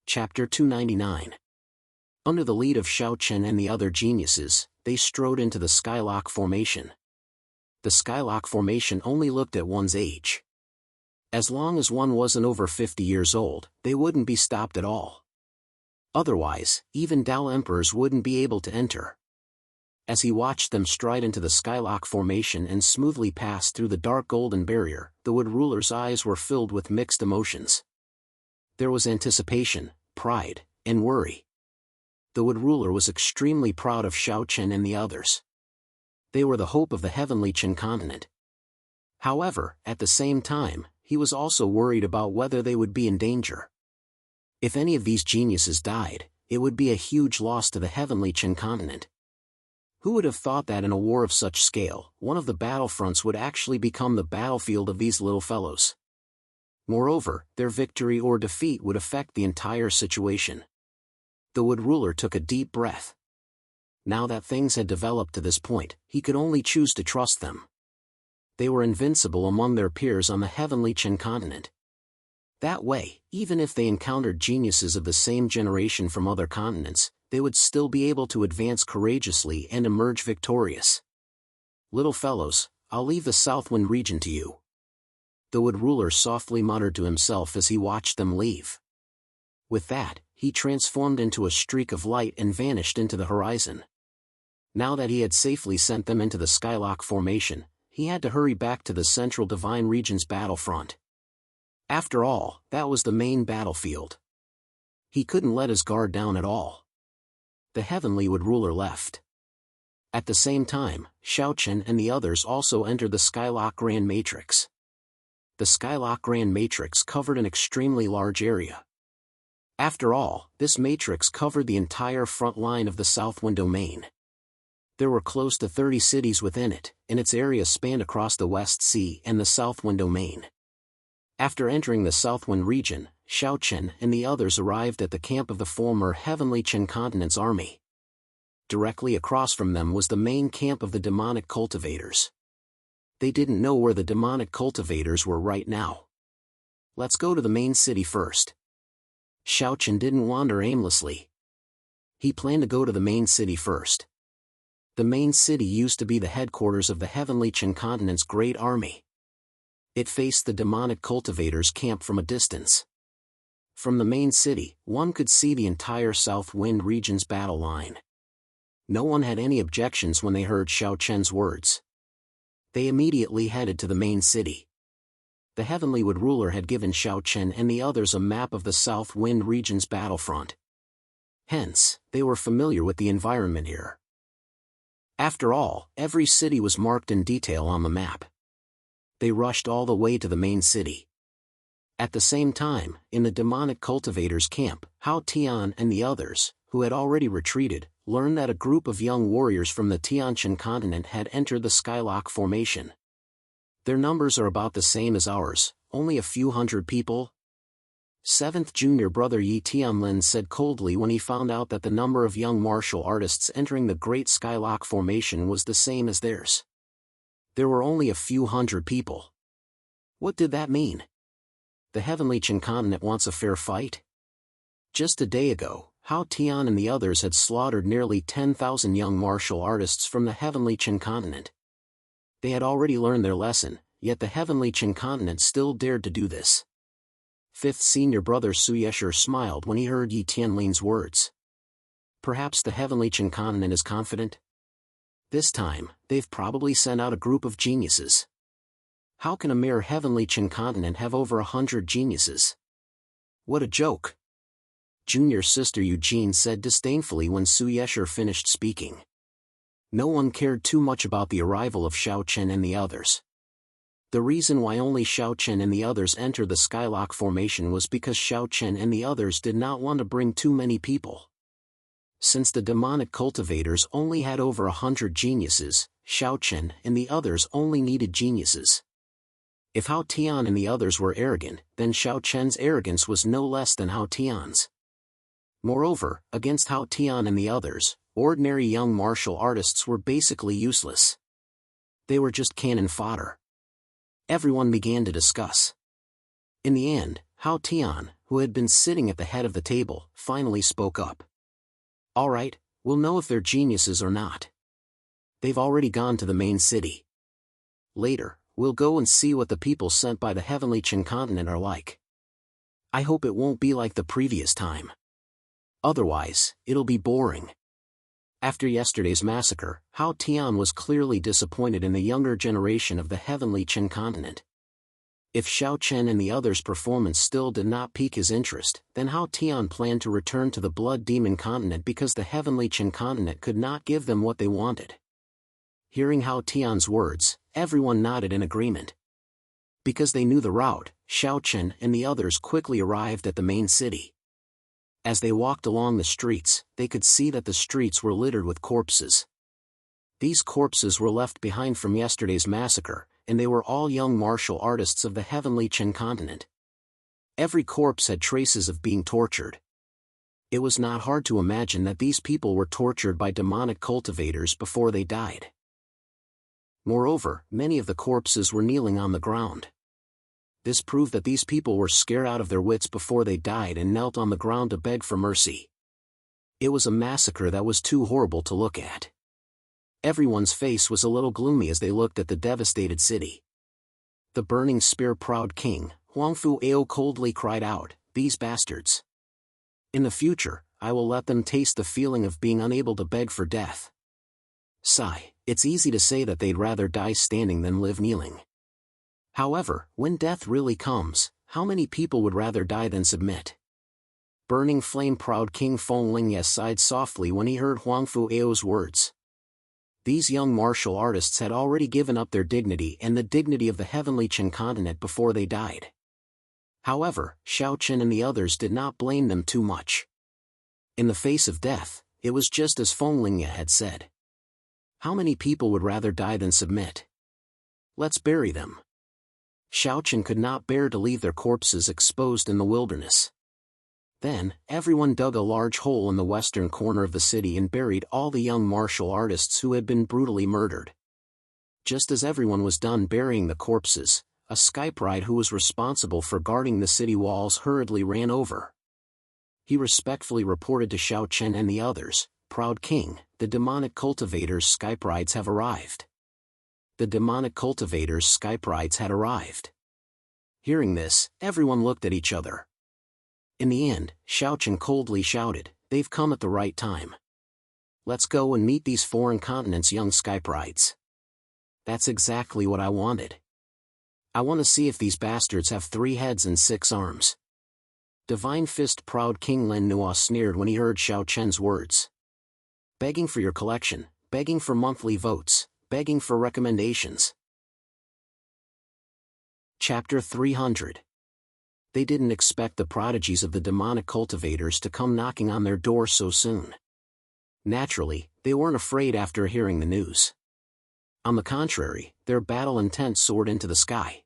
Chapter 299. Under the lead of Xiao Chen and the other geniuses, they strode into the Skylock Formation. The Skylock Formation only looked at one's age. As long as one wasn't over 50 years old, they wouldn't be stopped at all. Otherwise, even Dao Emperors wouldn't be able to enter. As he watched them stride into the Skylock Formation and smoothly pass through the dark golden barrier, the Wood Ruler's eyes were filled with mixed emotions. There was anticipation, pride, and worry. The Wood Ruler was extremely proud of Xiao Chen and the others. They were the hope of the heavenly Qin continent. However, at the same time, he was also worried about whether they would be in danger. If any of these geniuses died, it would be a huge loss to the heavenly Qin continent. Who would have thought that in a war of such scale, one of the battlefronts would actually become the battlefield of these little fellows? Moreover, their victory or defeat would affect the entire situation. The Wood Ruler took a deep breath. Now that things had developed to this point, he could only choose to trust them. They were invincible among their peers on the heavenly Qin continent. That way, even if they encountered geniuses of the same generation from other continents, they would still be able to advance courageously and emerge victorious. Little fellows, I'll leave the Southwind region to you. The Wood Ruler softly muttered to himself as he watched them leave. With that, he transformed into a streak of light and vanished into the horizon. Now that he had safely sent them into the Skylock Formation, he had to hurry back to the Central Divine Region's battlefront. After all, that was the main battlefield. He couldn't let his guard down at all. The Heavenly Wood Ruler left. At the same time, Xiao Chen and the others also entered the Skylock Grand Matrix. The Skylock Grand Matrix covered an extremely large area. After all, this matrix covered the entire front line of the Southwind domain. There were close to 30 cities within it, and its area spanned across the West Sea and the Southwind domain. After entering the Southwind region, Xiao Chen and the others arrived at the camp of the former Heavenly Qin Continent's army. Directly across from them was the main camp of the demonic cultivators. They didn't know where the demonic cultivators were right now. Let's go to the main city first. Xiao Chen didn't wander aimlessly. He planned to go to the main city first. The main city used to be the headquarters of the Heavenly Qin Continent's great army. It faced the demonic cultivators' camp from a distance. From the main city, one could see the entire Southwind region's battle line. No one had any objections when they heard Xiao Chen's words. They immediately headed to the main city. The Heavenly Wood Ruler had given Xiao Chen and the others a map of the Southwind region's battlefront. Hence, they were familiar with the environment here. After all, every city was marked in detail on the map. They rushed all the way to the main city. At the same time, in the demonic cultivators' camp, Hao Tian and the others, who had already retreated, learned that a group of young warriors from the Tianqian continent had entered the Skylock Formation. Their numbers are about the same as ours, only a few hundred people. 7th junior brother Yi Tianlin said coldly when he found out that the number of young martial artists entering the Great Skylock Formation was the same as theirs. There were only a few hundred people. What did that mean? The Heavenly Qin Continent wants a fair fight? Just a day ago, Hao Tian and the others had slaughtered nearly 10,000 young martial artists from the Heavenly Qin Continent. They had already learned their lesson, yet the Heavenly Qin Continent still dared to do this. 5th senior brother Su Yesher smiled when he heard Yi Tianlin's words. Perhaps the Heavenly Qin Continent is confident? This time, they've probably sent out a group of geniuses. How can a mere Heavenly Qin Continent have over 100 geniuses? What a joke! Junior sister Eugene said disdainfully when Su Yesher finished speaking. No one cared too much about the arrival of Xiao Chen and the others. The reason why only Xiao Chen and the others entered the Skylock Formation was because Xiao Chen and the others did not want to bring too many people. Since the demonic cultivators only had over 100 geniuses, Xiao Chen and the others only needed geniuses. If Hao Tian and the others were arrogant, then Xiao Chen's arrogance was no less than Hao Tian's. Moreover, against Hao Tian and the others, ordinary young martial artists were basically useless. They were just cannon fodder. Everyone began to discuss. In the end, Hao Tian, who had been sitting at the head of the table, finally spoke up. "All right, we'll know if they're geniuses or not. They've already gone to the main city. Later, we'll go and see what the people sent by the heavenly Chin continent are like. I hope it won't be like the previous time. Otherwise, it'll be boring." After yesterday's massacre, Hao Tian was clearly disappointed in the younger generation of the heavenly Chin continent. If Xiao Chen and the others' performance still did not pique his interest, then Hao Tian planned to return to the Blood Demon continent because the heavenly Chin continent could not give them what they wanted. Hearing Hao Tian's words, everyone nodded in agreement. Because they knew the route, Xiao Chen and the others quickly arrived at the main city. As they walked along the streets, they could see that the streets were littered with corpses. These corpses were left behind from yesterday's massacre, and they were all young martial artists of the heavenly Chin continent. Every corpse had traces of being tortured. It was not hard to imagine that these people were tortured by demonic cultivators before they died. Moreover, many of the corpses were kneeling on the ground. This proved that these people were scared out of their wits before they died and knelt on the ground to beg for mercy. It was a massacre that was too horrible to look at. Everyone's face was a little gloomy as they looked at the devastated city. The burning spear-proud king, Huangfu Ao, coldly cried out, "These bastards! In the future, I will let them taste the feeling of being unable to beg for death." Sigh, it's easy to say that they'd rather die standing than live kneeling. However, when death really comes, how many people would rather die than submit? Burning flame-proud King Feng Lingye sighed softly when he heard Huangfu Ao's words. These young martial artists had already given up their dignity and the dignity of the heavenly Chin continent before they died. However, Xiao Chen and the others did not blame them too much. In the face of death, it was just as Feng Lingye had said. How many people would rather die than submit? Let's bury them. Xiao Chen could not bear to leave their corpses exposed in the wilderness. Then, everyone dug a large hole in the western corner of the city and buried all the young martial artists who had been brutally murdered. Just as everyone was done burying the corpses, a skypride who was responsible for guarding the city walls hurriedly ran over. He respectfully reported to Xiao Chen and the others, "Proud King, the demonic cultivators' skyprides have arrived." The demonic cultivators' skyprides had arrived. Hearing this, everyone looked at each other. In the end, Xiao Chen coldly shouted, "They've come at the right time. Let's go and meet these foreign continents' young skyprides." That's exactly what I wanted. I want to see if these bastards have 3 heads and 6 arms. Divine Fist proud King Lin Nua sneered when he heard Xiao Chen's words. Begging for your collection, begging for monthly votes, begging for recommendations. Chapter 300. They didn't expect the prodigies of the demonic cultivators to come knocking on their door so soon. Naturally, they weren't afraid after hearing the news. On the contrary, their battle intent soared into the sky.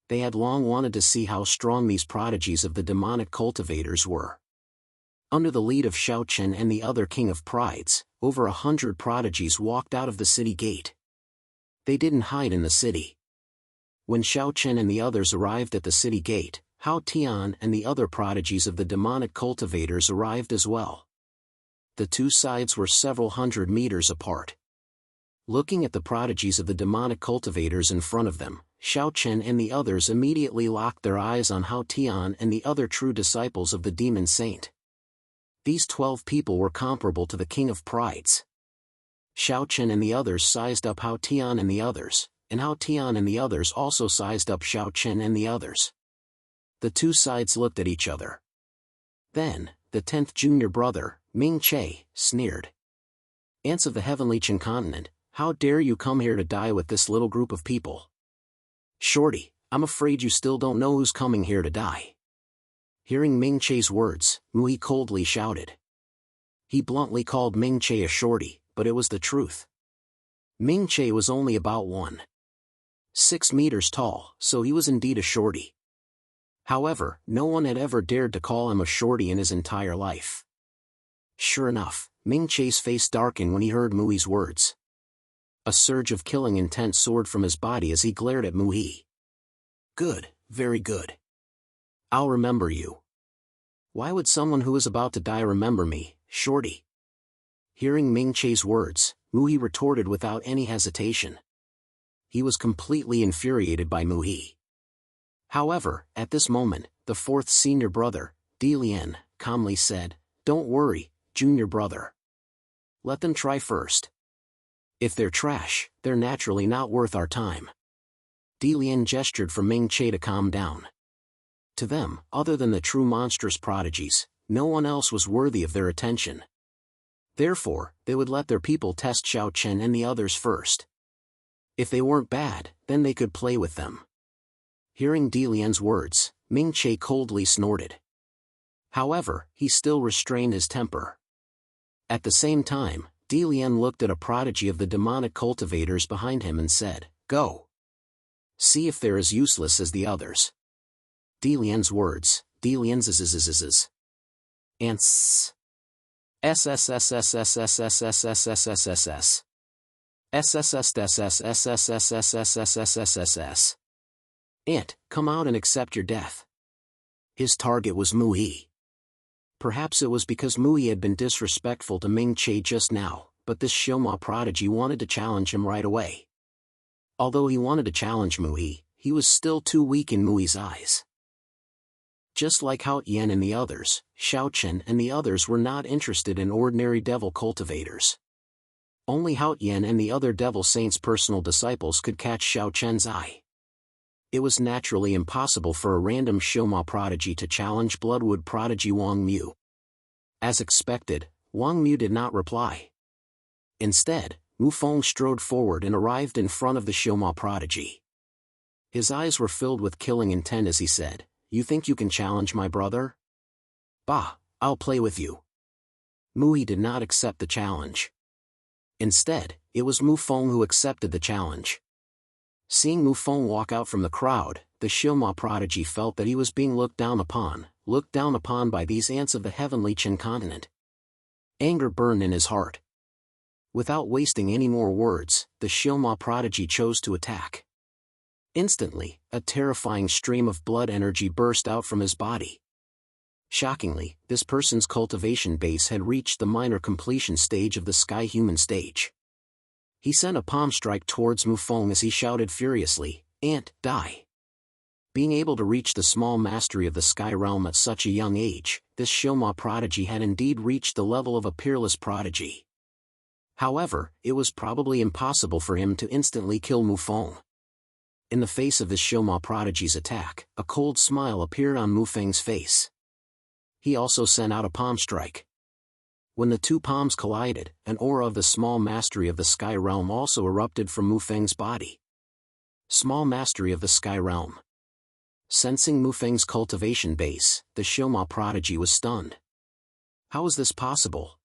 They had long wanted to see how strong these prodigies of the demonic cultivators were. Under the lead of Xiao Chen and the other king of prides, over 100 prodigies walked out of the city gate. They didn't hide in the city. When Xiao Chen and the others arrived at the city gate, Hao Tian and the other prodigies of the demonic cultivators arrived as well. The two sides were several hundred meters apart. Looking at the prodigies of the demonic cultivators in front of them, Xiao Chen and the others immediately locked their eyes on Hao Tian and the other true disciples of the demon saint. These 12 people were comparable to the king of prides. Xiao Chen and the others sized up Hao Tian and the others, and Hao Tian and the others also sized up Xiao Chen and the others. The two sides looked at each other. Then, the 10th junior brother, Ming Che, sneered. "Ants of the heavenly Chin continent, how dare you come here to die with this little group of people? Shorty, I'm afraid you still don't know who's coming here to die." Hearing Ming Che's words, Mui coldly shouted. He bluntly called Ming Che a shorty, but it was the truth. Ming Che was only about 1.6 meters tall, so he was indeed a shorty. However, no one had ever dared to call him a shorty in his entire life. Sure enough, Ming Che's face darkened when he heard Mui's words. A surge of killing intent soared from his body as he glared at Mui. "Good, very good. I'll remember you." Why would someone who is about to die remember me, shorty? Hearing Ming Che's words, Mu He retorted without any hesitation. He was completely infuriated by Mu He. However, at this moment, the fourth senior brother, Di Lian, calmly said, "Don't worry, junior brother. Let them try first. If they're trash, they're naturally not worth our time." Di Lian gestured for Ming Che to calm down. To them, other than the true monstrous prodigies, no one else was worthy of their attention. Therefore, they would let their people test Xiao Chen and the others first. If they weren't bad, then they could play with them. Hearing Di Lian's words, Ming Che coldly snorted. However, he still restrained his temper. At the same time, Di Lian looked at a prodigy of the demonic cultivators behind him and said, "Go. See if they're as useless as the others." Di Lian's words, Di Lian's ants. SSSSSSSSSSSSSSS. SSSSSSSSSSSSSS. Ant, come out and accept your death. His target was Mu He. Perhaps it was because Mu He had been disrespectful to Ming Che just now, but this Xiaoma prodigy wanted to challenge him right away. Although he wanted to challenge Mu He, he was still too weak in Mu He's eyes. Just like Hao Yan and the others, Xiao Chen and the others were not interested in ordinary devil cultivators. Only Hao Yan and the other devil saints' personal disciples could catch Xiao Chen's eye. It was naturally impossible for a random Xiaoma prodigy to challenge Bloodwood prodigy Wang Mu. As expected, Wang Mu did not reply. Instead, Mu Feng strode forward and arrived in front of the Xiaoma prodigy. His eyes were filled with killing intent as he said, "You think you can challenge my brother? Bah, I'll play with you." Mu He did not accept the challenge. Instead, it was Mu Feng who accepted the challenge. Seeing Mu Feng walk out from the crowd, the Xiaoma prodigy felt that he was being looked down upon by these ants of the heavenly Qin continent. Anger burned in his heart. Without wasting any more words, the Xiaoma prodigy chose to attack. Instantly, a terrifying stream of blood energy burst out from his body. Shockingly, this person's cultivation base had reached the minor completion stage of the Sky Human stage. He sent a palm strike towards Mu Feng as he shouted furiously, "Ant, die!" Being able to reach the small mastery of the Sky Realm at such a young age, this Xiaoma prodigy had indeed reached the level of a peerless prodigy. However, it was probably impossible for him to instantly kill Mu Feng. In the face of this Xiaoma prodigy's attack, a cold smile appeared on Mu Feng's face. He also sent out a palm strike. When the two palms collided, an aura of the small mastery of the Sky Realm also erupted from Mu Feng's body. Small mastery of the Sky Realm. Sensing Mu Feng's cultivation base, the Xiaoma prodigy was stunned. How is this possible?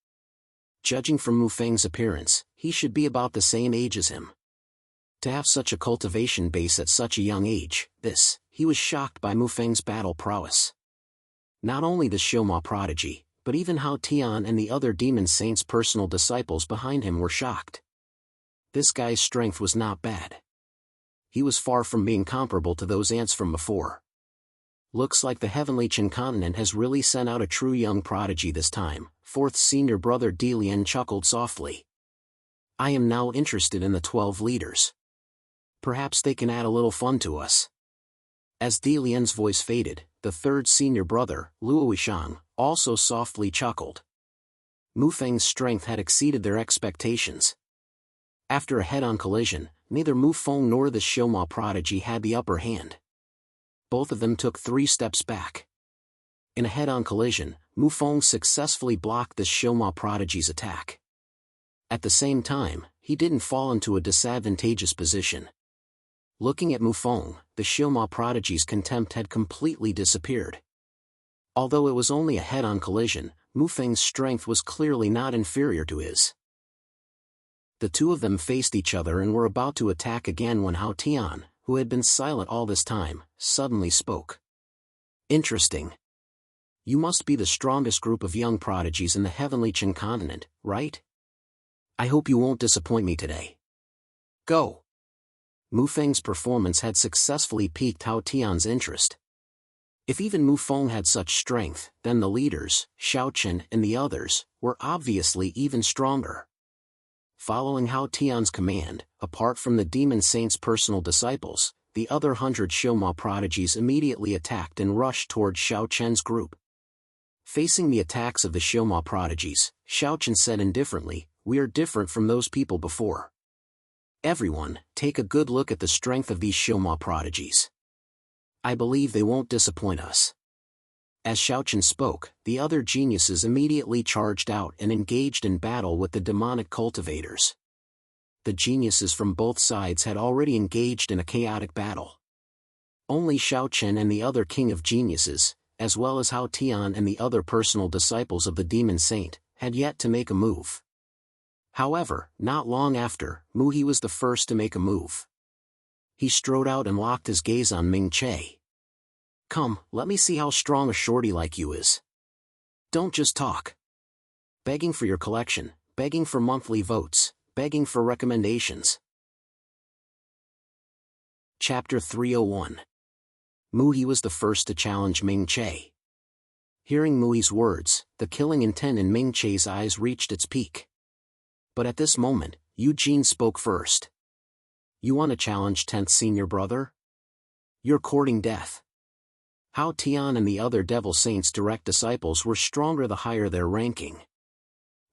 Judging from Mu Feng's appearance, he should be about the same age as him. To have such a cultivation base at such a young age, he was shocked by Mu Feng's battle prowess. Not only the Xiaoma prodigy, but even Hao Tian and the other demon saints' personal disciples behind him were shocked. This guy's strength was not bad. He was far from being comparable to those ants from before. Looks like the heavenly Qin continent has really sent out a true young prodigy this time, fourth senior brother Di Lian chuckled softly. I am now interested in the 12 leaders. Perhaps they can add a little fun to us. As Di Lian's voice faded, the third senior brother, Luo Yishang, also softly chuckled. Mu Feng's strength had exceeded their expectations. After a head-on collision, neither Mu Feng nor the Xiaoma prodigy had the upper hand. Both of them took 3 steps back. In a head-on collision, Mu Feng successfully blocked the Xiaoma prodigy's attack. At the same time, he didn't fall into a disadvantageous position. Looking at Mu Feng, the Xiaoma prodigy's contempt had completely disappeared. Although it was only a head-on collision, Mu Feng's strength was clearly not inferior to his. The two of them faced each other and were about to attack again when Hao Tian, who had been silent all this time, suddenly spoke. Interesting. You must be the strongest group of young prodigies in the heavenly Qin continent, right? I hope you won't disappoint me today. Go! Mu Feng's performance had successfully piqued Hao Tian's interest. If even Mu Feng had such strength, then the leaders, Xiao Chen and the others, were obviously even stronger. Following Hao Tian's command, apart from the demon saint's personal disciples, the other 100 Xiaoma prodigies immediately attacked and rushed towards Xiao Chen's group. Facing the attacks of the Xiaoma prodigies, Xiao Chen said indifferently, "We are different from those people before. Everyone, take a good look at the strength of these Xiaoma prodigies. I believe they won't disappoint us." As Xiao Chen spoke, the other geniuses immediately charged out and engaged in battle with the demonic cultivators. The geniuses from both sides had already engaged in a chaotic battle. Only Xiao Chen and the other king of geniuses, as well as Hao Tian and the other personal disciples of the demon saint, had yet to make a move. However, not long after, Mu He was the first to make a move. He strode out and locked his gaze on Ming Che. "Come, let me see how strong a shorty like you is. Don't just talk. Begging for your collection, begging for monthly votes, begging for recommendations." Chapter 301. Mu He was the first to challenge Ming Che. Hearing Mu He's words, the killing intent in Ming Che's eyes reached its peak. But at this moment, Eugene spoke first. "You want to challenge 10th senior brother? You're courting death." Hao Tian and the other Devil Saints' direct disciples were stronger the higher their ranking.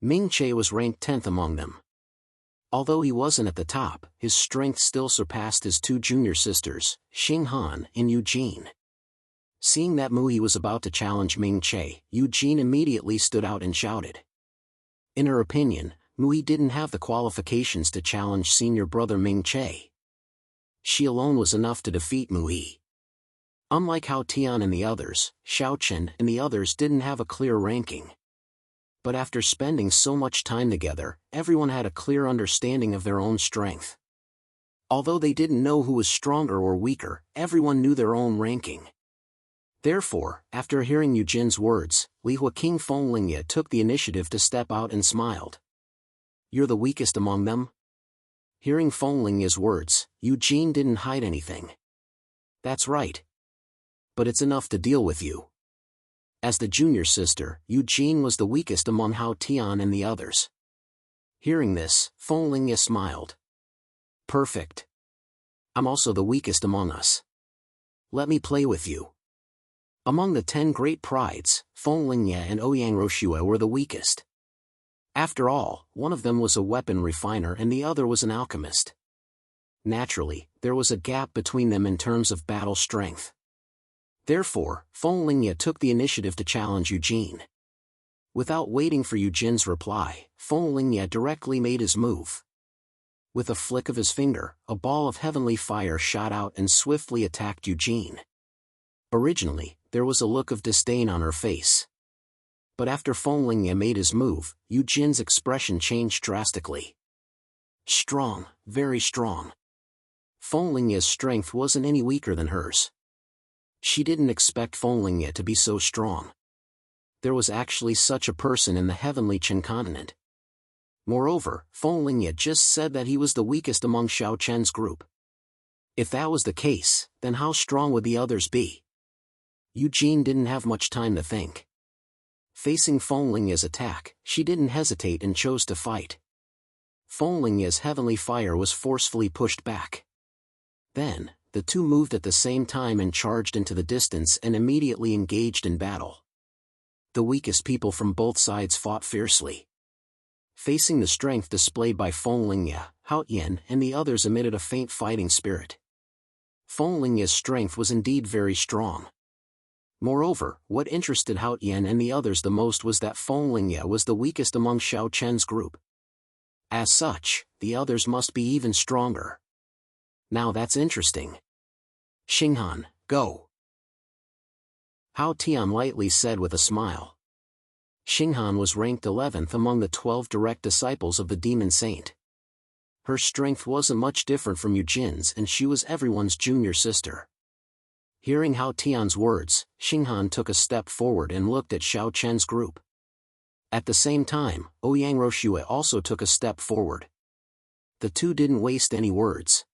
Ming Che was ranked 10th among them. Although he wasn't at the top, his strength still surpassed his two junior sisters, Xing Han and Eugene. Seeing that Mu He was about to challenge Ming Che, Eugene immediately stood out and shouted. In her opinion, Mu He didn't have the qualifications to challenge senior brother Ming Che. She alone was enough to defeat Mu He. Unlike Hao Tian and the others, Xiao Chen and the others didn't have a clear ranking. But after spending so much time together, everyone had a clear understanding of their own strength. Although they didn't know who was stronger or weaker, everyone knew their own ranking. Therefore, after hearing Eugene's words, Li Hua King Feng Lingye took the initiative to step out and smiled. "You're the weakest among them?" Hearing Feng Lingye's words, Eugene didn't hide anything. "That's right. But it's enough to deal with you." As the junior sister, Eugene was the weakest among Hao Tian and the others. Hearing this, Feng Lingye smiled. "Perfect. I'm also the weakest among us. Let me play with you." Among the 10 great prides, Feng Lingye and Ouyang Roshue were the weakest. After all, one of them was a weapon refiner and the other was an alchemist. Naturally, there was a gap between them in terms of battle strength. Therefore, Feng Lingye took the initiative to challenge Eugene. Without waiting for Eugene's reply, Feng Lingye directly made his move. With a flick of his finger, a ball of heavenly fire shot out and swiftly attacked Eugene. Originally, there was a look of disdain on her face. But after Feng Lingye made his move, Eugene's expression changed drastically. Strong, very strong. Feng Lingye's strength wasn't any weaker than hers. She didn't expect Feng Lingye to be so strong. There was actually such a person in the heavenly Qin continent. Moreover, Feng Lingye just said that he was the weakest among Xiao Chen's group. If that was the case, then how strong would the others be? Eugene didn't have much time to think. Facing Feng Lingye's attack, she didn't hesitate and chose to fight. Feng Lingye's heavenly fire was forcefully pushed back. Then, the two moved at the same time and charged into the distance and immediately engaged in battle. The weakest people from both sides fought fiercely. Facing the strength displayed by Feng Lingye, Hao Yan and the others emitted a faint fighting spirit. Feng Lingye's strength was indeed very strong. Moreover, what interested Hao Yan and the others the most was that Feng Lingye was the weakest among Xiao Chen's group. As such, the others must be even stronger. Now that's interesting. Xinghan, go. Hao Tian lightly said with a smile. Xinghan was ranked 11th among the 12 direct disciples of the Demon Saint. Her strength wasn't much different from Eugene's and she was everyone's junior sister. Hearing Hao Tian's words, Xinghan took a step forward and looked at Xiao Chen's group. At the same time, Ouyang Roshue also took a step forward. The two didn't waste any words.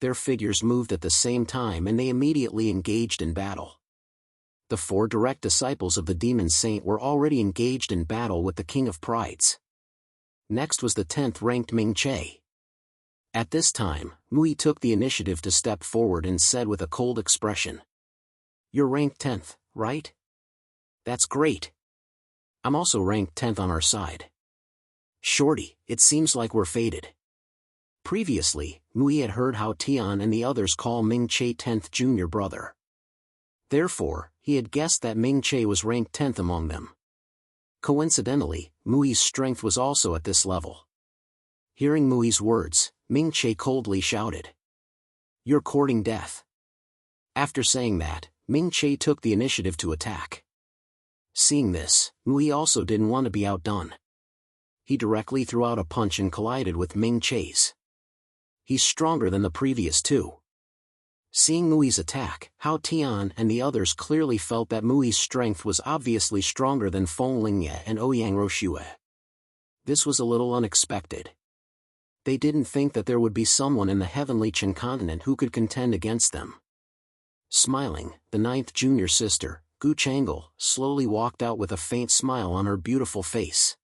Their figures moved at the same time and they immediately engaged in battle. The 4 direct disciples of the demon saint were already engaged in battle with the King of Prides. Next was the 10th ranked Ming Che. At this time, Mui took the initiative to step forward and said with a cold expression, "You're ranked 10th, right? That's great. I'm also ranked 10th on our side. Shorty, it seems like we're fated." Previously, Mui had heard how Tian and the others call Ming Che 10th junior brother. Therefore, he had guessed that Ming Che was ranked 10th among them. Coincidentally, Mui's strength was also at this level. Hearing Mui's words, Ming Che coldly shouted, "You're courting death." After saying that, Ming Che took the initiative to attack. Seeing this, Mui also didn't want to be outdone. He directly threw out a punch and collided with Ming Che's. He's stronger than the previous 2. Seeing Mui's attack, Hao Tian and the others clearly felt that Mui's strength was obviously stronger than Feng Lingye and Ouyang Roshue. This was a little unexpected. They didn't think that there would be someone in the heavenly Qin continent who could contend against them. Smiling, the 9th junior sister, Gu Chang'e, slowly walked out with a faint smile on her beautiful face.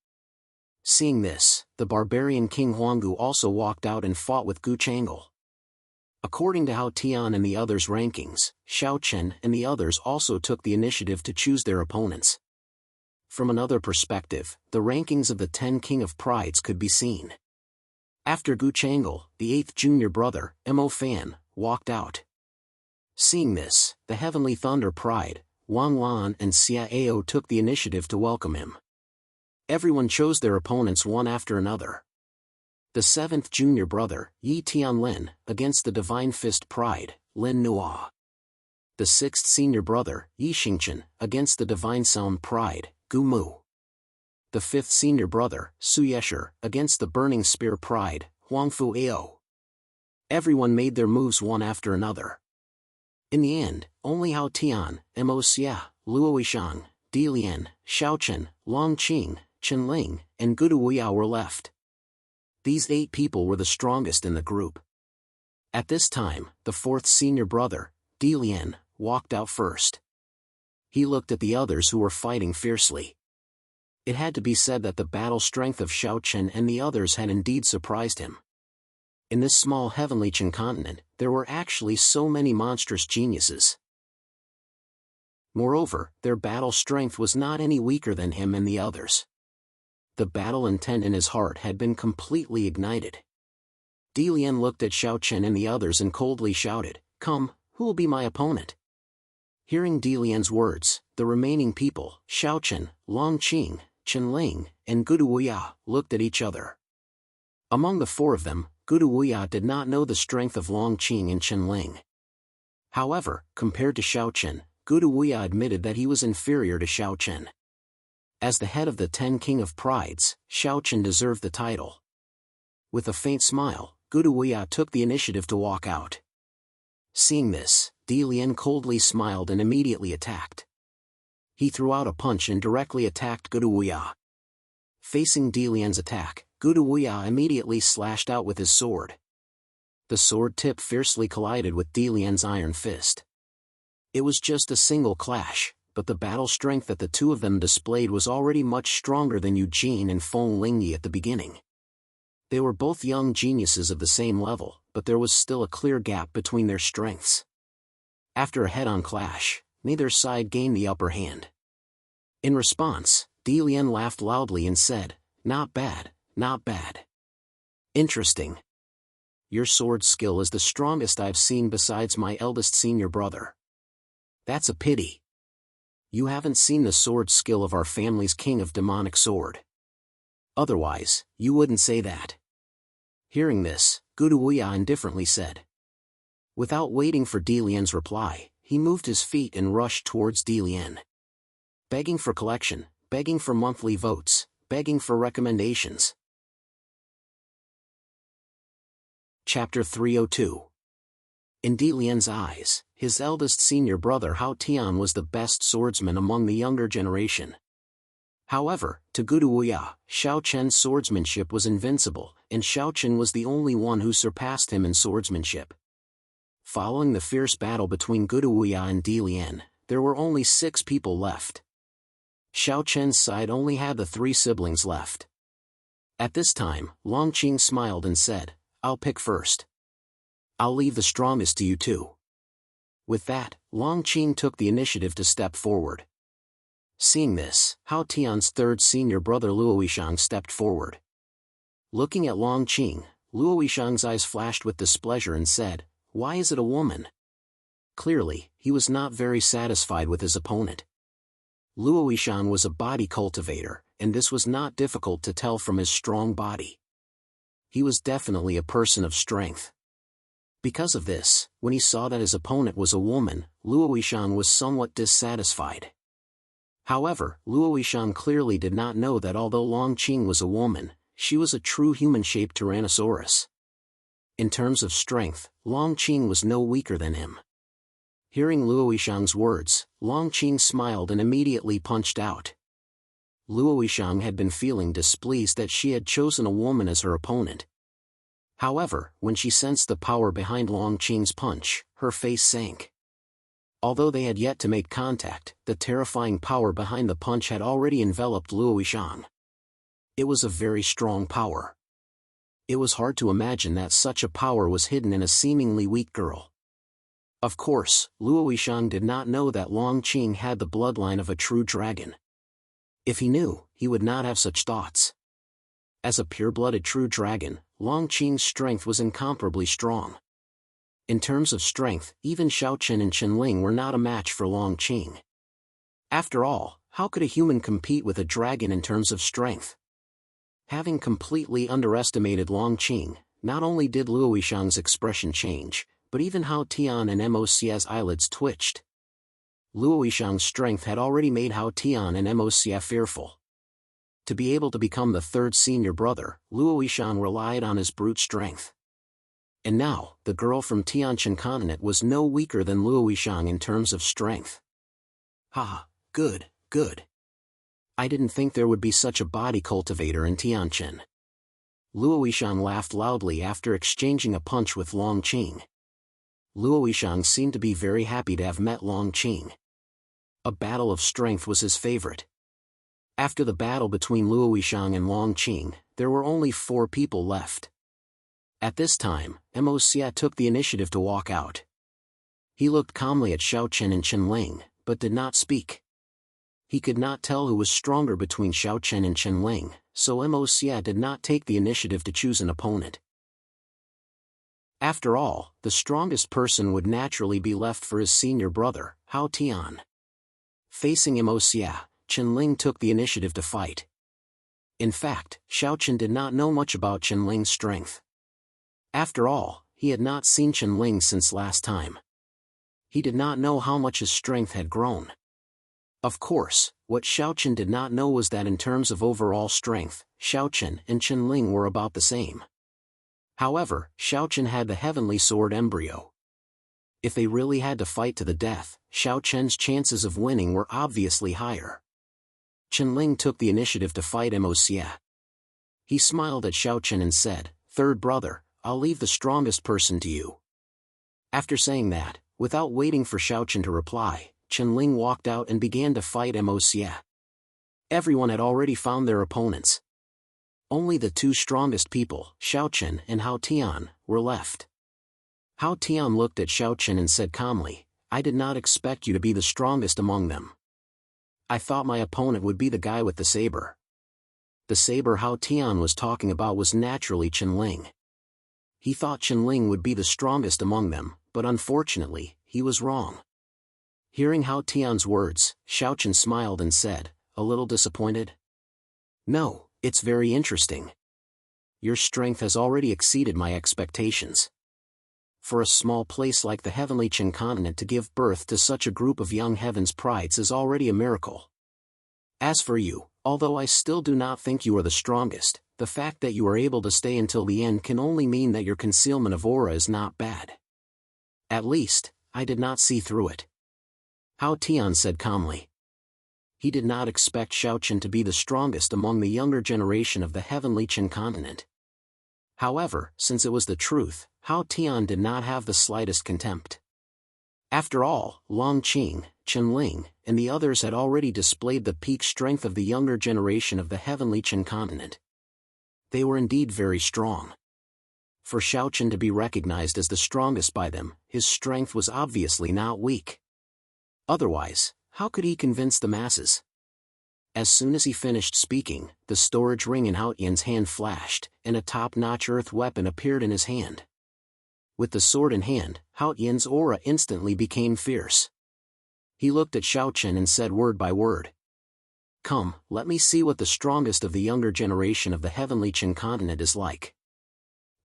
Seeing this, the barbarian King Huanggu also walked out and fought with Gu Chang'e. According to Hao Tian and the others' rankings, Xiao Chen and the others also took the initiative to choose their opponents. From another perspective, the rankings of the 10 King of Prides could be seen. After Gu Chang'e, the 8th junior brother, Mo Fan, walked out. Seeing this, the Heavenly Thunder Pride, Wang Lan and Xia Ao took the initiative to welcome him. Everyone chose their opponents one after another. The 7th junior brother, Yi Tianlin, against the Divine Fist Pride, Lin Nua. The 6th senior brother, Yi Xingchen, against the Divine Sound Pride, Gu Mu. The 5th senior brother, Su Yesher, against the Burning Spear Pride, Huangfu Ao. Everyone made their moves one after another. In the end, only Hao Tian, Mo Xia, Luo Yishang, Di Lian, Xiao Chen, Long Qing, Chen Ling, and Gudu Weiyao were left. These 8 people were the strongest in the group. At this time, the 4th senior brother, Di Lian, walked out first. He looked at the others who were fighting fiercely. It had to be said that the battle strength of Xiao Chen and the others had indeed surprised him. In this small heavenly Qin continent, there were actually so many monstrous geniuses. Moreover, their battle strength was not any weaker than him and the others. The battle intent in his heart had been completely ignited. Di Lian looked at Xiao Chen and the others and coldly shouted, "Come, who will be my opponent?" Hearing Di Lian's words, the remaining people, Xiao Chen, Long Qing, Chen Ling, and Gudu Weiyao, looked at each other. Among the 4 of them, Gudu Weiyao did not know the strength of Long Qing and Chen Ling. However, compared to Xiao Chen, Gudu Weiyao admitted that he was inferior to Xiao Chen. As the head of the 10 King of Prides, Xiao Chen deserved the title. With a faint smile, Gudu Weiyao took the initiative to walk out. Seeing this, Di Lian coldly smiled and immediately attacked. He threw out a punch and directly attacked Gudu Weiyao. Facing Di Lian's attack, Gudu Weiyao immediately slashed out with his sword. The sword tip fiercely collided with Di Lian's iron fist. It was just a single clash, but the battle strength that the 2 of them displayed was already much stronger than Eugene and Feng Lingyi at the beginning. They were both young geniuses of the same level, but there was still a clear gap between their strengths. After a head-on clash, neither side gained the upper hand. In response, Di Lian laughed loudly and said, "Not bad, not bad. Interesting. Your sword skill is the strongest I've seen besides my eldest senior brother. That's a pity. You haven't seen the sword skill of our family's king of demonic sword. Otherwise, you wouldn't say that." Hearing this, Gudu Weiyao indifferently said. Without waiting for Di Lian's reply, he moved his feet and rushed towards Di Lian. Begging for collection, begging for monthly votes, begging for recommendations. Chapter 302. In Di Lian's eyes, his eldest senior brother Hao Tian was the best swordsman among the younger generation. However, to Gudu Weiyao, Xiao Chen's swordsmanship was invincible, and Xiao Chen was the only one who surpassed him in swordsmanship. Following the fierce battle between Gudu Weiyao and Di Lian, there were only 6 people left. Xiao Chen's side only had the 3 siblings left. At this time, Long Qing smiled and said, "I'll pick first. I'll leave the strongest to you two." With that, Long Qing took the initiative to step forward. Seeing this, Hao Tian's third senior brother Luo Yishang stepped forward. Looking at Long Qing, Luo Yishang's eyes flashed with displeasure and said, "Why is it a woman?" Clearly, he was not very satisfied with his opponent. Luo Yishang was a body cultivator, and this was not difficult to tell from his strong body. He was definitely a person of strength. Because of this, when he saw that his opponent was a woman, Luo Yishang was somewhat dissatisfied. However, Luo Yishang clearly did not know that although Long Qing was a woman, she was a true human-shaped Tyrannosaurus. In terms of strength, Long Qing was no weaker than him. Hearing Luo Yishang's words, Long Qing smiled and immediately punched out. Luo Yishang had been feeling displeased that she had chosen a woman as her opponent. However, when she sensed the power behind Long Qing's punch, her face sank. Although they had yet to make contact, the terrifying power behind the punch had already enveloped Luo Yishang. It was a very strong power. It was hard to imagine that such a power was hidden in a seemingly weak girl. Of course, Luo Yishang did not know that Long Qing had the bloodline of a true dragon. If he knew, he would not have such thoughts. As a pure-blooded true dragon, Long Qing's strength was incomparably strong. In terms of strength, even Xiao Chen and Chen Ling were not a match for Long Qing. After all, how could a human compete with a dragon in terms of strength? Having completely underestimated Long Qing, not only did Luo Yishang's expression change, but even Hao Tian and Moc's eyelids twitched. Luo Yishang's strength had already made Hao Tian and Moc fearful. To be able to become the third senior brother, Luo Yishang relied on his brute strength. And now, the girl from Tianqian continent was no weaker than Luo Yishang in terms of strength. Ha, good, good. I didn't think there would be such a body cultivator in Tianqian. Luo Yishang laughed loudly after exchanging a punch with Long Qing. Luo Yishang seemed to be very happy to have met Long Qing. A battle of strength was his favorite. After the battle between Luo Yishang and Long Qing, there were only 4 people left. At this time, Moc took the initiative to walk out. He looked calmly at Xiao Chen and Chen Ling, but did not speak. He could not tell who was stronger between Xiao Chen and Chen Ling, so Moc did not take the initiative to choose an opponent. After all, the strongest person would naturally be left for his senior brother, Hao Tian. Facing Moc, Chen Ling took the initiative to fight. In fact, Xiao Chen did not know much about Chen Ling's strength. After all, he had not seen Chen Ling since last time. He did not know how much his strength had grown. Of course, what Xiao Chen did not know was that in terms of overall strength, Xiao Chen and Chen Ling were about the same. However, Xiao Chen had the heavenly sword embryo. If they really had to fight to the death, Xiao Chen's chances of winning were obviously higher. Chen Ling took the initiative to fight Moc. He smiled at Xiao Chen and said, "Third brother, I'll leave the strongest person to you." After saying that, without waiting for Xiao Chen to reply, Chen Ling walked out and began to fight Moc. Everyone had already found their opponents. Only the 2 strongest people, Xiao Chen and Hao Tian, were left. Hao Tian looked at Xiao Chen and said calmly, "I did not expect you to be the strongest among them. I thought my opponent would be the guy with the saber." The saber Hao Tian was talking about was naturally Chen Ling. He thought Chen Ling would be the strongest among them, but unfortunately, he was wrong. Hearing Hao Tian's words, Xiao Chen smiled and said, a little disappointed, "No, it's very interesting. Your strength has already exceeded my expectations. For a small place like the heavenly Qin continent to give birth to such a group of young heaven's prides is already a miracle. As for you, although I still do not think you are the strongest, the fact that you are able to stay until the end can only mean that your concealment of aura is not bad. At least, I did not see through it." Hao Tian said calmly. He did not expect Xiao Chen to be the strongest among the younger generation of the heavenly Qin continent. However, since it was the truth, Hao Tian did not have the slightest contempt. After all, Long Qing, Chen Ling, and the others had already displayed the peak strength of the younger generation of the heavenly Chen continent. They were indeed very strong. For Xiaochen to be recognized as the strongest by them, his strength was obviously not weak. Otherwise, how could he convince the masses? As soon as he finished speaking, the storage ring in Hao Tian's hand flashed, and a top-notch earth weapon appeared in his hand. With the sword in hand, Hao Tian's aura instantly became fierce. He looked at Xiaochen and said word by word, "Come, let me see what the strongest of the younger generation of the heavenly Qin continent is like."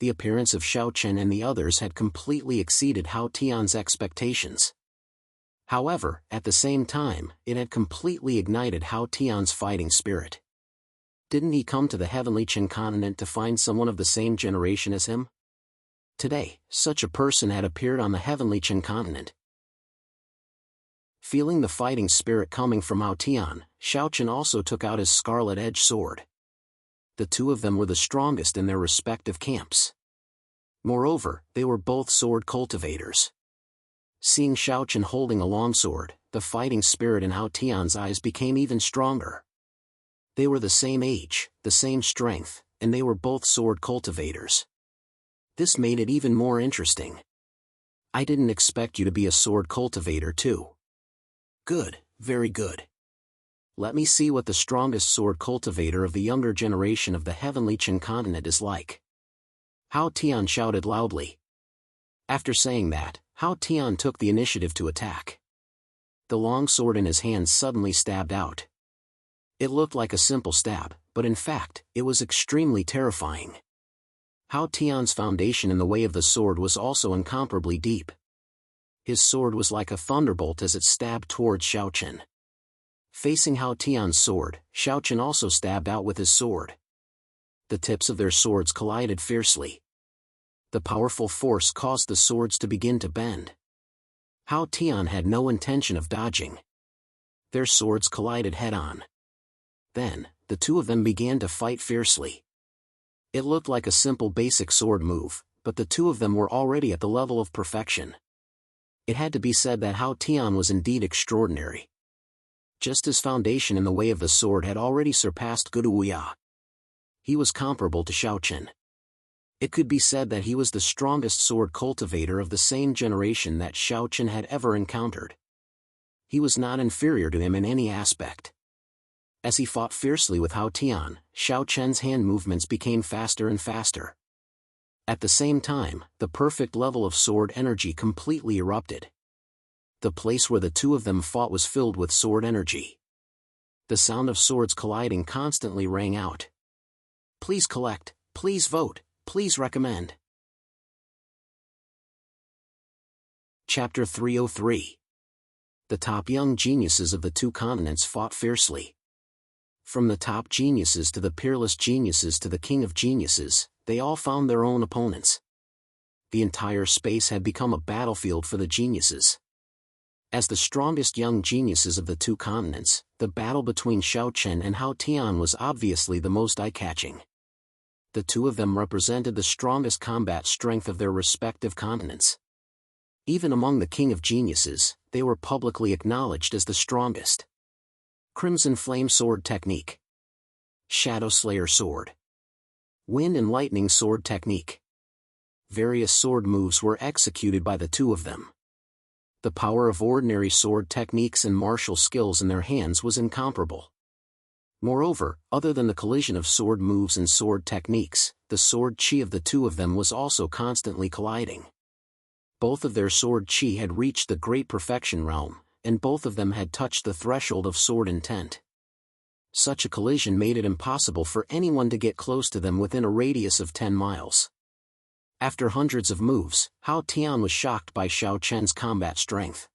The appearance of Xiaochen and the others had completely exceeded Hao Tian's expectations. However, at the same time, it had completely ignited Hao Tian's fighting spirit. Didn't he come to the heavenly Qin continent to find someone of the same generation as him? Today, such a person had appeared on the heavenly Qin continent. Feeling the fighting spirit coming from Hao Tian, Xiaochen also took out his scarlet-edged sword. The two of them were the strongest in their respective camps. Moreover, they were both sword cultivators. Seeing Xiaochen holding a longsword, the fighting spirit in Hao Tian's eyes became even stronger. They were the same age, the same strength, and they were both sword cultivators. This made it even more interesting. "I didn't expect you to be a sword cultivator too." "Good, very good. Let me see what the strongest sword cultivator of the younger generation of the heavenly Qin continent is like." Hao Tian shouted loudly. After saying that, Hao Tian took the initiative to attack. The long sword in his hand suddenly stabbed out. It looked like a simple stab, but in fact, it was extremely terrifying. Hao Tian's foundation in the way of the sword was also incomparably deep. His sword was like a thunderbolt as it stabbed towards Xiaochen. Facing Hao Tian's sword, Xiaochen also stabbed out with his sword. The tips of their swords collided fiercely. The powerful force caused the swords to begin to bend. Hao Tian had no intention of dodging. Their swords collided head-on. Then, the two of them began to fight fiercely. It looked like a simple basic sword move, but the two of them were already at the level of perfection. It had to be said that Hao Tian was indeed extraordinary. Just his foundation in the way of the sword had already surpassed Gudu Wuya. He was comparable to Xiaochen. It could be said that he was the strongest sword cultivator of the same generation that Xiaochen had ever encountered. He was not inferior to him in any aspect. As he fought fiercely with Hao Tian, Xiaochen's hand movements became faster and faster. At the same time, the perfect level of sword energy completely erupted. The place where the two of them fought was filled with sword energy. The sound of swords colliding constantly rang out. Please collect, please vote, please recommend. Chapter 303. The top young geniuses of the two continents fought fiercely. From the top geniuses to the peerless geniuses to the king of geniuses, they all found their own opponents. The entire space had become a battlefield for the geniuses. As the strongest young geniuses of the two continents, the battle between Xiaochen and Hao Tian was obviously the most eye-catching. The two of them represented the strongest combat strength of their respective continents. Even among the king of geniuses, they were publicly acknowledged as the strongest. Crimson Flame Sword Technique. Shadow Slayer Sword. Wind and Lightning Sword Technique. Various sword moves were executed by the two of them. The power of ordinary sword techniques and martial skills in their hands was incomparable. Moreover, other than the collision of sword moves and sword techniques, the sword chi of the two of them was also constantly colliding. Both of their sword chi had reached the great perfection realm, and both of them had touched the threshold of sword intent. Such a collision made it impossible for anyone to get close to them within a radius of 10 miles. After hundreds of moves, Hao Tian was shocked by Xiaochen's combat strength.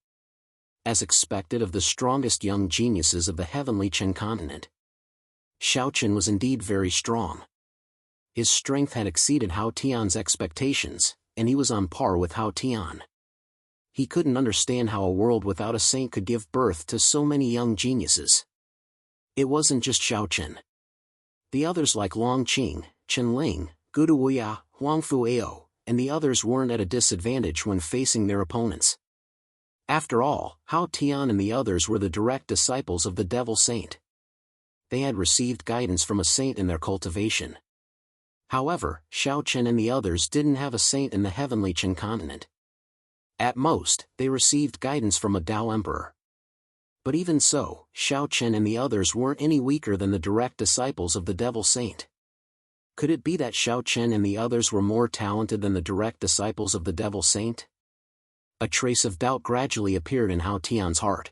As expected of the strongest young geniuses of the heavenly Qin continent, Xiaochen was indeed very strong. His strength had exceeded Hao Tian's expectations, and he was on par with Hao Tian. He couldn't understand how a world without a saint could give birth to so many young geniuses. It wasn't just Xiaochen. The others like Long Qing, Chen Ling, Gudu Wuya, Huangfu Ao, and the others weren't at a disadvantage when facing their opponents. After all, Hao Tian and the others were the direct disciples of the Devil Saint. They had received guidance from a saint in their cultivation. However, Xiao Chen and the others didn't have a saint in the heavenly Qin continent. At most, they received guidance from a Dao Emperor. But even so, Xiao Chen and the others weren't any weaker than the direct disciples of the Devil Saint. Could it be that Xiao Chen and the others were more talented than the direct disciples of the Devil Saint? A trace of doubt gradually appeared in Hao Tian's heart.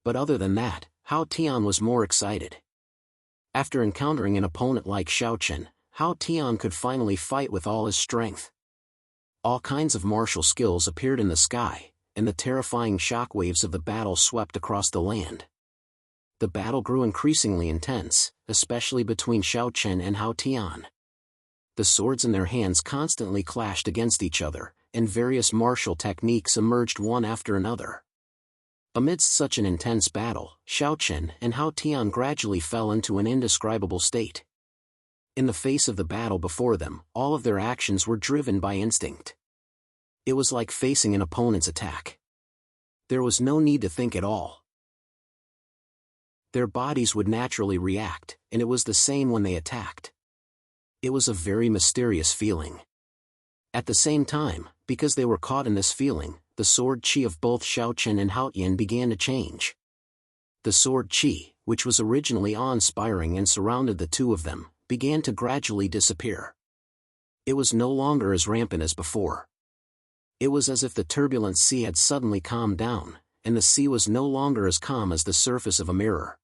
But other than that, Hao Tian was more excited. After encountering an opponent like Xiao Chen, Hao Tian could finally fight with all his strength. All kinds of martial skills appeared in the sky, and the terrifying shockwaves of the battle swept across the land. The battle grew increasingly intense, especially between Xiao Chen and Hao Tian. The swords in their hands constantly clashed against each other, and various martial techniques emerged one after another. Amidst such an intense battle, Xiao Chen and Hao Tian gradually fell into an indescribable state. In the face of the battle before them, all of their actions were driven by instinct. It was like facing an opponent's attack. There was no need to think at all. Their bodies would naturally react, and it was the same when they attacked. It was a very mysterious feeling. At the same time, because they were caught in this feeling, the sword qi of both Xiao Chen and Hao Tian began to change. The sword qi, which was originally awe-inspiring and surrounded the two of them, began to gradually disappear. It was no longer as rampant as before. It was as if the turbulent sea had suddenly calmed down, and the sea was no longer as calm as the surface of a mirror.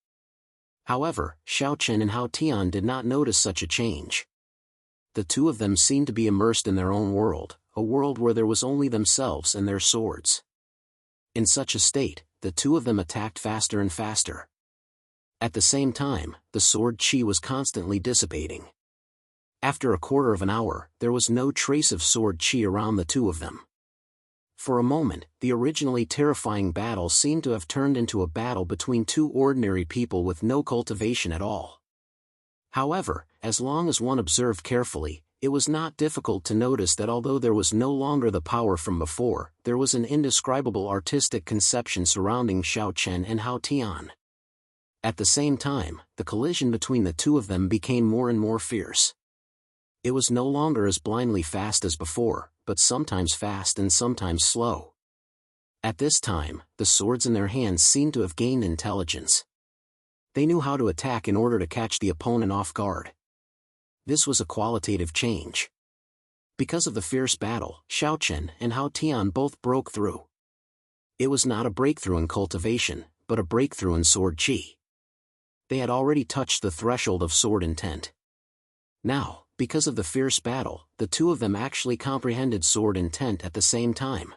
However, Xiao Chen and Hao Tian did not notice such a change. The two of them seemed to be immersed in their own world, a world where there was only themselves and their swords. In such a state, the two of them attacked faster and faster. At the same time, the sword qi was constantly dissipating. After a quarter of an hour, there was no trace of sword qi around the two of them. For a moment, the originally terrifying battle seemed to have turned into a battle between two ordinary people with no cultivation at all. However, as long as one observed carefully, it was not difficult to notice that although there was no longer the power from before, there was an indescribable artistic conception surrounding Xiao Chen and Hao Tian. At the same time, the collision between the two of them became more and more fierce. It was no longer as blindly fast as before, but sometimes fast and sometimes slow. At this time, the swords in their hands seemed to have gained intelligence. They knew how to attack in order to catch the opponent off guard. This was a qualitative change. Because of the fierce battle, Xiao Chen and Hao Tian both broke through. It was not a breakthrough in cultivation, but a breakthrough in sword qi. They had already touched the threshold of sword intent. Now, because of the fierce battle, the two of them actually comprehended sword intent at the same time.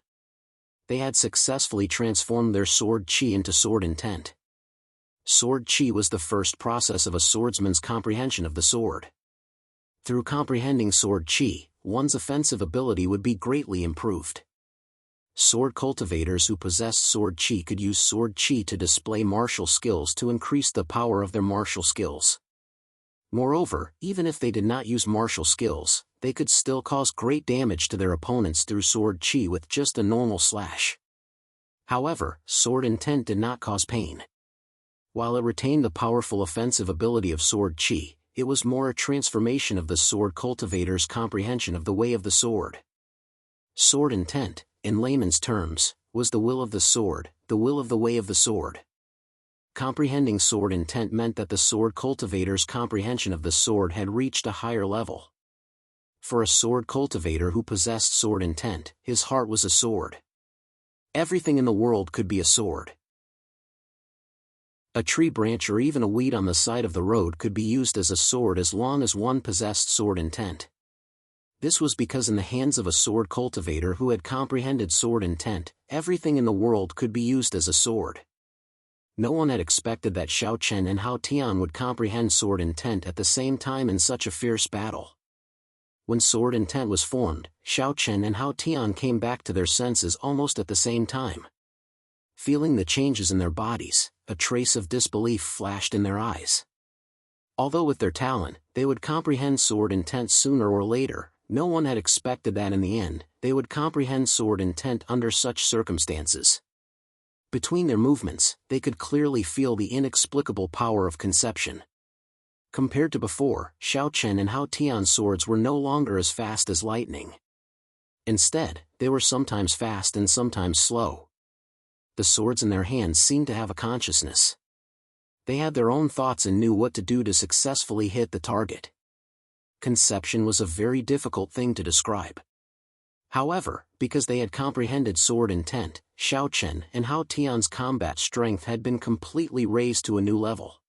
They had successfully transformed their sword qi into sword intent. Sword qi was the first process of a swordsman's comprehension of the sword. Through comprehending sword qi, one's offensive ability would be greatly improved. Sword cultivators who possessed sword qi could use sword qi to display martial skills to increase the power of their martial skills. Moreover, even if they did not use martial skills, they could still cause great damage to their opponents through sword qi with just a normal slash. However, sword intent did not cause pain. While it retained the powerful offensive ability of sword qi, it was more a transformation of the sword cultivator's comprehension of the way of the sword. Sword intent, in layman's terms, was the will of the sword, the will of the way of the sword. Comprehending sword intent meant that the sword cultivator's comprehension of the sword had reached a higher level. For a sword cultivator who possessed sword intent, his heart was a sword. Everything in the world could be a sword. A tree branch or even a weed on the side of the road could be used as a sword as long as one possessed sword intent. This was because in the hands of a sword cultivator who had comprehended sword intent, everything in the world could be used as a sword. No one had expected that Xiao Chen and Hao Tian would comprehend sword intent at the same time in such a fierce battle. When sword intent was formed, Xiao Chen and Hao Tian came back to their senses almost at the same time. Feeling the changes in their bodies, a trace of disbelief flashed in their eyes. Although with their talent, they would comprehend sword intent sooner or later, no one had expected that in the end, they would comprehend sword intent under such circumstances. Between their movements, they could clearly feel the inexplicable power of conception. Compared to before, Xiao Chen and Hao Tian's swords were no longer as fast as lightning. Instead, they were sometimes fast and sometimes slow. The swords in their hands seemed to have a consciousness. They had their own thoughts and knew what to do to successfully hit the target. Conception was a very difficult thing to describe. However, because they had comprehended sword intent, Xiao Chen and Hao Tian's combat strength had been completely raised to a new level.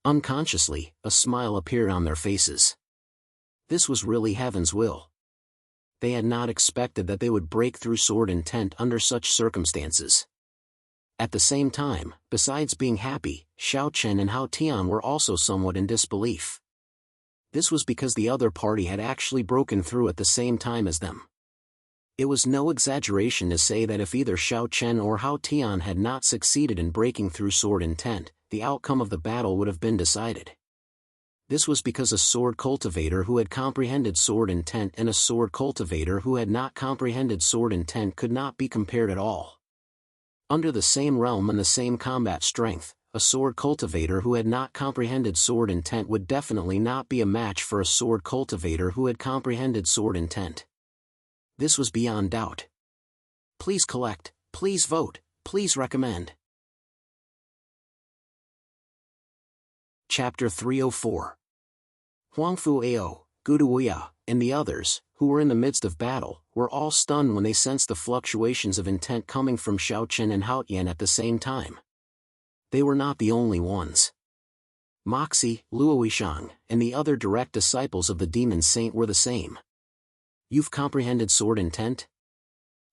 Unconsciously, a smile appeared on their faces. This was really heaven's will. They had not expected that they would break through sword intent under such circumstances. At the same time, besides being happy, Xiao Chen and Hao Tian were also somewhat in disbelief. This was because the other party had actually broken through at the same time as them. It was no exaggeration to say that if either Xiao Chen or Hao Tian had not succeeded in breaking through sword intent, the outcome of the battle would have been decided. This was because a sword cultivator who had comprehended sword intent and a sword cultivator who had not comprehended sword intent could not be compared at all. Under the same realm and the same combat strength, a sword cultivator who had not comprehended sword intent would definitely not be a match for a sword cultivator who had comprehended sword intent. This was beyond doubt. Please collect, please vote, please recommend. Chapter 304. Huangfu Ao, Guduya, and the others, who were in the midst of battle, were all stunned when they sensed the fluctuations of intent coming from Xiao Chen and Hao Tian at the same time. They were not the only ones. Moxie, Luoyishang, and the other direct disciples of the demon saint were the same. You've comprehended sword intent?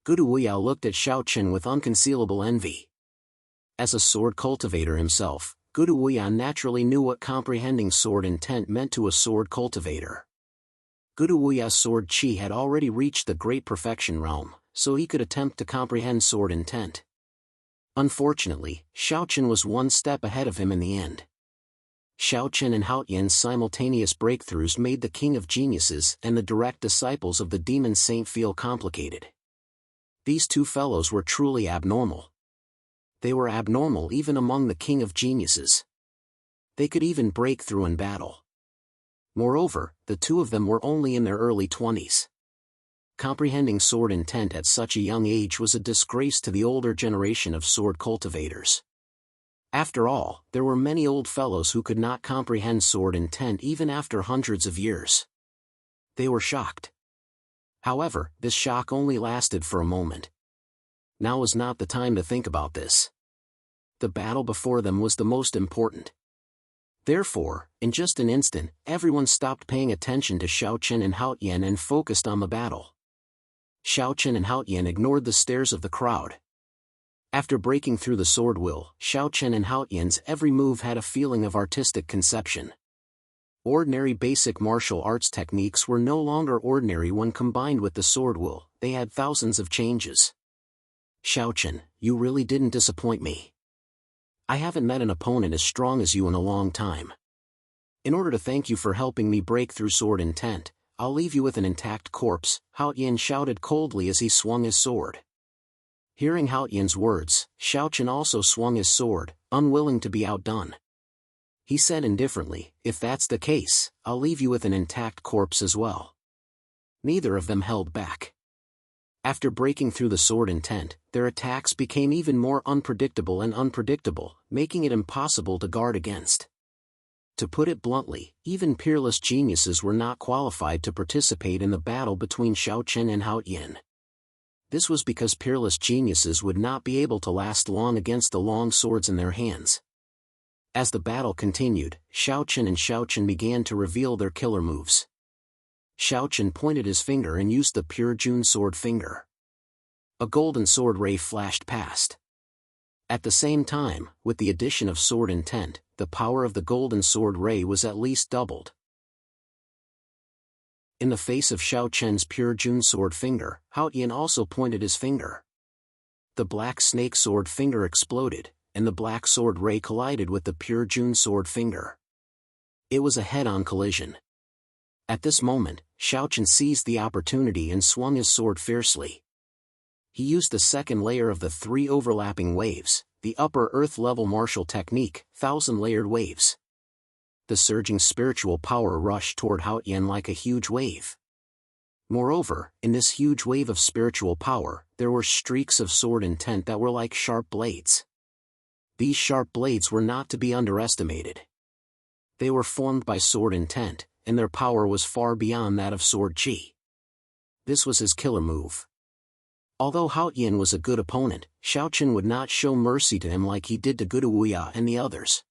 Guduya looked at Xiao Chen with unconcealable envy. As a sword cultivator himself, Guduya naturally knew what comprehending sword intent meant to a sword cultivator. Guduya's sword chi had already reached the great perfection realm, so he could attempt to comprehend sword intent. Unfortunately, Xiao Chen was one step ahead of him in the end. Xiao Chen and Hao Tian's simultaneous breakthroughs made the king of geniuses and the direct disciples of the demon saint feel complicated. These two fellows were truly abnormal. They were abnormal even among the king of geniuses. They could even break through in battle. Moreover, the two of them were only in their early 20s. Comprehending sword intent at such a young age was a disgrace to the older generation of sword cultivators. After all, there were many old fellows who could not comprehend sword intent even after hundreds of years. They were shocked. However, this shock only lasted for a moment. Now was not the time to think about this. The battle before them was the most important. Therefore, in just an instant, everyone stopped paying attention to Xiao Chen and Hao Tian and focused on the battle. Xiao Chen and Hao Tian ignored the stares of the crowd. After breaking through the sword will, Xiao Chen and Hao Tian's every move had a feeling of artistic conception. Ordinary basic martial arts techniques were no longer ordinary when combined with the sword will, they had thousands of changes. Xiao Chen, you really didn't disappoint me. I haven't met an opponent as strong as you in a long time. In order to thank you for helping me break through sword intent, I'll leave you with an intact corpse, Hao Tian shouted coldly as he swung his sword. Hearing Hao Tian's words, Xiao Chen also swung his sword, unwilling to be outdone. He said indifferently, if that's the case, I'll leave you with an intact corpse as well. Neither of them held back. After breaking through the sword intent, their attacks became even more unpredictable, making it impossible to guard against. To put it bluntly, even peerless geniuses were not qualified to participate in the battle between Xiao Chen and Hao Tian. This was because peerless geniuses would not be able to last long against the long swords in their hands. As the battle continued, Xiao Chen began to reveal their killer moves. Xiao Chen pointed his finger and used the pure June sword finger. A golden sword ray flashed past. At the same time, with the addition of sword intent, the power of the golden sword ray was at least doubled. In the face of Xiao Chen's pure June sword finger, Hao Tian also pointed his finger. The black snake sword finger exploded, and the black sword ray collided with the pure June sword finger. It was a head-on collision. At this moment, Xiao Chen seized the opportunity and swung his sword fiercely. He used the second layer of the 3 overlapping waves, the upper earth-level martial technique, 1,000-layered waves. The surging spiritual power rushed toward Hao Yan like a huge wave. Moreover, in this huge wave of spiritual power, there were streaks of sword intent that were like sharp blades. These sharp blades were not to be underestimated. They were formed by sword intent, and their power was far beyond that of sword chi. This was his killer move. Although Hao Yan was a good opponent, Xiaochen would not show mercy to him like he did to Guduya and the others.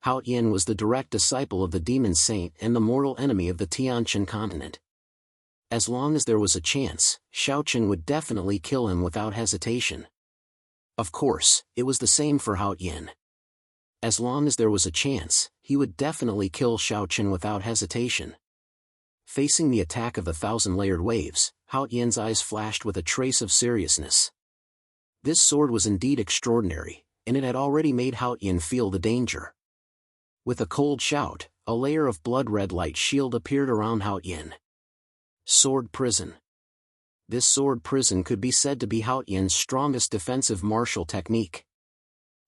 Hao Yan was the direct disciple of the demon saint and the mortal enemy of the Tianqian continent. As long as there was a chance, Xiaochen would definitely kill him without hesitation. Of course, it was the same for Hao Yan. As long as there was a chance, he would definitely kill Xiaochen without hesitation. Facing the attack of the 1,000-layered waves, Hao Yan's eyes flashed with a trace of seriousness. This sword was indeed extraordinary, and it had already made Hao Yan feel the danger. With a cold shout, a layer of blood-red light shield appeared around Hao Yan. Sword Prison. This sword prison could be said to be Hao Yan's strongest defensive martial technique.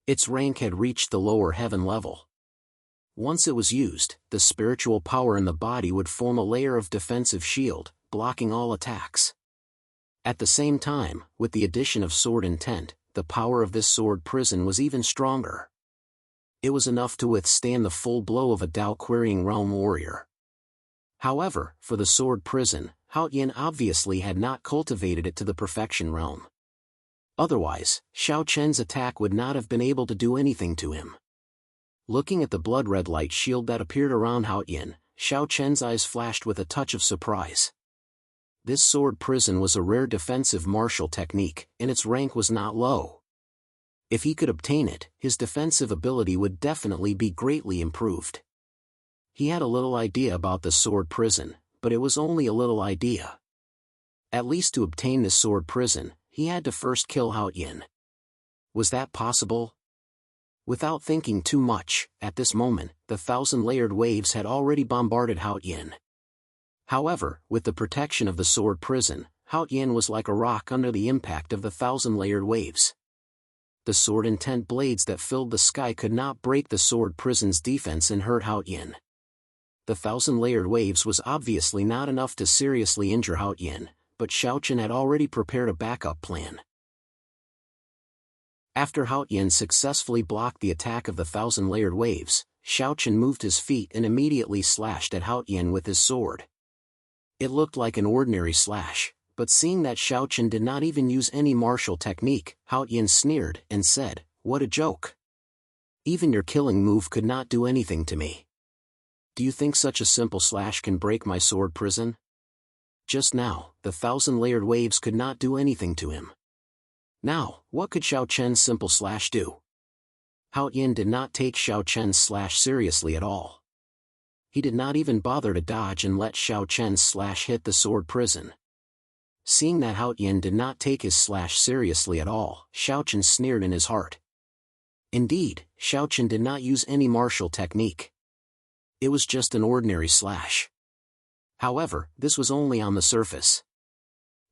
Its rank had reached the lower heaven level. Once it was used, the spiritual power in the body would form a layer of defensive shield, blocking all attacks. At the same time, with the addition of sword intent, the power of this sword prison was even stronger. It was enough to withstand the full blow of a Dao-querying realm warrior. However, for the sword prison, Hao Yan obviously had not cultivated it to the perfection realm. Otherwise, Xiaochen's attack would not have been able to do anything to him. Looking at the blood-red light shield that appeared around Hao Yan, Xiaochen's eyes flashed with a touch of surprise. This sword prison was a rare defensive martial technique, and its rank was not low. If he could obtain it, his defensive ability would definitely be greatly improved. He had a little idea about the sword prison, but it was only a little idea. At least to obtain this sword prison, he had to first kill Hao Yan. Was that possible? Without thinking too much, at this moment, the 1,000-layered waves had already bombarded Hao Yan. However, with the protection of the sword prison, Hao Yan was like a rock under the impact of the 1,000-layered waves. The sword intent blades that filled the sky could not break the sword prison's defense and hurt Hao Yan. The 1,000-layered waves was obviously not enough to seriously injure Hao Yan, but Xiaochen had already prepared a backup plan. After Hao Yan successfully blocked the attack of the 1,000-layered waves, Xiaochen moved his feet and immediately slashed at Hao Yan with his sword. It looked like an ordinary slash, but seeing that Xiaochen did not even use any martial technique, Hao Yan sneered and said, "What a joke! Even your killing move could not do anything to me. Do you think such a simple slash can break my sword prison?" Just now, the 1,000-layered waves could not do anything to him. Now, what could Xiaochen's simple slash do? Hao Yan did not take Xiaochen's slash seriously at all. He did not even bother to dodge and let Xiaochen's slash hit the sword prison. Seeing that Hao Yan did not take his slash seriously at all, Xiaochen sneered in his heart. Indeed, Xiaochen did not use any martial technique. It was just an ordinary slash. However, this was only on the surface.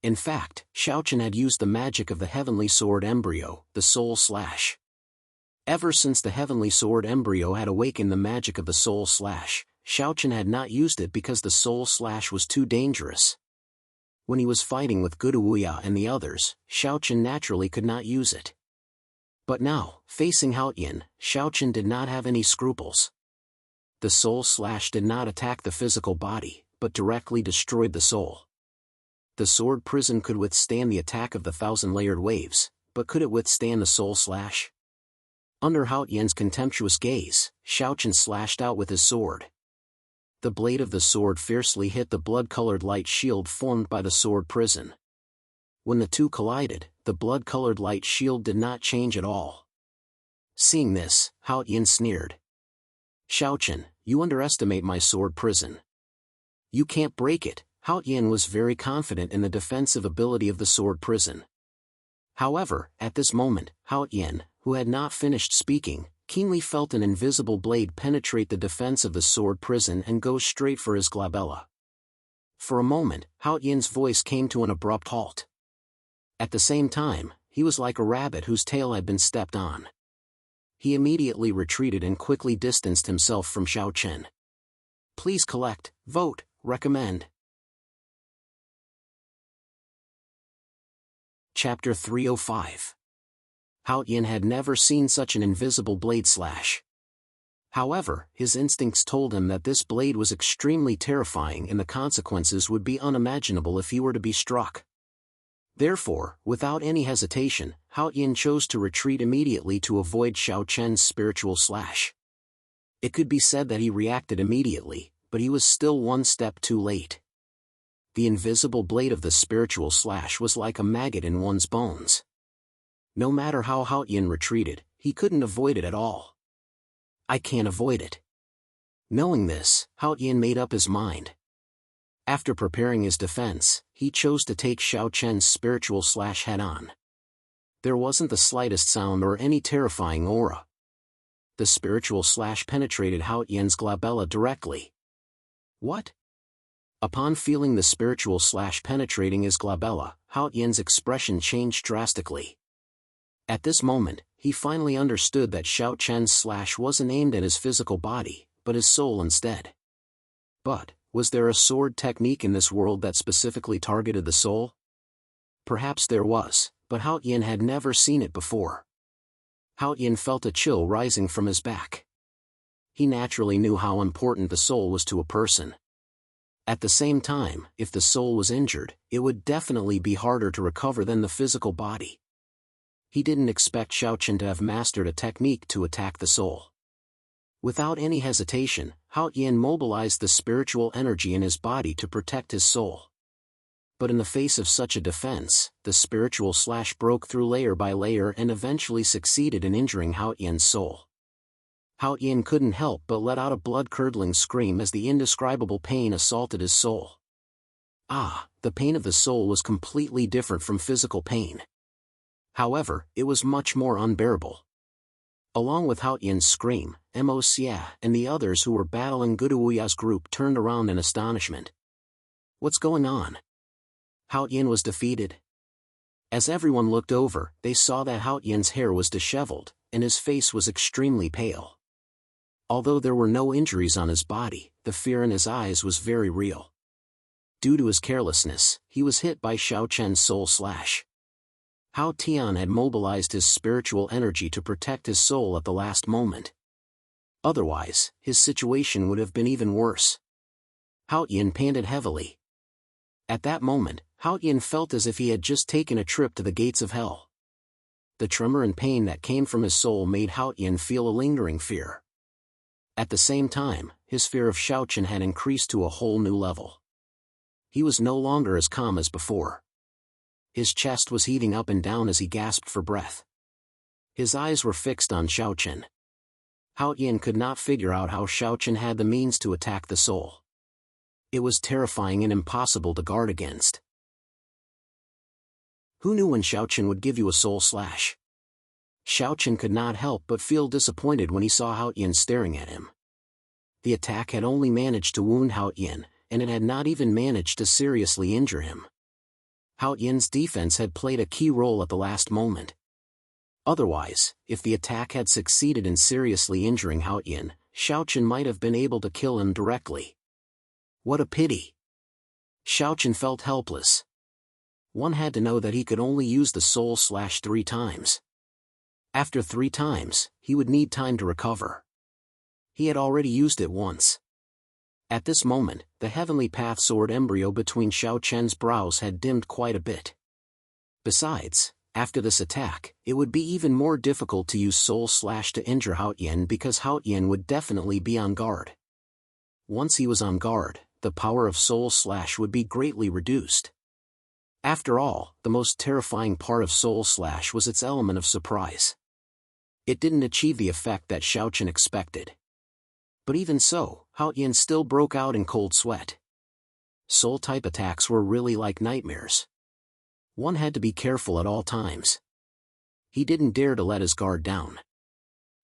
In fact, Xiaochen had used the magic of the heavenly sword embryo, the soul slash. Ever since the heavenly sword embryo had awakened the magic of the soul slash, Xiaochen had not used it because the soul slash was too dangerous. When he was fighting with Guduya and the others, Xiaochen naturally could not use it. But now, facing Hao Yan, Xiaochen did not have any scruples. The soul slash did not attack the physical body, but directly destroyed the soul. The sword prison could withstand the attack of the 1,000-layered waves, but could it withstand the soul slash? Under Hao Yan's contemptuous gaze, Xiaochen slashed out with his sword. The blade of the sword fiercely hit the blood-colored light shield formed by the sword prison. When the two collided, the blood-colored light shield did not change at all. Seeing this, Hao Yan sneered. "Xiaochen, you underestimate my sword prison. You can't break it." Hao Yan was very confident in the defensive ability of the sword prison. However, at this moment, Hao Yan, who had not finished speaking, keenly felt an invisible blade penetrate the defense of the sword prison and go straight for his glabella. For a moment, Hao Yan's voice came to an abrupt halt. At the same time, he was like a rabbit whose tail had been stepped on. He immediately retreated and quickly distanced himself from Xiao Chen. Please collect, vote, recommend. Chapter 305. Hao Yin had never seen such an invisible blade slash. However, his instincts told him that this blade was extremely terrifying and the consequences would be unimaginable if he were to be struck. Therefore, without any hesitation, Hao Yin chose to retreat immediately to avoid Xiao Chen's spiritual slash. It could be said that he reacted immediately, but he was still one step too late. The invisible blade of the spiritual slash was like a maggot in one's bones. No matter how Hao Yin retreated, he couldn't avoid it at all. I can't avoid it. Knowing this, Hao Yin made up his mind. After preparing his defense, he chose to take Xiao Chen's spiritual slash head-on. There wasn't the slightest sound or any terrifying aura. The spiritual slash penetrated Hao Yin's glabella directly. What? Upon feeling the spiritual slash penetrating his glabella, Hao Yin's expression changed drastically. At this moment, he finally understood that Xiao Chen's slash wasn't aimed at his physical body, but his soul instead. But, was there a sword technique in this world that specifically targeted the soul? Perhaps there was, but Hao Yin had never seen it before. Hao Yin felt a chill rising from his back. He naturally knew how important the soul was to a person. At the same time, if the soul was injured, it would definitely be harder to recover than the physical body. He didn't expect Xiao Chen to have mastered a technique to attack the soul. Without any hesitation, Hao Yin mobilized the spiritual energy in his body to protect his soul. But in the face of such a defense, the spiritual slash broke through layer by layer and eventually succeeded in injuring Hao Yin's soul. Hao Yin couldn't help but let out a blood-curdling scream as the indescribable pain assaulted his soul. The pain of the soul was completely different from physical pain. However, it was much more unbearable. Along with Hao Yin's scream, Mo Xia and the others who were battling Guduya's group turned around in astonishment. What's going on? Hao Yin was defeated? As everyone looked over, they saw that Hao Yin's hair was disheveled, and his face was extremely pale. Although there were no injuries on his body, the fear in his eyes was very real. Due to his carelessness, he was hit by Xiao Chen's soul slash. Hao Tian had mobilized his spiritual energy to protect his soul at the last moment. Otherwise, his situation would have been even worse. Hao Yin panted heavily. At that moment, Hao Yin felt as if he had just taken a trip to the gates of hell. The tremor and pain that came from his soul made Hao Yin feel a lingering fear. At the same time, his fear of Xiao Chen had increased to a whole new level. He was no longer as calm as before. His chest was heaving up and down as he gasped for breath. His eyes were fixed on Xiao Chen. Hao Yin could not figure out how Xiao Chen had the means to attack the soul. It was terrifying and impossible to guard against. Who knew when Xiao Chen would give you a soul slash? Xiao Chen could not help but feel disappointed when he saw Hao Yin staring at him. The attack had only managed to wound Hao Yin, and it had not even managed to seriously injure him. Hao Yin's defense had played a key role at the last moment. Otherwise, if the attack had succeeded in seriously injuring Hao Yin, Xiao Chen might have been able to kill him directly. What a pity! Xiao Chen felt helpless. One had to know that he could only use the soul slash 3 times. After 3 times, he would need time to recover. He had already used it once. At this moment, the heavenly path sword embryo between Xiao Chen's brows had dimmed quite a bit. Besides, after this attack, it would be even more difficult to use soul slash to injure Hao Yin because Hao Yin would definitely be on guard. Once he was on guard, the power of soul slash would be greatly reduced. After all, the most terrifying part of soul slash was its element of surprise. It didn't achieve the effect that Xiao Chen expected. But even so, Hao Yin still broke out in cold sweat. Soul-type attacks were really like nightmares. One had to be careful at all times. He didn't dare to let his guard down.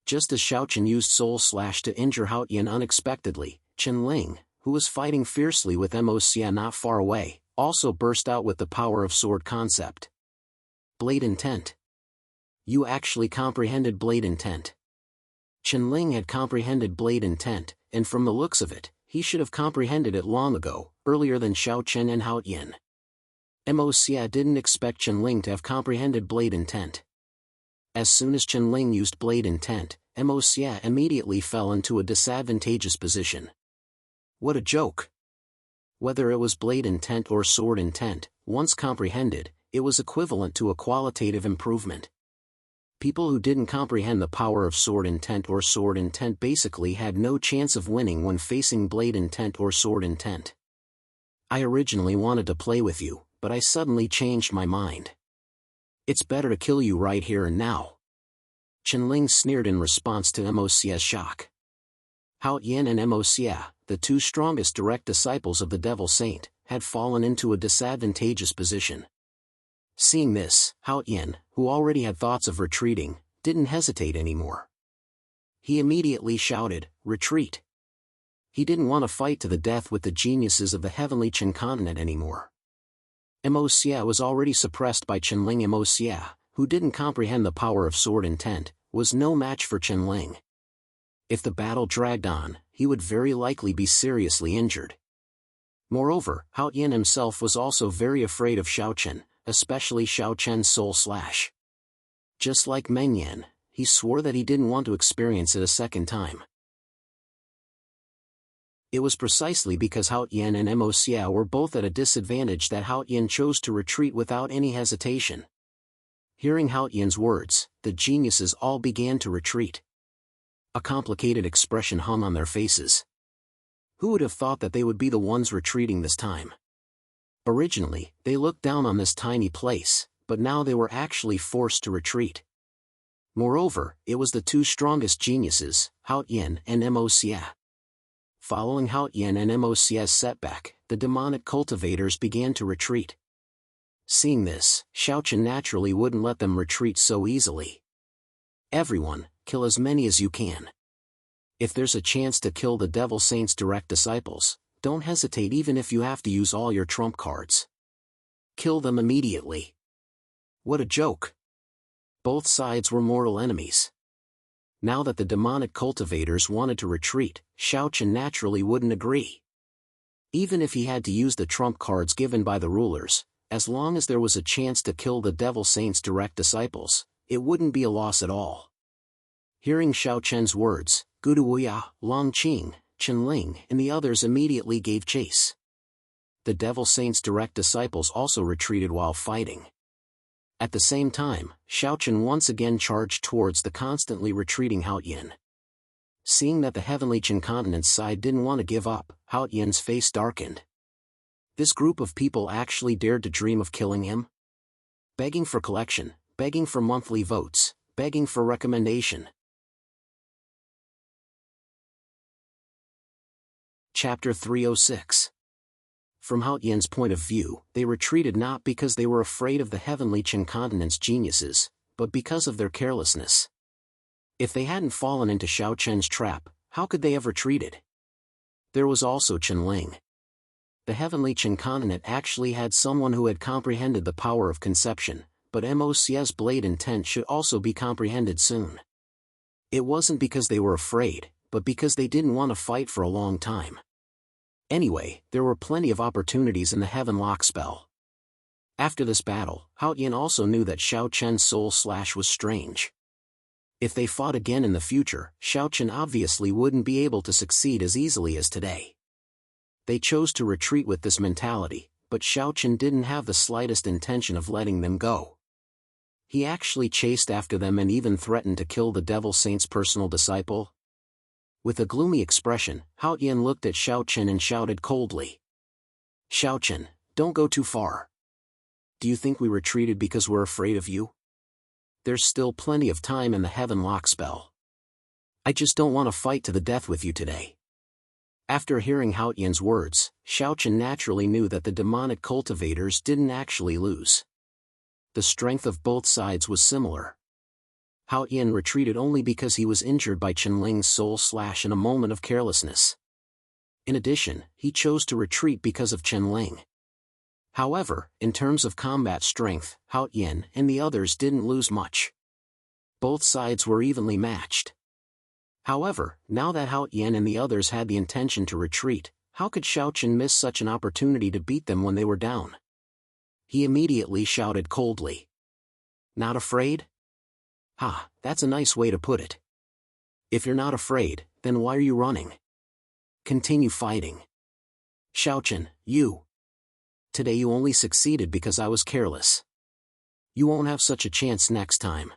Just as Xiao Chen used soul slash to injure Hao Yin unexpectedly, Chen Ling, who was fighting fiercely with Mo Xia not far away, also burst out with the power of sword concept. Blade intent. You actually comprehended blade intent. Qianling had comprehended blade intent, and from the looks of it, he should have comprehended it long ago, earlier than Xiao Chen and Hao Yin. Mo Xia didn't expect Qianling to have comprehended blade intent. As soon as Qianling used blade intent, Mo Xia immediately fell into a disadvantageous position. What a joke! Whether it was blade intent or sword intent, once comprehended, it was equivalent to a qualitative improvement. People who didn't comprehend the power of sword intent or sword intent basically had no chance of winning when facing blade intent or sword intent. I originally wanted to play with you, but I suddenly changed my mind. It's better to kill you right here and now. Qianling sneered in response to Mo Xia's shock. Hao Yin and Mo Xia, the two strongest direct disciples of the Devil Saint, had fallen into a disadvantageous position. Seeing this, Hao Yin, who already had thoughts of retreating, didn't hesitate anymore. He immediately shouted, "Retreat!" He didn't want to fight to the death with the geniuses of the heavenly Qin continent anymore. Mo Xia was already suppressed by Qianling. Mo Xia, who didn't comprehend the power of sword intent, was no match for Qianling. If the battle dragged on, he would very likely be seriously injured. Moreover, Hao Yin himself was also very afraid of Xiao Chen, especially Xiao Chen's soul slash. Just like Meng Yan, he swore that he didn't want to experience it a second time. It was precisely because Hao Yin and Mo Xia were both at a disadvantage that Hao Yin chose to retreat without any hesitation. Hearing Hao Yin's words, the geniuses all began to retreat. A complicated expression hung on their faces. Who would have thought that they would be the ones retreating this time? Originally, they looked down on this tiny place, but now they were actually forced to retreat. Moreover, it was the two strongest geniuses, Hao Yin and Mo Xia. Following Hao Yin and Mo Xia's setback, the demonic cultivators began to retreat. Seeing this, Xiao Chen naturally wouldn't let them retreat so easily. Everyone, kill as many as you can. If there's a chance to kill the Devil Saint's direct disciples, don't hesitate even if you have to use all your trump cards. Kill them immediately. What a joke! Both sides were mortal enemies. Now that the demonic cultivators wanted to retreat, Xiao Chen naturally wouldn't agree. Even if he had to use the trump cards given by the rulers, as long as there was a chance to kill the Devil Saint's direct disciples, it wouldn't be a loss at all. Hearing Xiao Chen's words, Gudu Wuya, Long Qing, Qianling and the others immediately gave chase. The Devil Saint's direct disciples also retreated while fighting. At the same time, Xiao Chen once again charged towards the constantly retreating Hao Yin. Seeing that the heavenly Qin continent's side didn't want to give up, Hao Yin's face darkened. This group of people actually dared to dream of killing him? Begging for collection, begging for monthly votes, begging for recommendation. Chapter 306. From Hao Yin's point of view, they retreated not because they were afraid of the heavenly Qin continent's geniuses, but because of their carelessness. If they hadn't fallen into Xiao Chen's trap, how could they have retreated? There was also Qianling. The heavenly Qin continent actually had someone who had comprehended the power of conception, but Mo Xia's blade intent should also be comprehended soon. It wasn't because they were afraid, but because they didn't want to fight for a long time. Anyway, there were plenty of opportunities in the Heaven Lock spell. After this battle, Hao Yin also knew that Xiao Chen's soul slash was strange. If they fought again in the future, Xiao Chen obviously wouldn't be able to succeed as easily as today. They chose to retreat with this mentality, but Xiao Chen didn't have the slightest intention of letting them go. He actually chased after them and even threatened to kill the Devil Saint's personal disciple. With a gloomy expression, Hao Yin looked at Xiao Chen and shouted coldly. Xiao Chen, don't go too far. Do you think we retreated because we're afraid of you? There's still plenty of time in the Heaven Lock spell. I just don't want to fight to the death with you today. After hearing Hao Yin's words, Xiao Chen naturally knew that the demonic cultivators didn't actually lose. The strength of both sides was similar. Hao Yin retreated only because he was injured by Qianling's soul slash in a moment of carelessness. In addition, he chose to retreat because of Qianling. However, in terms of combat strength, Hao Yin and the others didn't lose much. Both sides were evenly matched. However, now that Hao Yin and the others had the intention to retreat, how could Xiao Chen miss such an opportunity to beat them when they were down? He immediately shouted coldly. Not afraid? Ha, that's a nice way to put it. If you're not afraid, then why are you running? Continue fighting. Xiao Chen, you. Today you only succeeded because I was careless. You won't have such a chance next time.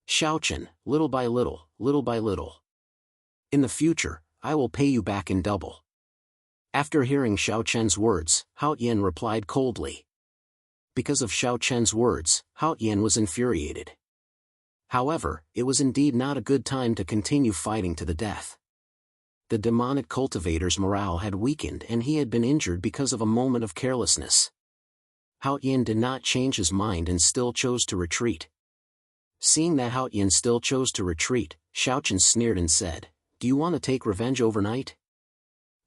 Xiao Chen, little by little, little by little. In the future, I will pay you back in double. After hearing Xiao Chen's words, Hao Yin replied coldly. Because of Xiao Chen's words, Hao Yin was infuriated. However, it was indeed not a good time to continue fighting to the death. The demonic cultivator's morale had weakened and he had been injured because of a moment of carelessness. Hao Yin did not change his mind and still chose to retreat. Seeing that Hao Yin still chose to retreat, Xiao Chen sneered and said, "Do you want to take revenge overnight?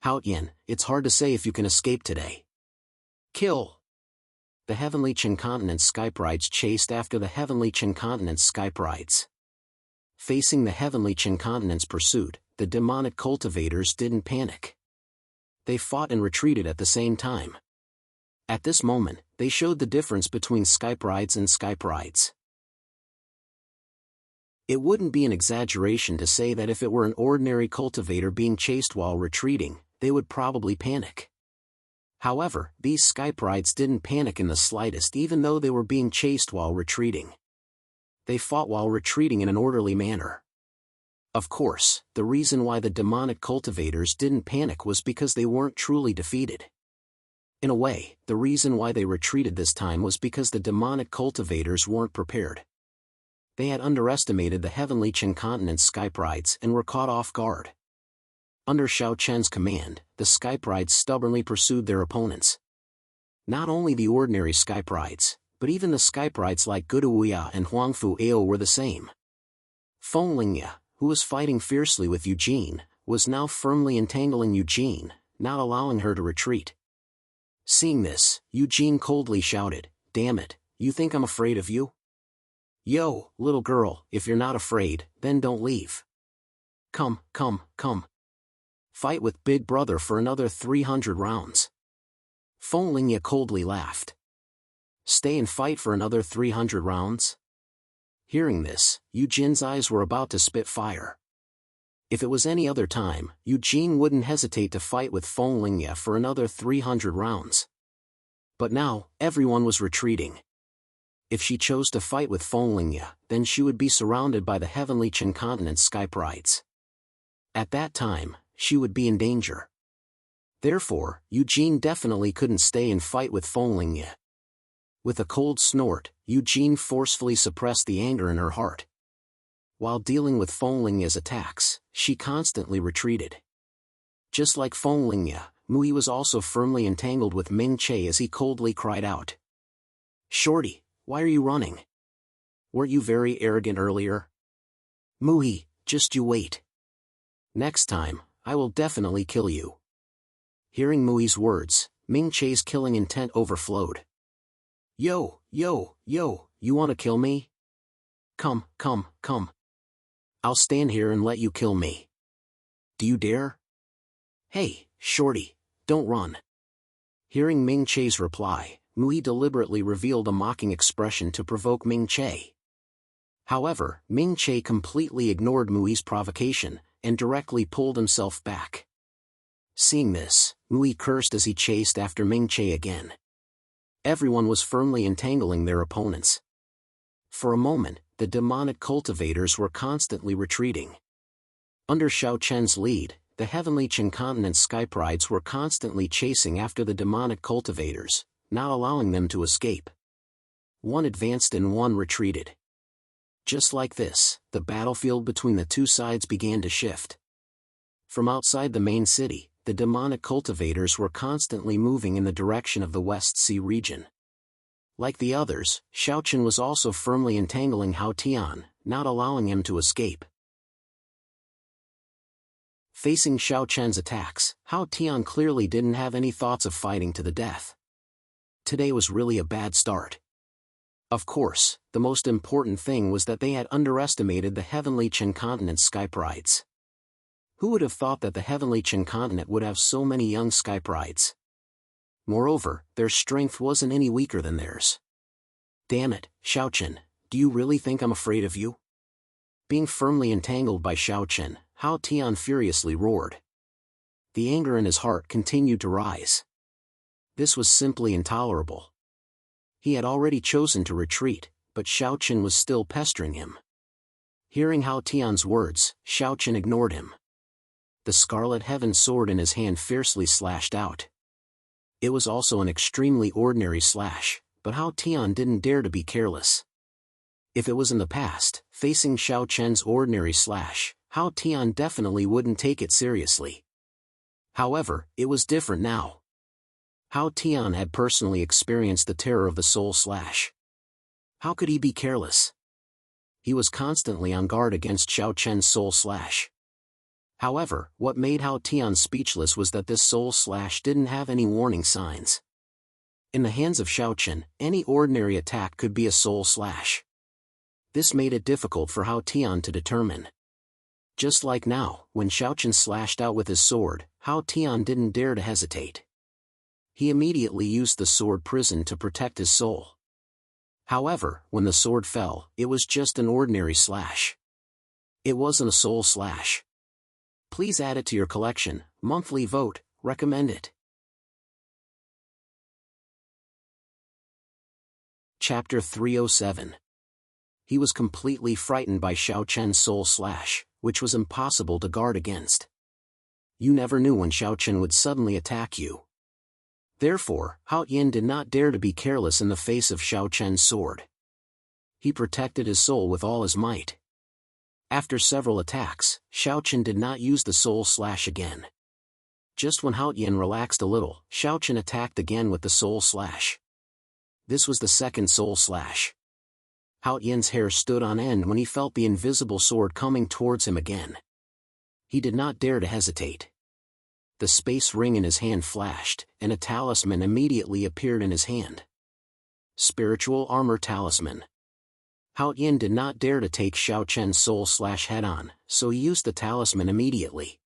Hao Yin, it's hard to say if you can escape today. Kill!" The Heavenly Qin Continent Skyprides chased after the Heavenly Qin Continent Skyprides. Facing the Heavenly Qin Continent's pursuit, the demonic cultivators didn't panic. They fought and retreated at the same time. At this moment, they showed the difference between Skyprides and Skyprides. It wouldn't be an exaggeration to say that if it were an ordinary cultivator being chased while retreating, they would probably panic. However, these Skyprides didn't panic in the slightest even though they were being chased while retreating. They fought while retreating in an orderly manner. Of course, the reason why the demonic cultivators didn't panic was because they weren't truly defeated. In a way, the reason why they retreated this time was because the demonic cultivators weren't prepared. They had underestimated the Heavenly Qin Continent Skyprides and were caught off guard. Under Xiao Chen's command, the Skyprides stubbornly pursued their opponents. Not only the ordinary Skyprides, but even the Skyprides like Guduya and Huangfu Ao were the same. Feng Lingya, who was fighting fiercely with Eugene, was now firmly entangling Eugene, not allowing her to retreat. Seeing this, Eugene coldly shouted, "Damn it, you think I'm afraid of you? Yo, little girl, if you're not afraid, then don't leave. Come, come, come. Fight with Big Brother for another 300 rounds. Feng Lingya coldly laughed. Stay and fight for another 300 rounds? Hearing this, Eugene's eyes were about to spit fire. If it was any other time, Eugene wouldn't hesitate to fight with Feng Lingya for another 300 rounds. But now, everyone was retreating. If she chose to fight with Feng Lingya, then she would be surrounded by the Heavenly Qin Continent Skyprides. At that time, she would be in danger. Therefore, Eugene definitely couldn't stay and fight with Feng Lingya. With a cold snort, Eugene forcefully suppressed the anger in her heart. While dealing with Feng Lingya's attacks, she constantly retreated. Just like Feng Lingya, Mui was also firmly entangled with Ming Che as he coldly cried out. "Shorty, why are you running? Weren't you very arrogant earlier? Mui, just you wait. Next time, I will definitely kill you." Hearing Mui's words, Ming Che's killing intent overflowed. "Yo, yo, yo, you want to kill me? Come, come, come. I'll stand here and let you kill me. Do you dare? Hey, shorty, don't run." Hearing Ming Che's reply, Mui deliberately revealed a mocking expression to provoke Ming Che. However, Ming Che completely ignored Mui's provocation, and directly pulled himself back. Seeing this, Mui cursed as he chased after Ming Che again. Everyone was firmly entangling their opponents. For a moment, the demonic cultivators were constantly retreating. Under Xiao Chen's lead, the Heavenly Qin Continent Skyprides were constantly chasing after the demonic cultivators, not allowing them to escape. One advanced and one retreated. Just like this, the battlefield between the two sides began to shift. From outside the main city, the demonic cultivators were constantly moving in the direction of the West Sea region. Like the others, Xiao Chen was also firmly entangling Hao Tian, not allowing him to escape. Facing Xiao Chen's attacks, Hao Tian clearly didn't have any thoughts of fighting to the death. Today was really a bad start. Of course, the most important thing was that they had underestimated the heavenly Chen continent's skyprides. Who would have thought that the heavenly Chen continent would have so many young skyprides? Moreover, their strength wasn't any weaker than theirs. Damn it, Xiaochen, do you really think I'm afraid of you? Being firmly entangled by Xiaochen, Hao Tian furiously roared. The anger in his heart continued to rise. This was simply intolerable. He had already chosen to retreat, but Xiaochen was still pestering him. Hearing Hao Tian's words, Xiaochen ignored him. The scarlet heaven sword in his hand fiercely slashed out. It was also an extremely ordinary slash, but Hao Tian didn't dare to be careless. If it was in the past, facing Xiaochen's ordinary slash, Hao Tian definitely wouldn't take it seriously. However, it was different now. Hao Tian had personally experienced the terror of the soul slash. How could he be careless? He was constantly on guard against Xiaochen's soul slash. However, what made Hao Tian speechless was that this soul slash didn't have any warning signs. In the hands of Xiaochen, any ordinary attack could be a soul slash. This made it difficult for Hao Tian to determine. Just like now, when Xiaochen slashed out with his sword, Hao Tian didn't dare to hesitate. He immediately used the sword prison to protect his soul. However, when the sword fell, it was just an ordinary slash. It wasn't a soul slash. Please add it to your collection, monthly vote, recommend it. Chapter 307. He was completely frightened by Xiaochen's soul slash, which was impossible to guard against. You never knew when Xiaochen would suddenly attack you. Therefore, Hao Yin did not dare to be careless in the face of Xiaochen's sword. He protected his soul with all his might. After several attacks, Xiaochen did not use the soul slash again. Just when Hao Yin relaxed a little, Xiaochen attacked again with the soul slash. This was the second soul slash. Hao Yin's hair stood on end when he felt the invisible sword coming towards him again. He did not dare to hesitate. The space ring in his hand flashed, and a talisman immediately appeared in his hand. Spiritual Armor Talisman. Hao Yin did not dare to take Xiaochen's soul slash head-on, so he used the talisman immediately.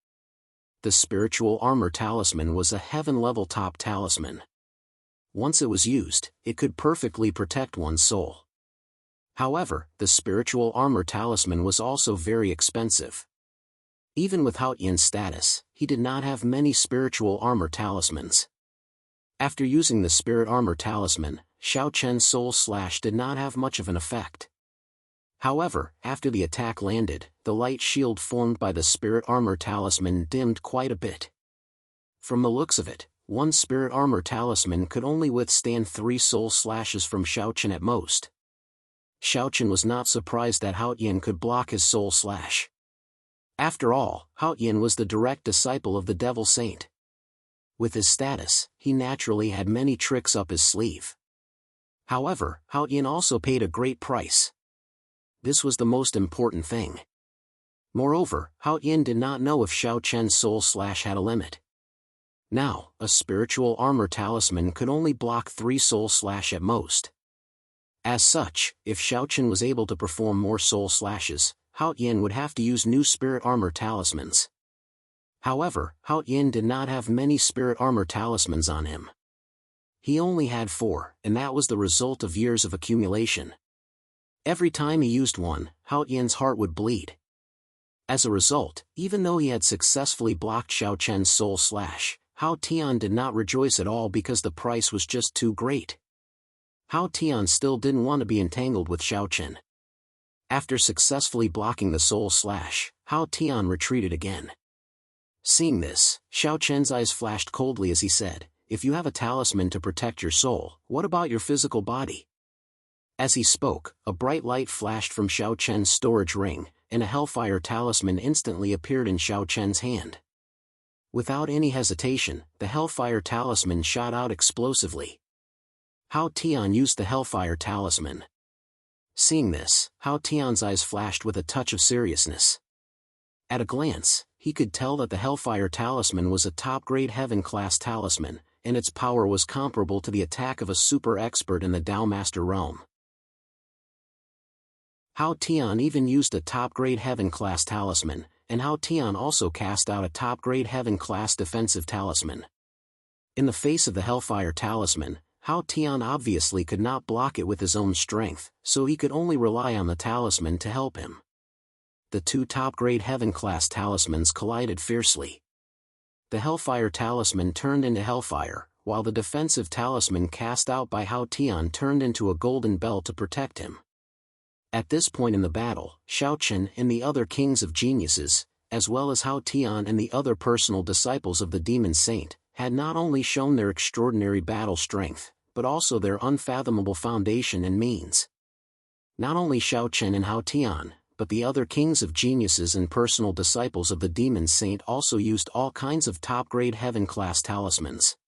The Spiritual Armor Talisman was a heaven-level top talisman. Once it was used, it could perfectly protect one's soul. However, the Spiritual Armor Talisman was also very expensive. Even with Hao Yin's status, he did not have many spiritual armor talismans. After using the Spirit Armor Talisman, Xiaochen's soul slash did not have much of an effect. However, after the attack landed, the light shield formed by the Spirit Armor Talisman dimmed quite a bit. From the looks of it, one Spirit Armor Talisman could only withstand 3 soul slashes from Xiaochen at most. Xiaochen was not surprised that Hao Yin could block his soul slash. After all, Hao Yin was the direct disciple of the Devil Saint. With his status, he naturally had many tricks up his sleeve. However, Hao Yin also paid a great price. This was the most important thing. Moreover, Hao Yin did not know if Xiaochen's soul slash had a limit. Now, a Spiritual Armor Talisman could only block 3 soul slash at most. As such, if Xiaochen was able to perform more soul slashes, Hao Yin would have to use new Spirit Armor Talismans. However, Hao Yin did not have many Spirit Armor Talismans on him. He only had 4, and that was the result of years of accumulation. Every time he used one, Hao Yin's heart would bleed. As a result, even though he had successfully blocked Xiaochen's soul slash, Hao Tian did not rejoice at all because the price was just too great. Hao Tian still didn't want to be entangled with Xiaochen. After successfully blocking the soul slash, Hao Tian retreated again. Seeing this, Xiaochen's eyes flashed coldly as he said, "If you have a talisman to protect your soul, what about your physical body?" As he spoke, a bright light flashed from Xiaochen's storage ring, and a Hellfire Talisman instantly appeared in Xiaochen's hand. Without any hesitation, the Hellfire Talisman shot out explosively. Hao Tian used the Hellfire Talisman. Seeing this, Hao Tian's eyes flashed with a touch of seriousness. At a glance, he could tell that the Hellfire Talisman was a top-grade heaven-class talisman, and its power was comparable to the attack of a super expert in the Dao Master realm. Hao Tian even used a top-grade Heaven-class talisman, and Hao Tian also cast out a top-grade Heaven-class defensive talisman. In the face of the Hellfire talisman, Hao Tian obviously could not block it with his own strength, so he could only rely on the talisman to help him. The two top-grade Heaven-class talismans collided fiercely. The Hellfire talisman turned into Hellfire, while the defensive talisman cast out by Hao Tian turned into a golden bell to protect him. At this point in the battle, Xiaochen and the other kings of geniuses, as well as Hao Tian and the other personal disciples of the Demon Saint, had not only shown their extraordinary battle strength, but also their unfathomable foundation and means. Not only Xiaochen and Hao Tian, but the other kings of geniuses and personal disciples of the Demon Saint also used all kinds of top-grade Heaven-class talismans.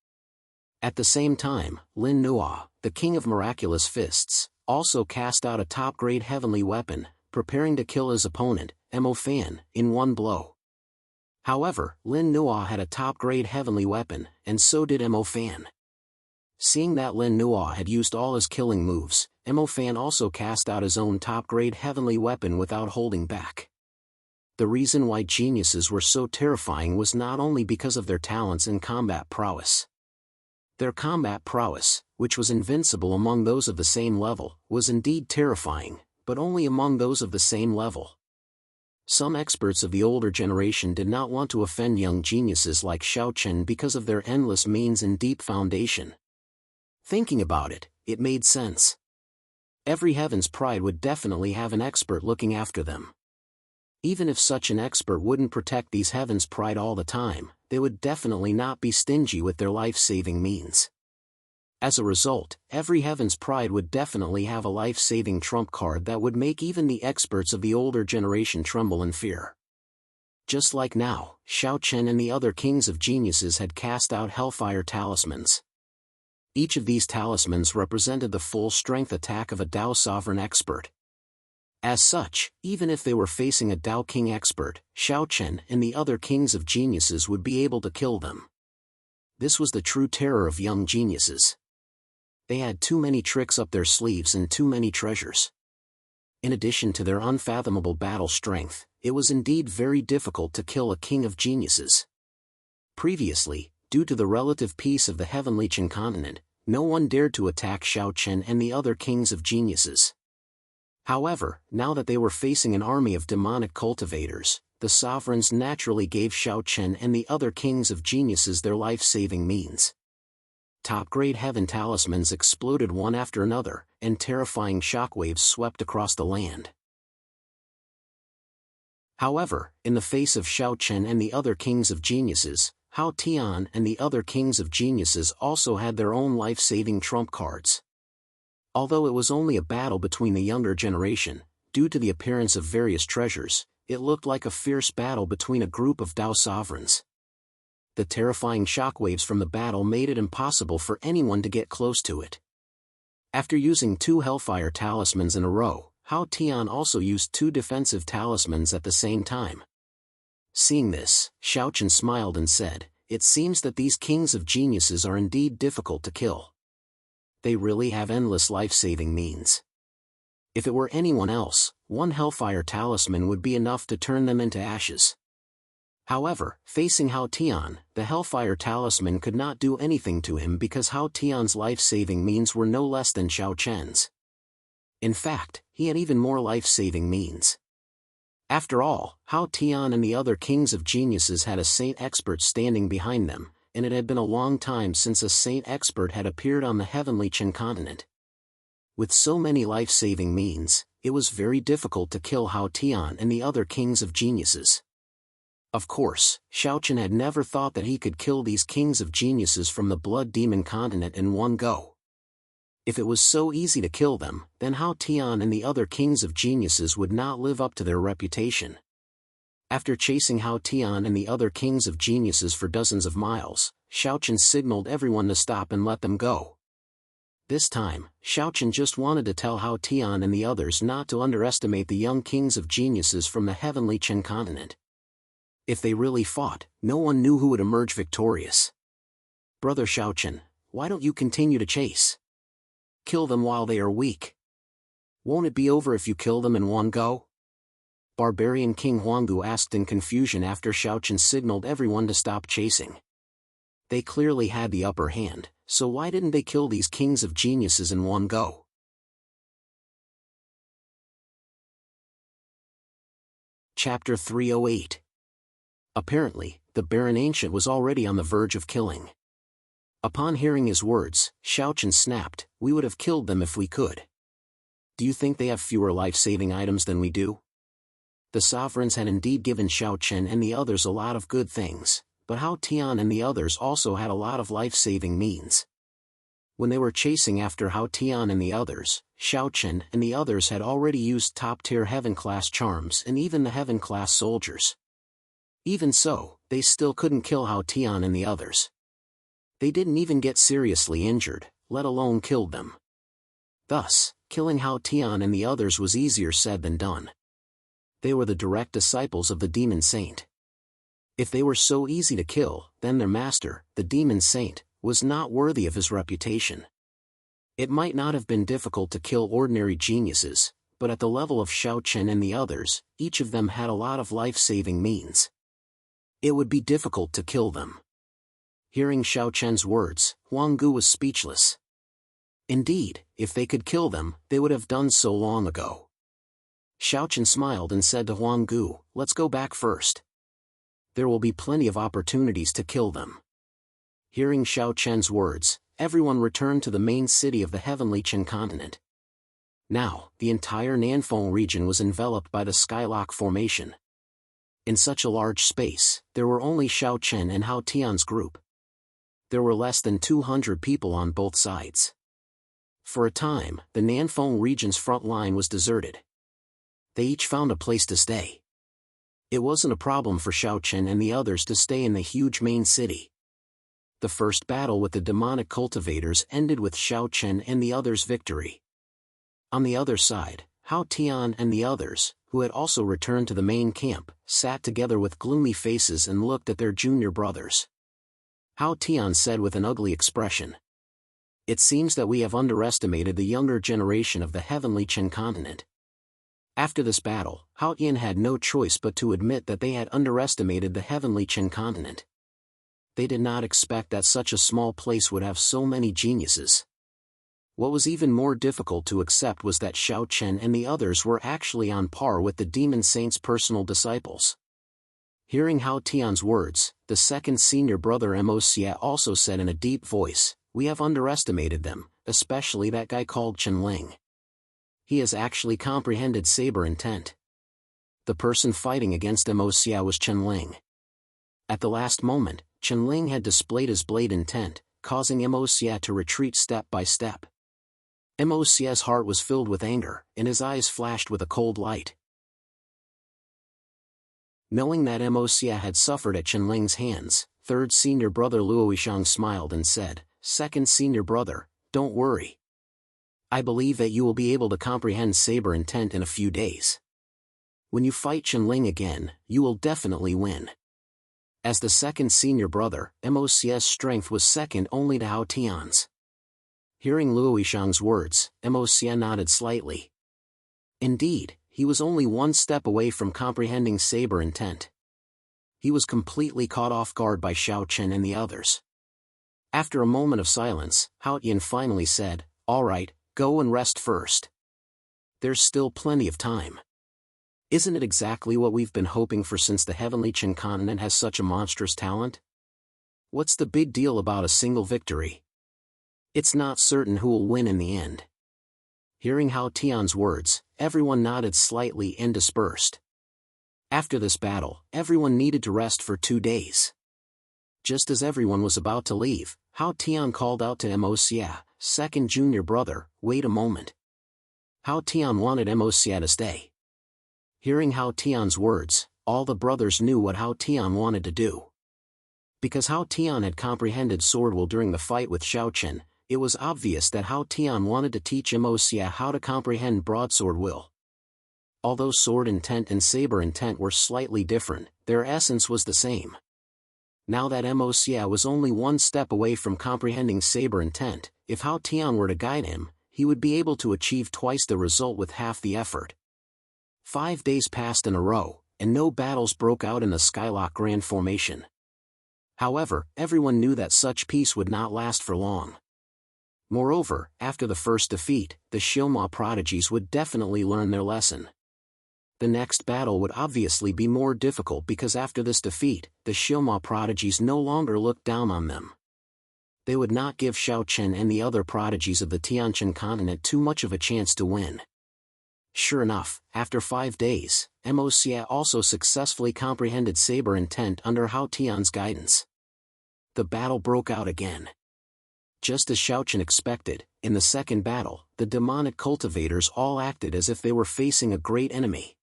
At the same time, Lin Nuo, the king of miraculous fists, also cast out a top-grade heavenly weapon, preparing to kill his opponent, Mo Fan, in one blow. However, Lin Nuo had a top-grade heavenly weapon, and so did Mo Fan. Seeing that Lin Nuo had used all his killing moves, Mo Fan also cast out his own top-grade heavenly weapon without holding back. The reason why geniuses were so terrifying was not only because of their talents and combat prowess. Their combat prowess, which was invincible among those of the same level, was indeed terrifying, but only among those of the same level. Some experts of the older generation did not want to offend young geniuses like Xiaochen because of their endless means and deep foundation. Thinking about it, it made sense. Every Heaven's Pride would definitely have an expert looking after them. Even if such an expert wouldn't protect these Heaven's Pride all the time, they would definitely not be stingy with their life-saving means. As a result, every Heaven's Pride would definitely have a life-saving trump card that would make even the experts of the older generation tremble in fear. Just like now, Xiaochen and the other kings of geniuses had cast out Hellfire talismans. Each of these talismans represented the full-strength attack of a Dao sovereign expert. As such, even if they were facing a Dao king expert, Xiaochen and the other kings of geniuses would be able to kill them. This was the true terror of young geniuses. They had too many tricks up their sleeves and too many treasures. In addition to their unfathomable battle strength, it was indeed very difficult to kill a king of geniuses. Previously, due to the relative peace of the heavenly Qin continent, no one dared to attack Xiaochen and the other kings of geniuses. However, now that they were facing an army of demonic cultivators, the sovereigns naturally gave Xiaochen and the other kings of geniuses their life-saving means. Top-grade heaven talismans exploded one after another, and terrifying shockwaves swept across the land. However, in the face of Xiaochen and the other kings of geniuses, Hao Tian and the other kings of geniuses also had their own life-saving trump cards. Although it was only a battle between the younger generation, due to the appearance of various treasures, it looked like a fierce battle between a group of Dao sovereigns. The terrifying shockwaves from the battle made it impossible for anyone to get close to it. After using 2 Hellfire talismans in a row, Hao Tian also used 2 defensive talismans at the same time. Seeing this, Xiaochen smiled and said, "It seems that these kings of geniuses are indeed difficult to kill. They really have endless life-saving means. If it were anyone else, 1 Hellfire talisman would be enough to turn them into ashes." However, facing Hao Tian, the Hellfire talisman could not do anything to him because Hao Tian's life-saving means were no less than Xiaochen's. In fact, he had even more life-saving means. After all, Hao Tian and the other kings of geniuses had a saint expert standing behind them, and it had been a long time since a saint expert had appeared on the heavenly Qin continent. With so many life-saving means, it was very difficult to kill Hao Tian and the other kings of geniuses. Of course, Xiaochen had never thought that he could kill these kings of geniuses from the Blood Demon continent in one go. If it was so easy to kill them, then Hao Tian and the other kings of geniuses would not live up to their reputation. After chasing Hao Tian and the other kings of geniuses for dozens of miles, Xiaochen signaled everyone to stop and let them go. This time, Xiaochen just wanted to tell Hao Tian and the others not to underestimate the young kings of geniuses from the heavenly Qin continent. If they really fought, no one knew who would emerge victorious. Brother Xiaochen, why don't you continue to chase? Kill them while they are weak. Won't it be over if you kill them in one go? Barbarian King Huanggu asked in confusion after Xiaochen signaled everyone to stop chasing. They clearly had the upper hand, so why didn't they kill these kings of geniuses in one go? Chapter 308. Apparently, the Baron Ancient was already on the verge of killing. Upon hearing his words, Xiaochen snapped, "We would have killed them if we could. Do you think they have fewer life-saving items than we do?" The sovereigns had indeed given Xiaochen and the others a lot of good things, but Hao Tian and the others also had a lot of life-saving means. When they were chasing after Hao Tian and the others, Xiaochen and the others had already used top-tier heaven-class charms and even the heaven-class soldiers. Even so, they still couldn't kill Hao Tian and the others. They didn't even get seriously injured, let alone killed them. Thus, killing Hao Tian and the others was easier said than done. They were the direct disciples of the Demon Saint. If they were so easy to kill, then their master, the Demon Saint, was not worthy of his reputation. It might not have been difficult to kill ordinary geniuses, but at the level of Xiaochen and the others, each of them had a lot of life-saving means. It would be difficult to kill them. Hearing Xiaochen's words, Huanggu was speechless. Indeed, if they could kill them, they would have done so long ago. Xiaochen smiled and said to Huanggu, "Let's go back first. There will be plenty of opportunities to kill them." Hearing Xiaochen's words, everyone returned to the main city of the heavenly Qin continent. Now, the entire Nanfeng region was enveloped by the Skylock formation. In such a large space, there were only Xiaochen and Hao Tian's group. There were less than 200 people on both sides. For a time, the Nanfeng region's front line was deserted. They each found a place to stay. It wasn't a problem for Xiaochen and the others to stay in the huge main city. The first battle with the demonic cultivators ended with Xiaochen and the others' victory. On the other side, Hao Tian and the others, who had also returned to the main camp, sat together with gloomy faces and looked at their junior brothers. Hao Tian said with an ugly expression, "It seems that we have underestimated the younger generation of the heavenly Qin continent." After this battle, Hao Tian had no choice but to admit that they had underestimated the heavenly Qin continent. They did not expect that such a small place would have so many geniuses. What was even more difficult to accept was that Xiaochen and the others were actually on par with the Demon Saint's personal disciples. Hearing Hao Tian's words, the second senior brother Moxia also said in a deep voice, "We have underestimated them, especially that guy called Chen Ling. He has actually comprehended saber intent." The person fighting against Moxia was Chen Ling. At the last moment, Chen Ling had displayed his blade intent, causing Moxia to retreat step by step. Moxia's heart was filled with anger, and his eyes flashed with a cold light. Knowing that Moxia had suffered at Chen Ling's hands, third senior brother Luoyishang smiled and said, "Second senior brother, don't worry. I believe that you will be able to comprehend saber intent in a few days. When you fight Chen Ling again, you will definitely win." As the second senior brother, Moxia's strength was second only to Hao Tian's. Hearing Luoyishang's words, Moxia nodded slightly. Indeed, he was only one step away from comprehending saber intent. He was completely caught off guard by Xiaochen and the others. After a moment of silence, Hao Tian finally said, "All right, go and rest first. There's still plenty of time. Isn't it exactly what we've been hoping for since the heavenly Qin continent has such a monstrous talent? What's the big deal about a single victory? It's not certain who will win in the end." Hearing Hao Tian's words, everyone nodded slightly and dispersed. After this battle, everyone needed to rest for 2 days. Just as everyone was about to leave, Hao Tian called out to Moxia, "Second junior brother, wait a moment." Hao Tian wanted Moxia to stay. Hearing Hao Tian's words, all the brothers knew what Hao Tian wanted to do. Because Hao Tian had comprehended sword will during the fight with Xiaochen, it was obvious that Hao Tian wanted to teach Moxia how to comprehend broadsword will. Although sword intent and saber intent were slightly different, their essence was the same. Now that Mosya was only one step away from comprehending Saber intent, if Hao Tian were to guide him, he would be able to achieve twice the result with half the effort. 5 days passed in a row, and no battles broke out in the Skylock Grand Formation. However, everyone knew that such peace would not last for long. Moreover, after the first defeat, the Shilma prodigies would definitely learn their lesson. The next battle would obviously be more difficult because after this defeat, the Shilma prodigies no longer looked down on them. They would not give Xiao Chen and the other prodigies of the Tianqian continent too much of a chance to win. Sure enough, after 5 days, Mosya also successfully comprehended Saber intent under Hao Tian's guidance. The battle broke out again. Just as Xiao Chen expected, in the second battle, the demonic cultivators all acted as if they were facing a great enemy.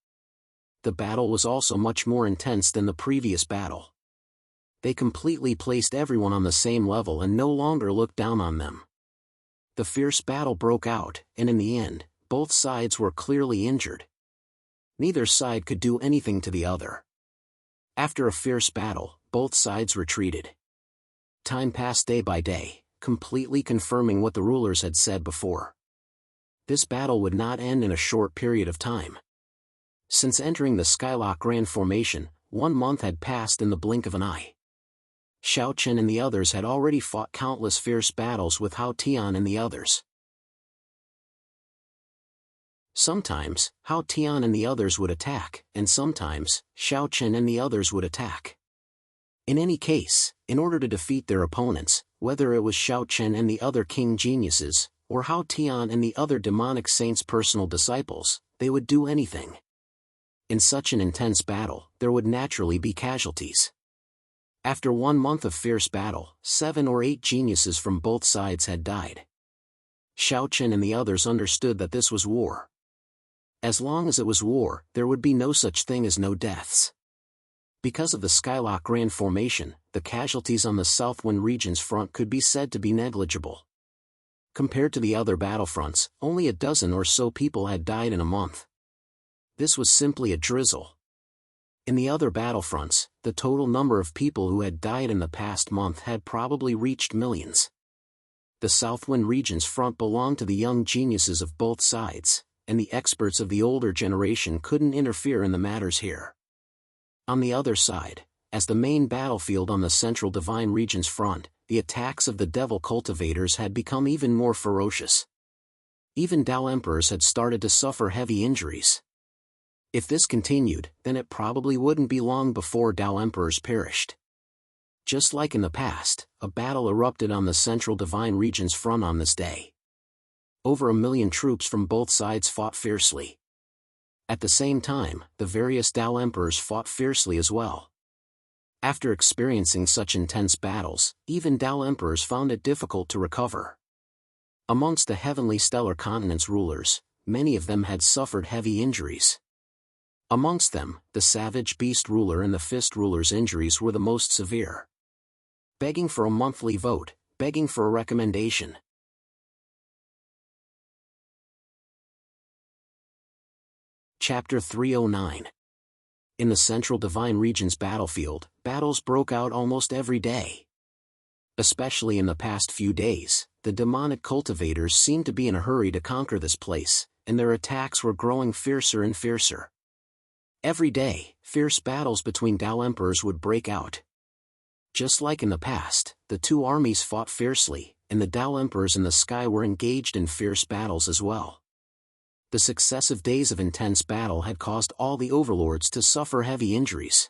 The battle was also much more intense than the previous battle. They completely placed everyone on the same level and no longer looked down on them. The fierce battle broke out, and in the end, both sides were clearly injured. Neither side could do anything to the other. After a fierce battle, both sides retreated. Time passed day by day, completely confirming what the rulers had said before. This battle would not end in a short period of time. Since entering the Skylock Grand Formation, 1 month had passed in the blink of an eye. Xiao Chen and the others had already fought countless fierce battles with Hao Tian and the others. Sometimes, Hao Tian and the others would attack, and sometimes, Xiao Chen and the others would attack. In any case, in order to defeat their opponents, whether it was Xiao Chen and the other king geniuses, or Hao Tian and the other demonic saints' personal disciples, they would do anything. In such an intense battle, there would naturally be casualties. After 1 month of fierce battle, 7 or 8 geniuses from both sides had died. Xiao Chen and the others understood that this was war. As long as it was war, there would be no such thing as no deaths. Because of the Skylock Grand Formation, the casualties on the Southwind region's front could be said to be negligible. Compared to the other battlefronts, only a dozen or so people had died in a month. This was simply a drizzle. In the other battlefronts, the total number of people who had died in the past month had probably reached millions. The Southwind region's front belonged to the young geniuses of both sides, and the experts of the older generation couldn't interfere in the matters here. On the other side, as the main battlefield on the Central Divine region's front, the attacks of the devil cultivators had become even more ferocious. Even Dao Emperors had started to suffer heavy injuries. If this continued, then it probably wouldn't be long before Dao Emperors perished. Just like in the past, a battle erupted on the Central Divine region's front on this day. Over 1 million troops from both sides fought fiercely. At the same time, the various Dao Emperors fought fiercely as well. After experiencing such intense battles, even Dao Emperors found it difficult to recover. Amongst the heavenly stellar continent's rulers, many of them had suffered heavy injuries. Amongst them, the Savage Beast ruler and the Fist ruler's injuries were the most severe. Begging for a monthly vote, begging for a recommendation. Chapter 309. In the Central Divine region's battlefield, battles broke out almost every day. Especially in the past few days, the demonic cultivators seemed to be in a hurry to conquer this place, and their attacks were growing fiercer and fiercer. Every day, fierce battles between Dao Emperors would break out. Just like in the past, the two armies fought fiercely, and the Dao Emperors in the sky were engaged in fierce battles as well. The successive days of intense battle had caused all the overlords to suffer heavy injuries.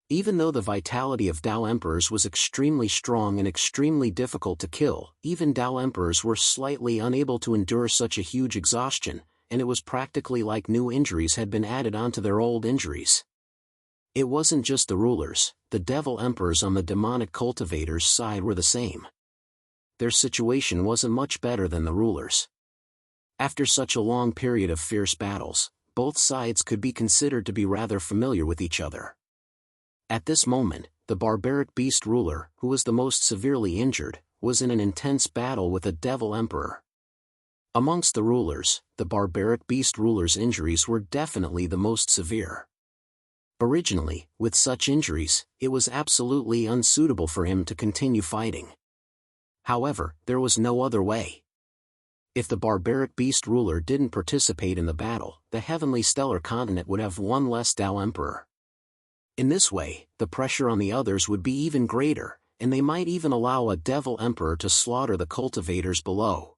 Even though the vitality of Dao Emperors was extremely strong and extremely difficult to kill, even Dao Emperors were slightly unable to endure such a huge exhaustion, and it was practically like new injuries had been added onto their old injuries. It wasn't just the rulers, the devil emperors on the demonic cultivators' side were the same. Their situation wasn't much better than the rulers. After such a long period of fierce battles, both sides could be considered to be rather familiar with each other. At this moment, the barbaric beast ruler, who was the most severely injured, was in an intense battle with a devil emperor. Amongst the rulers, the barbaric beast ruler's injuries were definitely the most severe. Originally, with such injuries, it was absolutely unsuitable for him to continue fighting. However, there was no other way. If the barbaric beast ruler didn't participate in the battle, the heavenly stellar continent would have one less Tao Emperor. In this way, the pressure on the others would be even greater, and they might even allow a devil emperor to slaughter the cultivators below.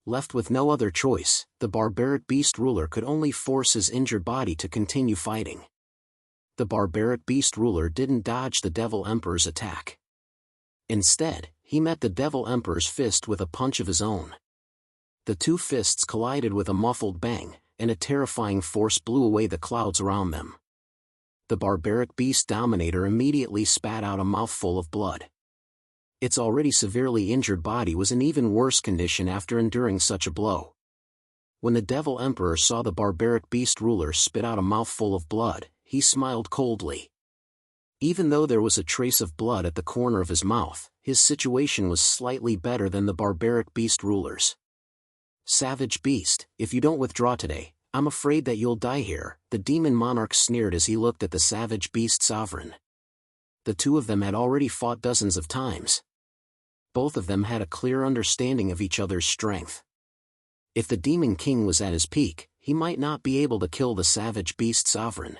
Left with no other choice, the barbaric beast ruler could only force his injured body to continue fighting. The barbaric beast ruler didn't dodge the devil emperor's attack. Instead, he met the devil emperor's fist with a punch of his own. The two fists collided with a muffled bang, and a terrifying force blew away the clouds around them. The barbaric beast dominator immediately spat out a mouthful of blood. Its already severely injured body was in even worse condition after enduring such a blow. When the devil emperor saw the barbaric beast ruler spit out a mouthful of blood, he smiled coldly. Even though there was a trace of blood at the corner of his mouth, his situation was slightly better than the barbaric beast ruler's. "Savage beast, if you don't withdraw today, I'm afraid that you'll die here," the demon monarch sneered as he looked at the savage beast sovereign. The two of them had already fought dozens of times. Both of them had a clear understanding of each other's strength. If the demon king was at his peak, he might not be able to kill the savage beast sovereign.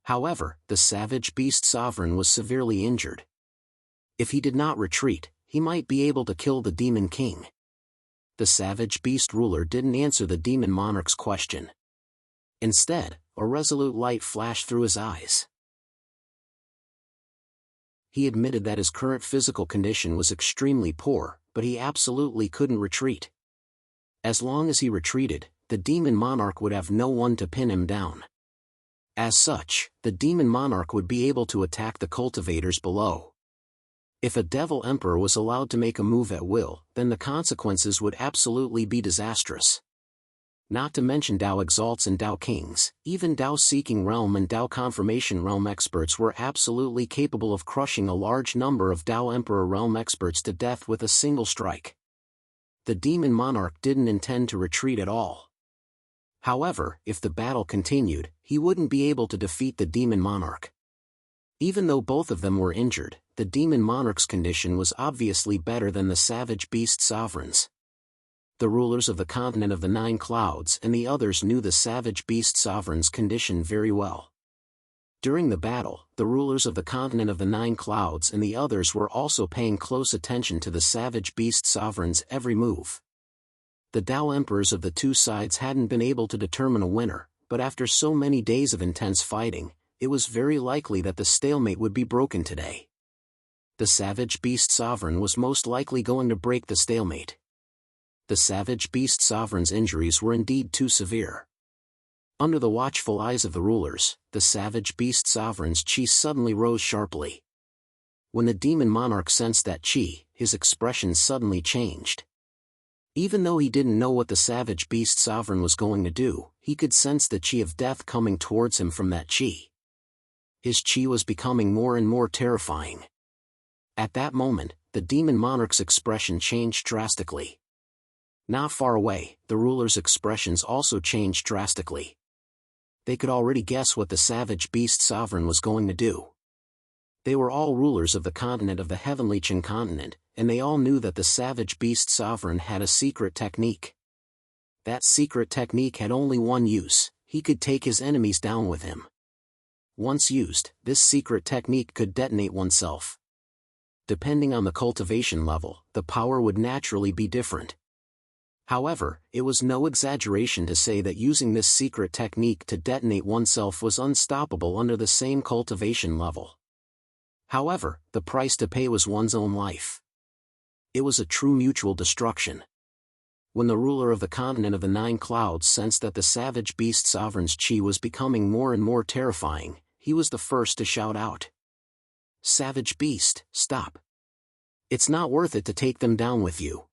However, the savage beast sovereign was severely injured. If he did not retreat, he might be able to kill the demon king. The savage beast ruler didn't answer the demon monarch's question. Instead, a resolute light flashed through his eyes. He admitted that his current physical condition was extremely poor, but he absolutely couldn't retreat. As long as he retreated, the demon monarch would have no one to pin him down. As such, the demon monarch would be able to attack the cultivators below. If a devil emperor was allowed to make a move at will, then the consequences would absolutely be disastrous. Not to mention Tao Exalts and Tao Kings, even Tao Seeking Realm and Tao Confirmation Realm experts were absolutely capable of crushing a large number of Tao Emperor Realm experts to death with a single strike. The demon monarch didn't intend to retreat at all. However, if the battle continued, he wouldn't be able to defeat the demon monarch. Even though both of them were injured, the demon monarch's condition was obviously better than the savage beast sovereign's. The rulers of the continent of the Nine Clouds and the others knew the savage beast sovereign's condition very well. During the battle, the rulers of the continent of the Nine Clouds and the others were also paying close attention to the savage beast sovereign's every move. The Tao emperors of the two sides hadn't been able to determine a winner, but after so many days of intense fighting, it was very likely that the stalemate would be broken today. The savage beast sovereign was most likely going to break the stalemate. The savage beast sovereign's injuries were indeed too severe. Under the watchful eyes of the rulers, the savage beast sovereign's chi suddenly rose sharply. When the demon monarch sensed that chi, his expression suddenly changed. Even though he didn't know what the savage beast sovereign was going to do, he could sense the chi of death coming towards him from that chi. His chi was becoming more and more terrifying. At that moment, the demon monarch's expression changed drastically. Not far away, the ruler's expressions also changed drastically. They could already guess what the savage beast sovereign was going to do. They were all rulers of the continent of the Heavenly Qin continent, and they all knew that the savage beast sovereign had a secret technique. That secret technique had only one use: he could take his enemies down with him. Once used, this secret technique could detonate oneself. Depending on the cultivation level, the power would naturally be different. However, it was no exaggeration to say that using this secret technique to detonate oneself was unstoppable under the same cultivation level. However, the price to pay was one's own life. It was a true mutual destruction. When the ruler of the continent of the Nine Clouds sensed that the savage beast sovereign's chi was becoming more and more terrifying, he was the first to shout out. "Savage beast, stop. It's not worth it to take them down with you,"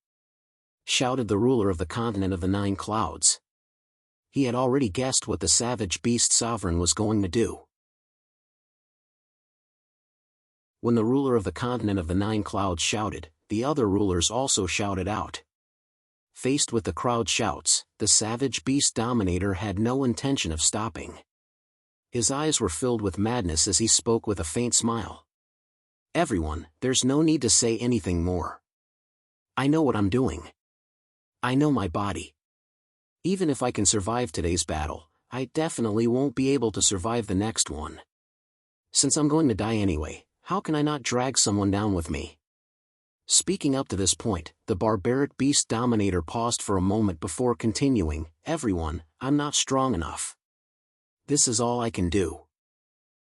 shouted the ruler of the continent of the Nine Clouds. He had already guessed what the savage beast sovereign was going to do. When the ruler of the continent of the Nine Clouds shouted, the other rulers also shouted out. Faced with the crowd shouts, the savage beast dominator had no intention of stopping. His eyes were filled with madness as he spoke with a faint smile. "Everyone, there's no need to say anything more. I know what I'm doing. I know my body. Even if I can survive today's battle, I definitely won't be able to survive the next one. Since I'm going to die anyway, how can I not drag someone down with me?" Speaking up to this point, the barbaric beast dominator paused for a moment before continuing, "Everyone, I'm not strong enough. This is all I can do.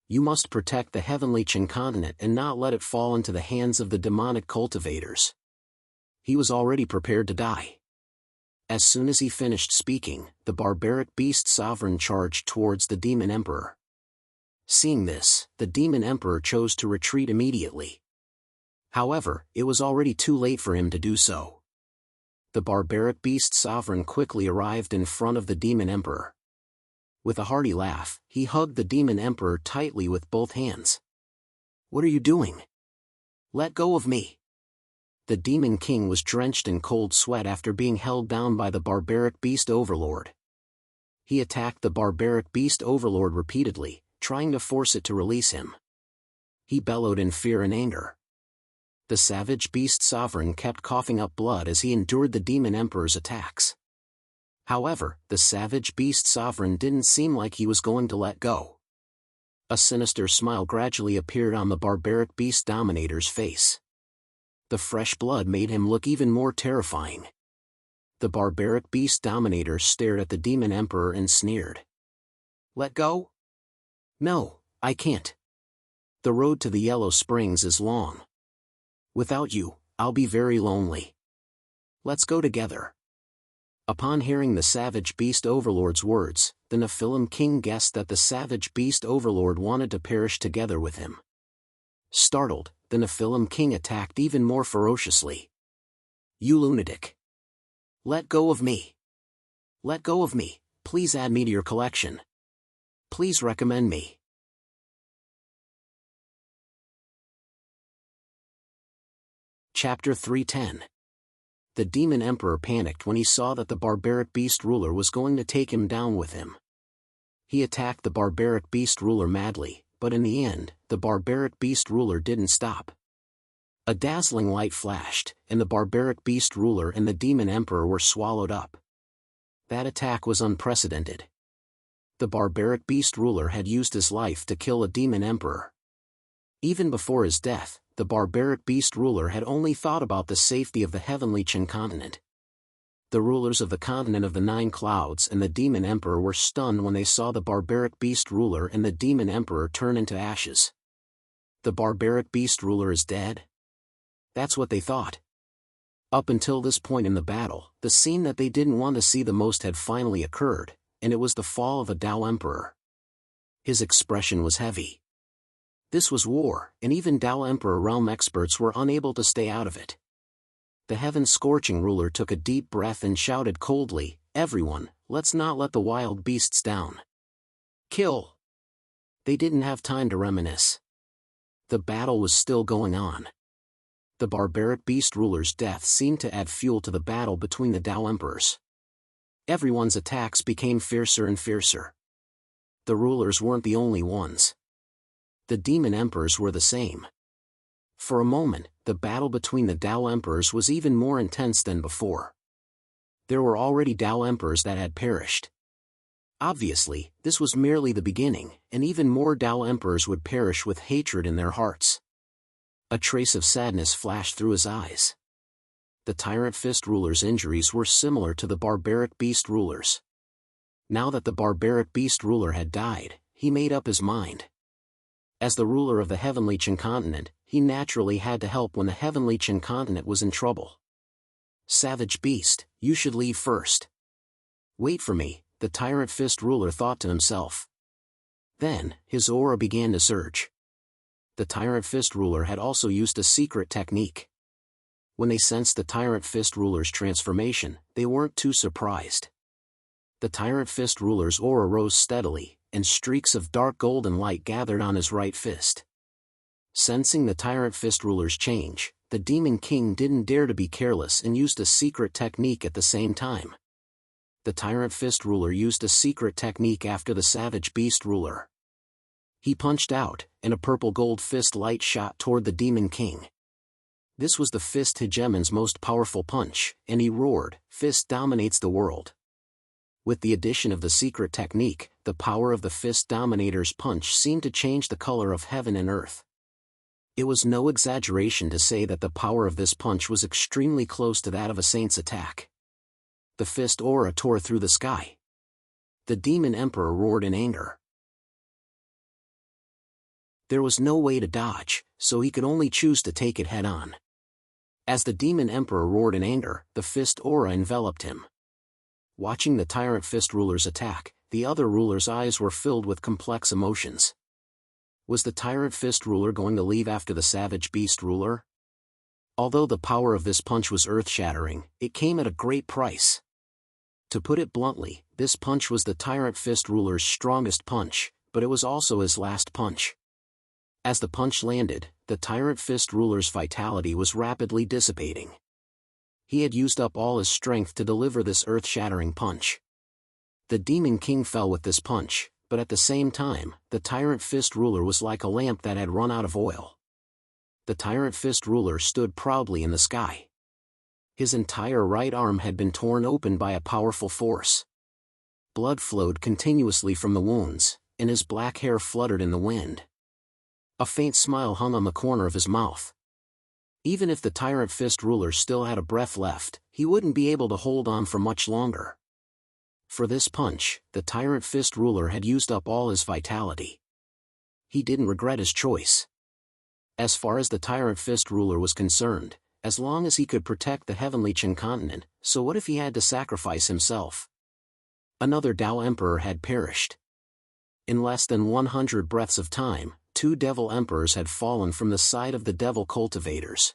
You must protect the heavenly Qin continent and not let it fall into the hands of the demonic cultivators." He was already prepared to die. As soon as he finished speaking, the barbaric beast sovereign charged towards the demon emperor. Seeing this, the demon emperor chose to retreat immediately. However, it was already too late for him to do so. The barbaric beast sovereign quickly arrived in front of the demon emperor. With a hearty laugh, he hugged the demon emperor tightly with both hands. "What are you doing? Let go of me." The demon king was drenched in cold sweat after being held down by the barbaric beast overlord. He attacked the barbaric beast overlord repeatedly, trying to force it to release him. He bellowed in fear and anger. The savage beast sovereign kept coughing up blood as he endured the demon emperor's attacks. However, the savage beast sovereign didn't seem like he was going to let go. A sinister smile gradually appeared on the barbaric beast dominator's face. The fresh blood made him look even more terrifying. The barbaric beast dominator stared at the demon emperor and sneered. "Let go? No, I can't. The road to the Yellow Springs is long. Without you, I'll be very lonely. Let's go together." Upon hearing the savage beast overlord's words, the Nephilim king guessed that the savage beast overlord wanted to perish together with him. Startled, the Nephilim king attacked even more ferociously. "You lunatic! Let go of me! Let go of me! Please add me to your collection. Please recommend me." Chapter 310. The demon emperor panicked when he saw that the barbaric beast ruler was going to take him down with him. He attacked the barbaric beast ruler madly, but in the end, the barbaric beast ruler didn't stop. A dazzling light flashed, and the barbaric beast ruler and the demon emperor were swallowed up. That attack was unprecedented. The barbaric beast ruler had used his life to kill a demon emperor. Even before his death, the barbaric beast ruler had only thought about the safety of the heavenly Qin continent. The rulers of the continent of the Nine Clouds and the demon emperor were stunned when they saw the barbaric beast ruler and the demon emperor turn into ashes. The barbaric beast ruler is dead? That's what they thought. Up until this point in the battle, the scene that they didn't want to see the most had finally occurred, and it was the fall of a Dao emperor. His expression was heavy. This was war, and even Dao Emperor realm experts were unable to stay out of it. The heaven-scorching ruler took a deep breath and shouted coldly, "Everyone, let's not let the wild beasts down. Kill!" They didn't have time to reminisce. The battle was still going on. The barbaric beast ruler's death seemed to add fuel to the battle between the Dao emperors. Everyone's attacks became fiercer and fiercer. The rulers weren't the only ones. The demon emperors were the same. For a moment, the battle between the Dao emperors was even more intense than before. There were already Dao emperors that had perished. Obviously, this was merely the beginning, and even more Dao emperors would perish with hatred in their hearts. A trace of sadness flashed through his eyes. The Tyrant Fist ruler's injuries were similar to the barbaric beast ruler's. Now that the barbaric beast ruler had died, he made up his mind. As the ruler of the heavenly Qin continent, he naturally had to help when the heavenly Qin continent was in trouble. "Savage beast, you should leave first. Wait for me," the Tyrant Fist ruler thought to himself. Then, his aura began to surge. The Tyrant Fist ruler had also used a secret technique. When they sensed the Tyrant Fist ruler's transformation, they weren't too surprised. The Tyrant Fist ruler's aura rose steadily, and streaks of dark golden light gathered on his right fist. Sensing the Tyrant Fist ruler's change, the Demon King didn't dare to be careless and used a secret technique at the same time. The Tyrant Fist ruler used a secret technique after the Savage Beast ruler. He punched out, and a purple gold fist light shot toward the Demon King. This was the Fist Hegemon's most powerful punch, and he roared, "Fist dominates the world." With the addition of the secret technique, the power of the Fist Dominator's punch seemed to change the color of heaven and earth. It was no exaggeration to say that the power of this punch was extremely close to that of a saint's attack. The fist aura tore through the sky. The Demon Emperor roared in anger. There was no way to dodge, so he could only choose to take it head-on. As the Demon Emperor roared in anger, the fist aura enveloped him. Watching the Tyrant Fist Ruler's attack, the other ruler's eyes were filled with complex emotions. Was the Tyrant Fist Ruler going to leave after the Savage Beast Ruler? Although the power of this punch was earth-shattering, it came at a great price. To put it bluntly, this punch was the Tyrant Fist Ruler's strongest punch, but it was also his last punch. As the punch landed, the Tyrant Fist Ruler's vitality was rapidly dissipating. He had used up all his strength to deliver this earth-shattering punch. The Demon King fell with this punch, but at the same time, the Tyrant Fist Ruler was like a lamp that had run out of oil. The Tyrant Fist Ruler stood proudly in the sky. His entire right arm had been torn open by a powerful force. Blood flowed continuously from the wounds, and his black hair fluttered in the wind. A faint smile hung on the corner of his mouth. Even if the Tyrant Fist Ruler still had a breath left, he wouldn't be able to hold on for much longer. For this punch, the Tyrant Fist Ruler had used up all his vitality. He didn't regret his choice. As far as the Tyrant Fist Ruler was concerned, as long as he could protect the Heavenly Qin continent, so what if he had to sacrifice himself? Another Tao Emperor had perished. In less than 100 breaths of time, 2 Devil Emperors had fallen from the side of the Devil Cultivators.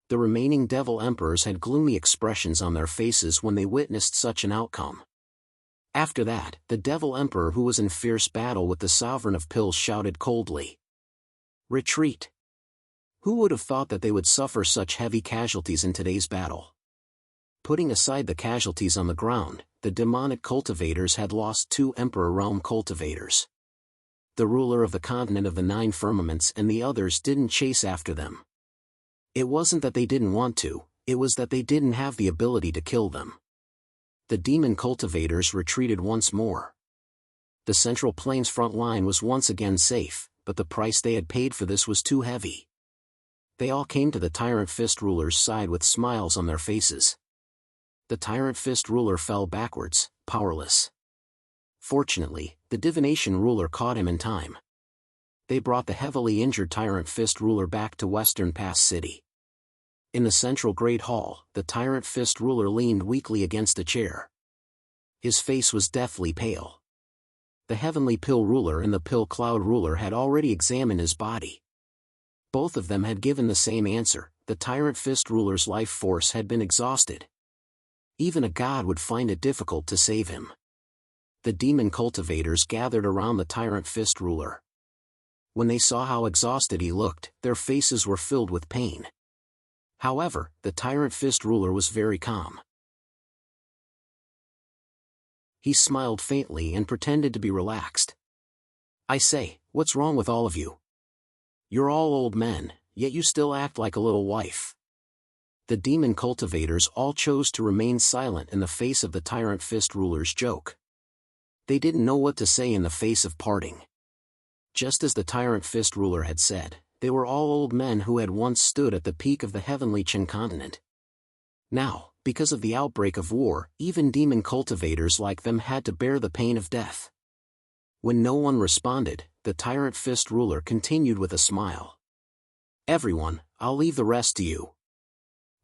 The remaining Devil Emperors had gloomy expressions on their faces when they witnessed such an outcome. After that, the Devil Emperor who was in fierce battle with the Sovereign of Pills shouted coldly, "Retreat!" Who would have thought that they would suffer such heavy casualties in today's battle? Putting aside the casualties on the ground, the demonic cultivators had lost 2 Emperor Realm cultivators. The ruler of the continent of the 9 firmaments and the others didn't chase after them. It wasn't that they didn't want to, it was that they didn't have the ability to kill them. The demon cultivators retreated once more. The Central Plains front line was once again safe, but the price they had paid for this was too heavy. They all came to the Tyrant Fist Ruler's side with smiles on their faces. The Tyrant Fist Ruler fell backwards, powerless. Fortunately, the Divination Ruler caught him in time. They brought the heavily injured Tyrant Fist Ruler back to Western Pass City. In the central Great Hall, the Tyrant Fist Ruler leaned weakly against a chair. His face was deathly pale. The Heavenly Pill Ruler and the Pill Cloud Ruler had already examined his body. Both of them had given the same answer: the Tyrant Fist Ruler's life force had been exhausted. Even a god would find it difficult to save him. The demon cultivators gathered around the Tyrant Fist Ruler. When they saw how exhausted he looked, their faces were filled with pain. However, the Tyrant Fist Ruler was very calm. He smiled faintly and pretended to be relaxed. "I say, what's wrong with all of you? You're all old men, yet you still act like a little wife." The demon cultivators all chose to remain silent in the face of the Tyrant Fist Ruler's joke. They didn't know what to say in the face of parting. Just as the Tyrant Fist Ruler had said, they were all old men who had once stood at the peak of the Heavenly Qin continent. Now, because of the outbreak of war, even demon cultivators like them had to bear the pain of death. When no one responded, the Tyrant Fist Ruler continued with a smile. "Everyone, I'll leave the rest to you.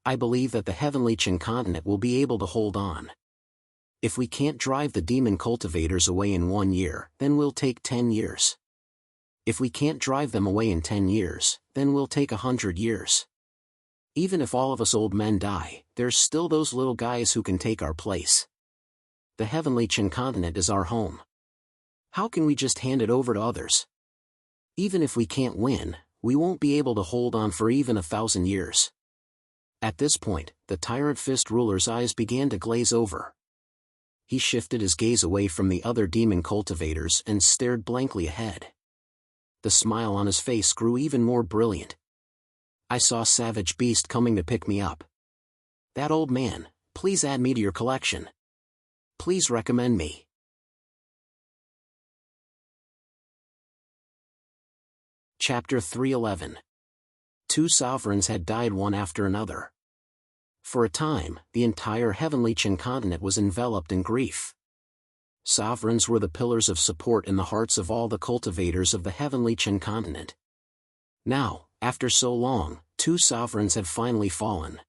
I believe that the Heavenly Qin continent will be able to hold on. If we can't drive the demon cultivators away in 1 year, then we'll take 10 years. If we can't drive them away in 10 years, then we'll take 100 years. Even if all of us old men die, there's still those little guys who can take our place. The Heavenly Qin continent is our home. How can we just hand it over to others? Even if we can't win, we won't be able to hold on for even 1,000 years." At this point, the Tyrant Fist Ruler's eyes began to glaze over. He shifted his gaze away from the other demon cultivators and stared blankly ahead. The smile on his face grew even more brilliant. "I saw Savage Beast coming to pick me up. That old man, please add me to your collection. Please recommend me." Chapter 311. Two sovereigns had died one after another. For a time, the entire heavenly Qin continent was enveloped in grief. Sovereigns were the pillars of support in the hearts of all the cultivators of the heavenly Qin continent. Now, after so long, two sovereigns had finally fallen.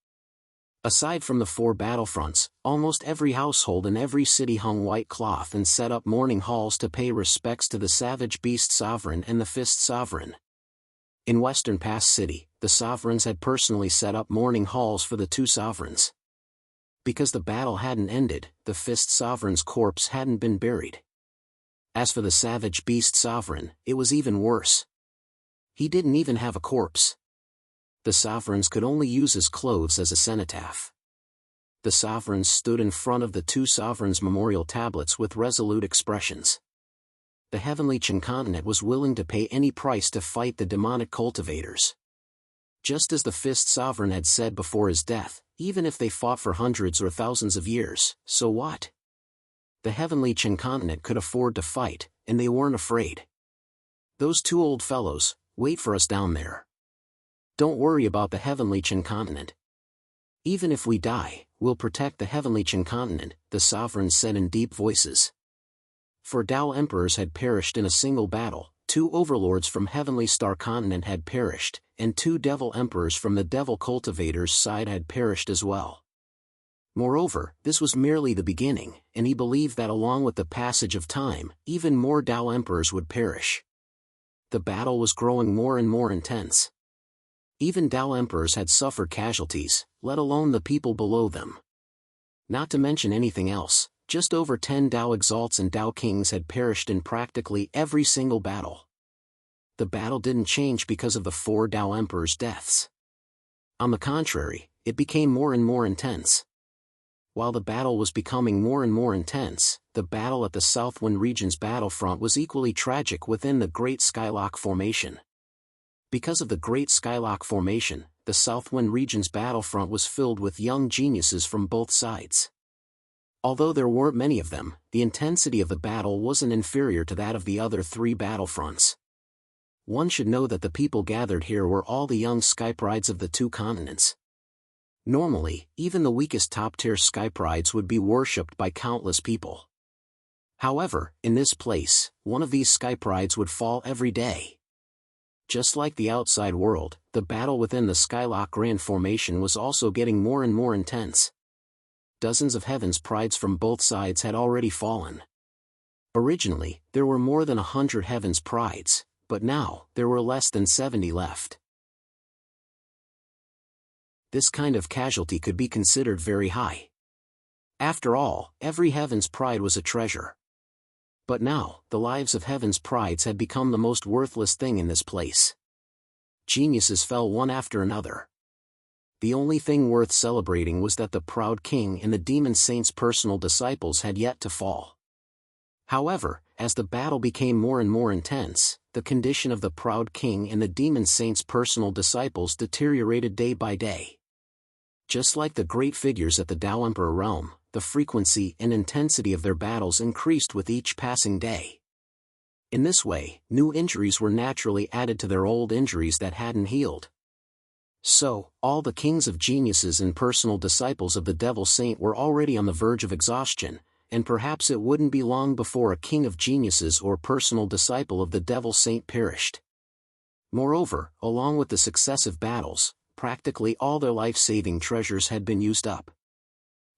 Aside from the 4 battlefronts, almost every household in every city hung white cloth and set up mourning halls to pay respects to the Savage Beast Sovereign and the Fist Sovereign. In Western Pass City, the sovereigns had personally set up mourning halls for the two sovereigns. Because the battle hadn't ended, the Fist Sovereign's corpse hadn't been buried. As for the Savage Beast Sovereign, it was even worse. He didn't even have a corpse. The sovereigns could only use his clothes as a cenotaph. The sovereigns stood in front of the two sovereigns' memorial tablets with resolute expressions. The heavenly Qin continent was willing to pay any price to fight the demonic cultivators. Just as the Fist Sovereign had said before his death, even if they fought for hundreds or thousands of years, so what? The heavenly Qin continent could afford to fight, and they weren't afraid. "Those two old fellows, wait for us down there. Don't worry about the heavenly Qin continent. Even if we die, we'll protect the heavenly Qin continent," the sovereigns said in deep voices. 4 Tao emperors had perished in a single battle, 2 overlords from Heavenly Star Continent had perished, and 2 devil emperors from the devil cultivators' side had perished as well. Moreover, this was merely the beginning, and he believed that along with the passage of time, even more Tao emperors would perish. The battle was growing more and more intense. Even Tao emperors had suffered casualties, let alone the people below them. Not to mention anything else, just over 10 Tao exalts and Tao kings had perished in practically every single battle. The battle didn't change because of the 4 Tao emperors' deaths. On the contrary, it became more and more intense. While the battle was becoming more and more intense, the battle at the Southwind region's battlefront was equally tragic within the Great Skylock Formation. Because of the Great Skylock Formation, the Southwind region's battlefront was filled with young geniuses from both sides. Although there weren't many of them, the intensity of the battle wasn't inferior to that of the other 3 battlefronts. One should know that the people gathered here were all the young skyprides of the 2 continents. Normally, even the weakest top-tier skyprides would be worshipped by countless people. However, in this place, one of these skyprides would fall every day. Just like the outside world, the battle within the Skylock Grand Formation was also getting more and more intense. Dozens of Heaven's prides from both sides had already fallen. Originally, there were more than 100 Heaven's prides, but now, there were less than 70 left. This kind of casualty could be considered very high. After all, every Heaven's pride was a treasure. But now, the lives of Heaven's prides had become the most worthless thing in this place. Geniuses fell one after another. The only thing worth celebrating was that the proud king and the demon saint's personal disciples had yet to fall. However, as the battle became more and more intense, the condition of the proud king and the demon saint's personal disciples deteriorated day by day. Just like the great figures at the Tao Emperor realm, the frequency and intensity of their battles increased with each passing day. In this way, new injuries were naturally added to their old injuries that hadn't healed. So, all the kings of geniuses and personal disciples of the Devil Saint were already on the verge of exhaustion, and perhaps it wouldn't be long before a king of geniuses or personal disciple of the Devil Saint perished. Moreover, along with the successive battles, practically all their life-saving treasures had been used up.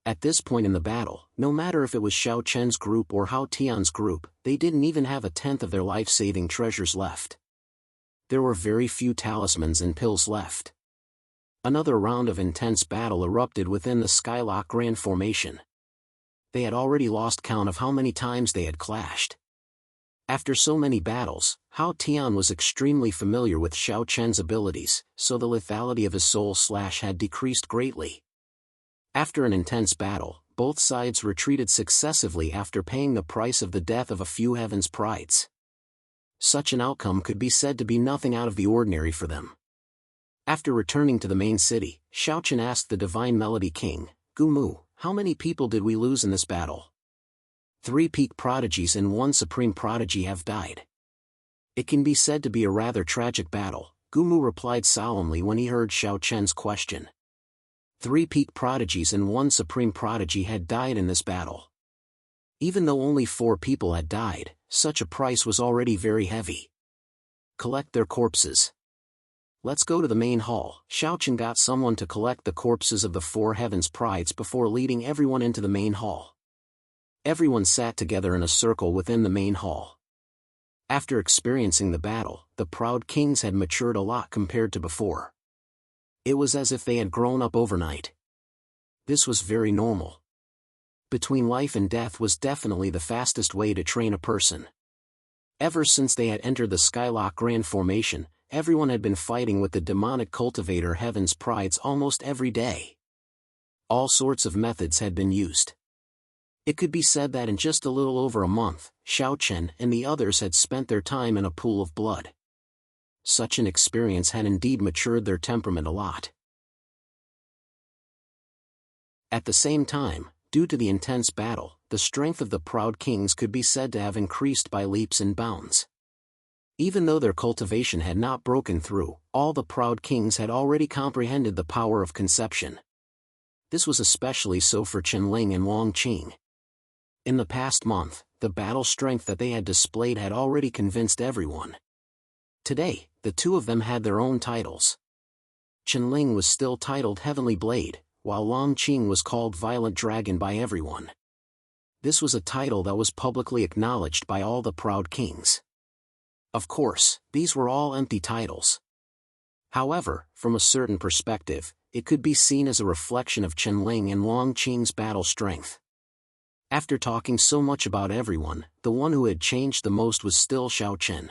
At this point in the battle, no matter if it was Xiao Chen's group or Hao Tian's group, they didn't even have a tenth of their life-saving treasures left. There were very few talismans and pills left. Another round of intense battle erupted within the Skylock Grand Formation. They had already lost count of how many times they had clashed. After so many battles, Hao Tian was extremely familiar with Xiao Chen's abilities, so the lethality of his soul slash had decreased greatly. After an intense battle, both sides retreated successively after paying the price of the death of a few Heaven's prides. Such an outcome could be said to be nothing out of the ordinary for them. After returning to the main city, Xiaochen asked the Divine Melody King, Gumu, how many people did we lose in this battle? 3 peak prodigies and 1 supreme prodigy have died. It can be said to be a rather tragic battle, Gumu replied solemnly when he heard Xiaochen's question. 3 peak prodigies and 1 supreme prodigy had died in this battle. Even though only 4 people had died, such a price was already very heavy. Collect their corpses. Let's go to the main hall. Xiaochen got someone to collect the corpses of the 4 heavens prides before leading everyone into the main hall. Everyone sat together in a circle within the main hall. After experiencing the battle, the proud kings had matured a lot compared to before. It was as if they had grown up overnight. This was very normal. Between life and death was definitely the fastest way to train a person. Ever since they had entered the Skylock Grand Formation, everyone had been fighting with the demonic cultivator Heaven's Prides almost every day. All sorts of methods had been used. It could be said that in just a little over a month, Xiaochen and the others had spent their time in a pool of blood. Such an experience had indeed matured their temperament a lot. At the same time, due to the intense battle, the strength of the proud kings could be said to have increased by leaps and bounds. Even though their cultivation had not broken through, all the proud kings had already comprehended the power of conception. This was especially so for Qianling and Longqing. In the past month, the battle strength that they had displayed had already convinced everyone. Today, the 2 of them had their own titles. Qianling was still titled Heavenly Blade, while Longqing was called Violent Dragon by everyone. This was a title that was publicly acknowledged by all the proud kings. Of course, these were all empty titles. However, from a certain perspective, it could be seen as a reflection of Qianling and Longqing's battle strength. After talking so much about everyone, the one who had changed the most was still Xiaochen.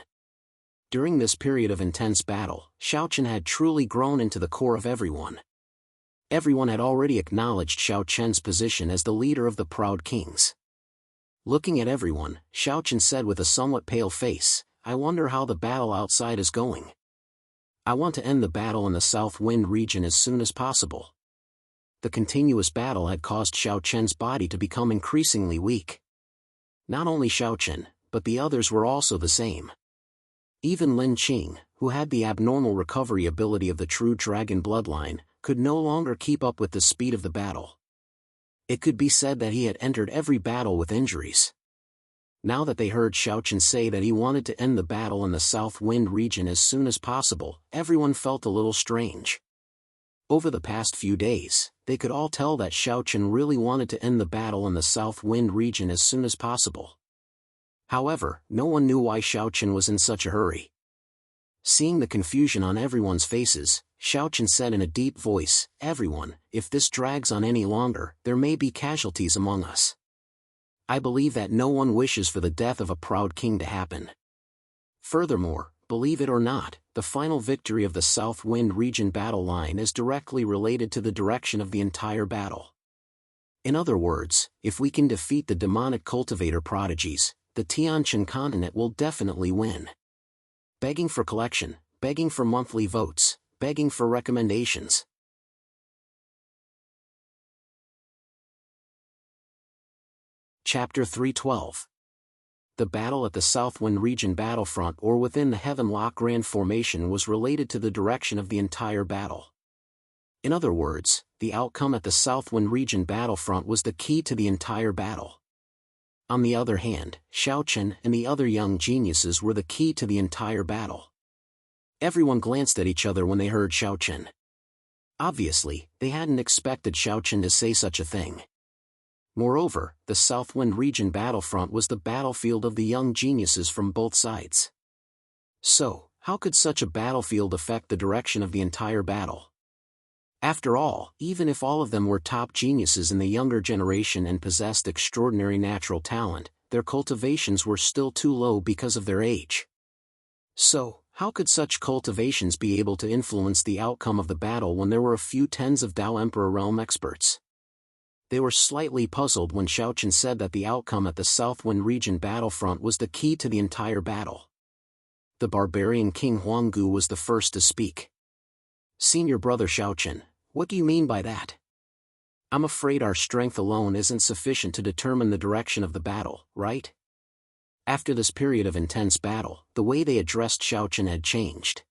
During this period of intense battle, Xiaochen had truly grown into the core of everyone. Everyone had already acknowledged Xiaochen's position as the leader of the proud kings. Looking at everyone, Xiaochen said with a somewhat pale face, I wonder how the battle outside is going. I want to end the battle in the South Wind region as soon as possible. The continuous battle had caused Xiaochen's body to become increasingly weak. Not only Xiaochen, but the others were also the same. Even Lin Qing, who had the abnormal recovery ability of the true dragon bloodline, could no longer keep up with the speed of the battle. It could be said that he had entered every battle with injuries. Now that they heard Xiaochen say that he wanted to end the battle in the South Wind region as soon as possible, everyone felt a little strange. Over the past few days, they could all tell that Xiaochen really wanted to end the battle in the South Wind region as soon as possible. However, no one knew why Xiaochen was in such a hurry. Seeing the confusion on everyone's faces, Xiaochen said in a deep voice, Everyone, if this drags on any longer, there may be casualties among us. I believe that no one wishes for the death of a proud king to happen. Furthermore, believe it or not, the final victory of the South Wind region battle line is directly related to the direction of the entire battle. In other words, if we can defeat the demonic cultivator prodigies, the Tianqian continent will definitely win. Begging for collection, begging for monthly votes, begging for recommendations. Chapter 312. The battle at the Southwind region battlefront or within the Heavenlock Grand Formation was related to the direction of the entire battle. In other words, the outcome at the Southwind region battlefront was the key to the entire battle. On the other hand, Xiaochen and the other young geniuses were the key to the entire battle. Everyone glanced at each other when they heard Xiaochen. Obviously, they hadn't expected Xiaochen to say such a thing. Moreover, the Southwind region battlefront was the battlefield of the young geniuses from both sides. So, how could such a battlefield affect the direction of the entire battle? After all, even if all of them were top geniuses in the younger generation and possessed extraordinary natural talent, their cultivations were still too low because of their age. So, how could such cultivations be able to influence the outcome of the battle when there were a few tens of Dao Emperor Realm experts? They were slightly puzzled when Xiaochen said that the outcome at the Southwind region battlefront was the key to the entire battle. The barbarian King Huanggu was the first to speak. "Senior brother Xiaochen, what do you mean by that? I'm afraid our strength alone isn't sufficient to determine the direction of the battle, right?" After this period of intense battle, the way they addressed Xiaochen had changed.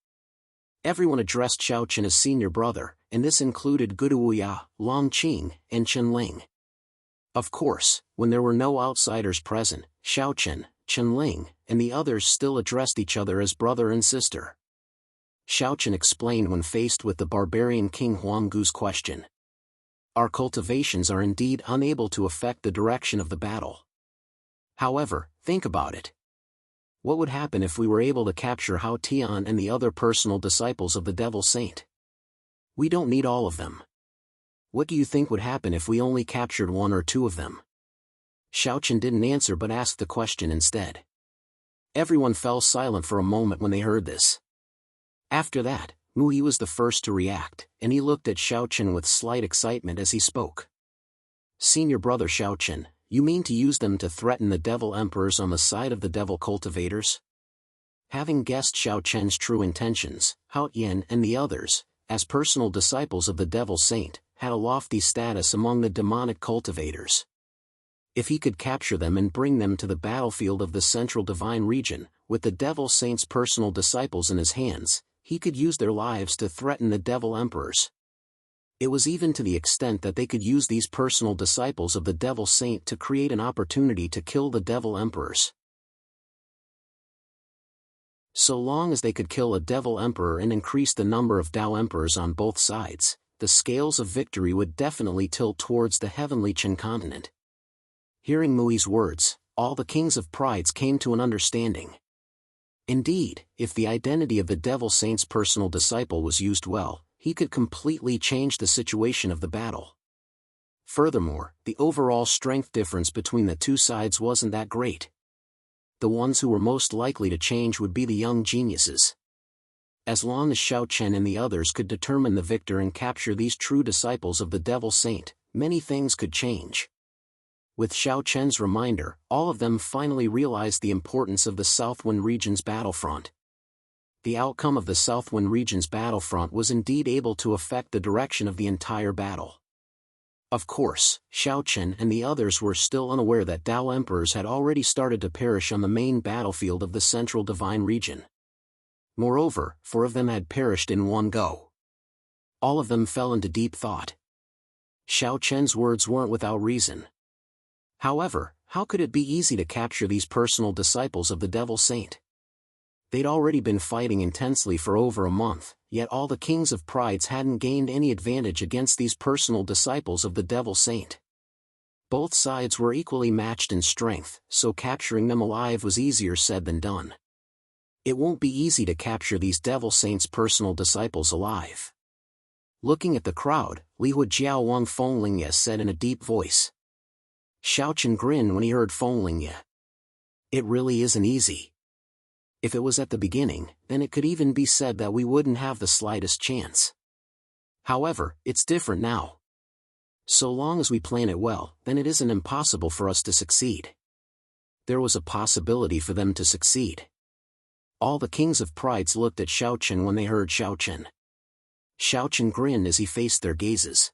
Everyone addressed Xiaochen as senior brother, and this included Guduya, Long Qing, and Chen Ling. Of course, when there were no outsiders present, Xiaochen, Chen Ling, and the others still addressed each other as brother and sister. Xiaochen explained when faced with the barbarian King Huanggu's question. "Our cultivations are indeed unable to affect the direction of the battle. However, think about it. What would happen if we were able to capture Hao Tian and the other personal disciples of the Devil Saint? We don't need all of them. What do you think would happen if we only captured one or two of them?" Xiaochen didn't answer but asked the question instead. Everyone fell silent for a moment when they heard this. After that, Mu Yi was the first to react, and he looked at Xiaochen with slight excitement as he spoke. "Senior brother Xiaochen, you mean to use them to threaten the devil emperors on the side of the devil cultivators?" Having guessed Xiaochen's true intentions, Hao Yan and the others, as personal disciples of the devil saint, had a lofty status among the demonic cultivators. If he could capture them and bring them to the battlefield of the central divine region, with the devil saint's personal disciples in his hands, he could use their lives to threaten the devil emperors. It was even to the extent that they could use these personal disciples of the devil saint to create an opportunity to kill the devil emperors. So long as they could kill a devil emperor and increase the number of Dao emperors on both sides, the scales of victory would definitely tilt towards the heavenly Qin continent. Hearing Mui's words, all the kings of prides came to an understanding. Indeed, if the identity of the devil saint's personal disciple was used well, he could completely change the situation of the battle. Furthermore, the overall strength difference between the two sides wasn't that great. The ones who were most likely to change would be the young geniuses. As long as Xiaochen and the others could determine the victor and capture these true disciples of the devil saint, many things could change. With Xiaochen's reminder, all of them finally realized the importance of the Southwind region's battlefront. The outcome of the Southwind region's battlefront was indeed able to affect the direction of the entire battle. Of course, Xiaochen and the others were still unaware that Dao emperors had already started to perish on the main battlefield of the central divine region. Moreover, 4 of them had perished in one go. All of them fell into deep thought. Xiaochen's words weren't without reason. However, how could it be easy to capture these personal disciples of the devil saint? They'd already been fighting intensely for over a month, yet all the kings of prides hadn't gained any advantage against these personal disciples of the devil saint. Both sides were equally matched in strength, so capturing them alive was easier said than done. It won't be easy to capture these devil saints' personal disciples alive. Looking at the crowd, Li Huijiao Wang Fenglingye said in a deep voice. Xiaochen grinned when he heard Fenglingye. It really isn't easy. If it was at the beginning, then it could even be said that we wouldn't have the slightest chance. However, it's different now. So long as we plan it well, then it isn't impossible for us to succeed. There was a possibility for them to succeed. All the kings of prides looked at Xiaochen when they heard Xiaochen. Xiaochen grinned as he faced their gazes.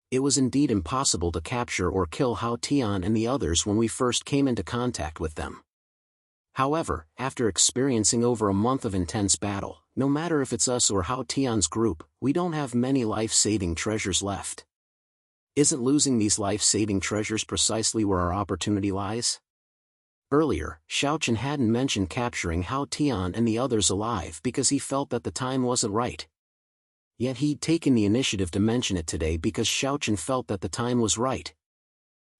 It was indeed impossible to capture or kill Hao Tian and the others when we first came into contact with them. However, after experiencing over a month of intense battle, no matter if it's us or Hao Tian's group, we don't have many life-saving treasures left. Isn't losing these life-saving treasures precisely where our opportunity lies? Earlier, Xiaochen hadn't mentioned capturing Hao Tian and the others alive because he felt that the time wasn't right. Yet he'd taken the initiative to mention it today because Xiaochen felt that the time was right.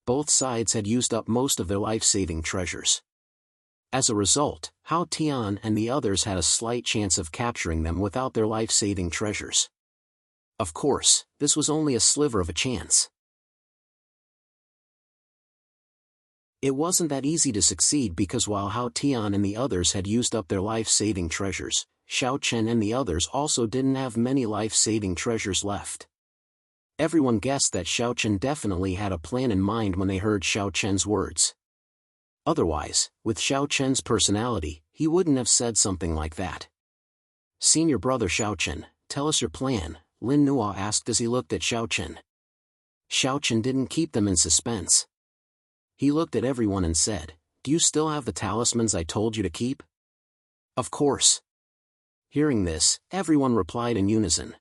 Both sides had used up most of their life-saving treasures. As a result, Hao Tian and the others had a slight chance of capturing them without their life-saving treasures. Of course, this was only a sliver of a chance. It wasn't that easy to succeed because while Hao Tian and the others had used up their life-saving treasures, Xiaochen and the others also didn't have many life-saving treasures left. Everyone guessed that Xiaochen definitely had a plan in mind when they heard Xiaochen's words. Otherwise, with Xiaochen's personality, he wouldn't have said something like that. "Senior brother Xiaochen, tell us your plan," Lin Nuo asked as he looked at Xiaochen. Xiaochen didn't keep them in suspense. He looked at everyone and said, "Do you still have the talismans I told you to keep?" "Of course." Hearing this, everyone replied in unison.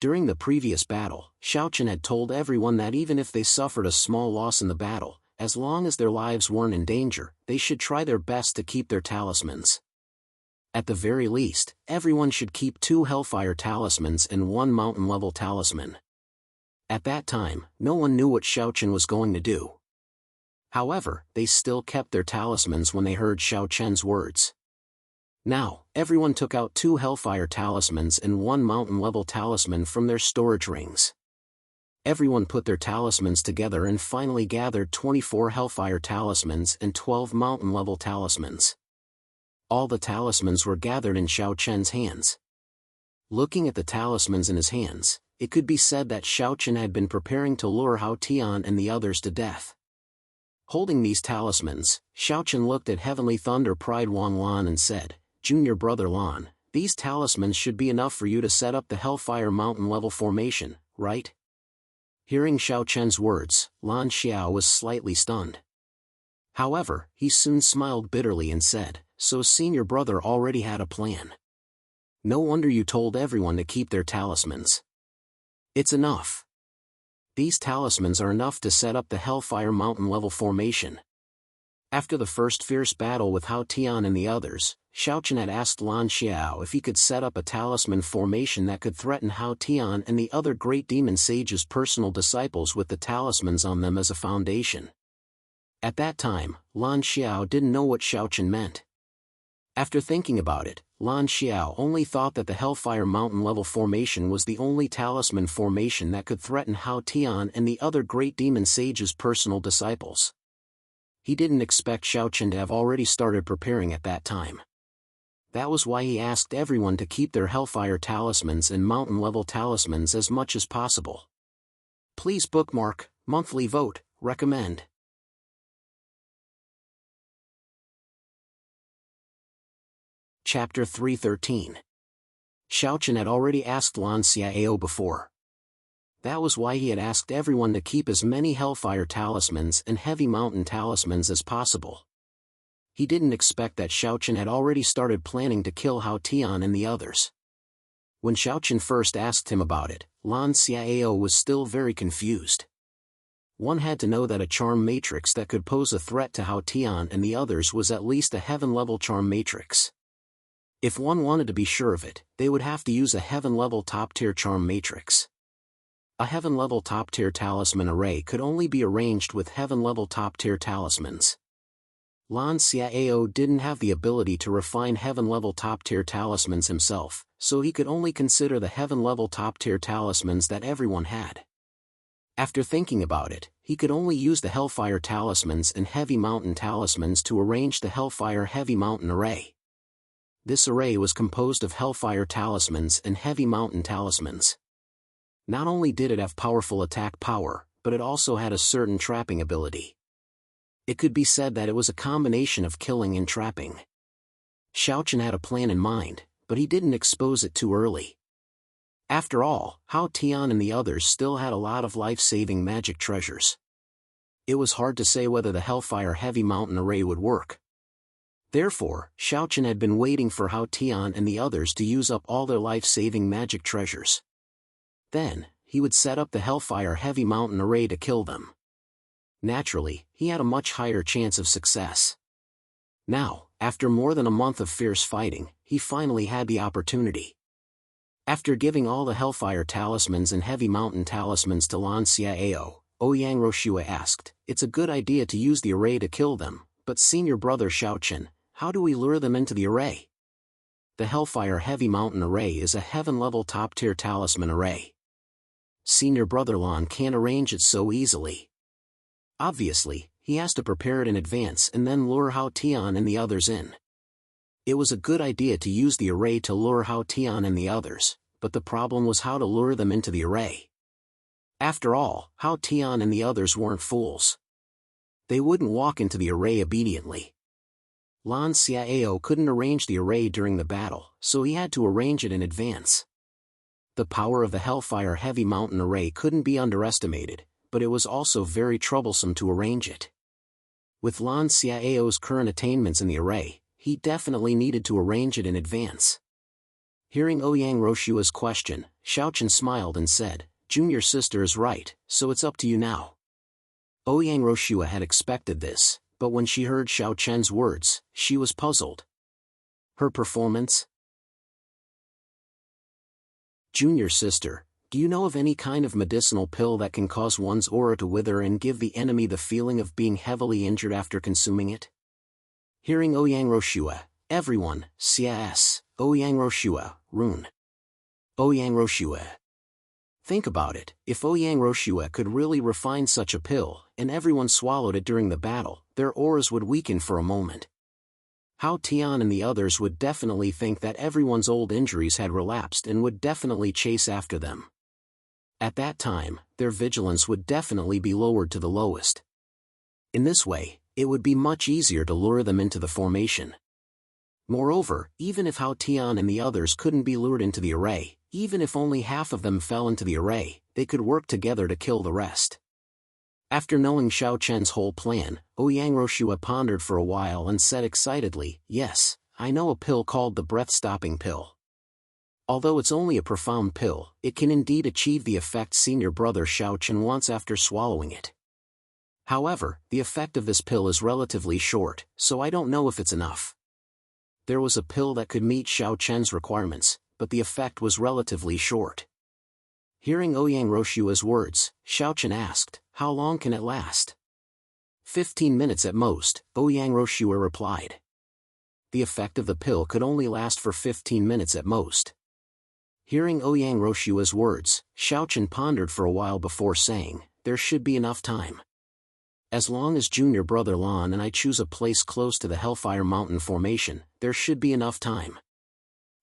During the previous battle, Xiaochen had told everyone that even if they suffered a small loss in the battle, as long as their lives weren't in danger, they should try their best to keep their talismans. At the very least, everyone should keep 2 Hellfire talismans and 1 mountain-level talisman. At that time, no one knew what Xiaochen was going to do. However, they still kept their talismans when they heard Xiaochen's words. Now, everyone took out 2 Hellfire talismans and 1 mountain-level talisman from their storage rings. Everyone put their talismans together and finally gathered 24 Hellfire talismans and 12 mountain-level talismans. All the talismans were gathered in Xiaochen's hands. Looking at the talismans in his hands, it could be said that Xiaochen had been preparing to lure Hao Tian and the others to death. Holding these talismans, Xiaochen looked at Heavenly Thunder Pride Wang Lan and said, "Junior brother Lan, these talismans should be enough for you to set up the Hellfire mountain-level formation, right?" Hearing Xiaochen's words, Lan Xiao was slightly stunned. However, he soon smiled bitterly and said, "So senior brother already had a plan. No wonder you told everyone to keep their talismans. It's enough. These talismans are enough to set up the Hellfire mountain-level formation." After the first fierce battle with Hao Tian and the others, Xiaochen had asked Lan Xiao if he could set up a talisman formation that could threaten Hao Tian and the other great demon sage's personal disciples with the talismans on them as a foundation. At that time, Lan Xiao didn't know what Xiaochen meant. After thinking about it, Lan Xiao only thought that the Hellfire mountain-level formation was the only talisman formation that could threaten Hao Tian and the other great demon sage's personal disciples. He didn't expect Xiaochen to have already started preparing at that time. That was why he asked everyone to keep their Hellfire talismans and mountain-level talismans as much as possible. Please bookmark, monthly vote, recommend. Chapter 313. Xiaochen had already asked Lan Xiao before. That was why he had asked everyone to keep as many Hellfire talismans and Heavy Mountain talismans as possible. He didn't expect that Xiaochen had already started planning to kill Hao Tian and the others. When Xiaochen first asked him about it, Lan Xiao was still very confused. One had to know that a charm matrix that could pose a threat to Hao Tian and the others was at least a heaven-level charm matrix. If one wanted to be sure of it, they would have to use a heaven-level top-tier charm matrix. A heaven-level top-tier talisman array could only be arranged with heaven-level top-tier talismans. Lan Xiao didn't have the ability to refine heaven-level top-tier talismans himself, so he could only consider the heaven-level top-tier talismans that everyone had. After thinking about it, he could only use the Hellfire talismans and Heavy Mountain talismans to arrange the Hellfire Heavy Mountain array. This array was composed of Hellfire talismans and Heavy Mountain talismans. Not only did it have powerful attack power, but it also had a certain trapping ability. It could be said that it was a combination of killing and trapping. Xiaochen had a plan in mind, but he didn't expose it too early. After all, Hao Tian and the others still had a lot of life-saving magic treasures. It was hard to say whether the Hellfire Heavy Mountain array would work. Therefore, Xiaochen had been waiting for Hao Tian and the others to use up all their life-saving magic treasures. Then, he would set up the Hellfire Heavy Mountain array to kill them. Naturally, he had a much higher chance of success. Now, after more than a month of fierce fighting, he finally had the opportunity. After giving all the Hellfire talismans and Heavy Mountain talismans to Lan Xiao, Ouyang Roshua asked, "It's a good idea to use the array to kill them, but senior brother Xiaochen, how do we lure them into the array?" The Hellfire Heavy Mountain array is a heaven-level top-tier talisman array. Senior brother Lan can't arrange it so easily. Obviously, he has to prepare it in advance and then lure Hao Tian and the others in. It was a good idea to use the array to lure Hao Tian and the others, but the problem was how to lure them into the array. After all, Hao Tian and the others weren't fools. They wouldn't walk into the array obediently. Lan Xiao couldn't arrange the array during the battle, so he had to arrange it in advance. The power of the Hellfire Heavy Mountain array couldn't be underestimated, but it was also very troublesome to arrange it. With Lan Xiao's current attainments in the array, he definitely needed to arrange it in advance. Hearing Ouyang Roshua's question, Xiaochen smiled and said, "Junior sister is right, so it's up to you now." Ouyang Roshua had expected this, but when she heard Xiaochen's words, she was puzzled. Her performance? Junior sister, do you know of any kind of medicinal pill that can cause one's aura to wither and give the enemy the feeling of being heavily injured after consuming it? Hearing Ouyang Roshua, everyone, Cs, Ouyang Roshua, Rune. Ouyang Roshua. Think about it, if Ouyang Roshua could really refine such a pill, and everyone swallowed it during the battle, their auras would weaken for a moment. Hao Tian and the others would definitely think that everyone's old injuries had relapsed and would definitely chase after them. At that time, their vigilance would definitely be lowered to the lowest. In this way, it would be much easier to lure them into the formation. Moreover, even if Hao Tian and the others couldn't be lured into the array, even if only half of them fell into the array, they could work together to kill the rest. After knowing Xiaochen's whole plan, Ouyang Roshua pondered for a while and said excitedly, "Yes, I know a pill called the breath-stopping pill. Although it's only a profound pill, it can indeed achieve the effect senior brother Xiaochen wants after swallowing it. However, the effect of this pill is relatively short, so I don't know if it's enough." There was a pill that could meet Xiaochen's requirements, but the effect was relatively short. Hearing Ouyang Roshua's words, Xiaochen asked, "How long can it last?" 15 minutes at most, Ouyang Roshua replied. The effect of the pill could only last for 15 minutes at most. Hearing Ouyang Roshua's words, Xiaochen pondered for a while before saying, "There should be enough time. As long as junior brother Lan and I choose a place close to the Hellfire Mountain formation, there should be enough time.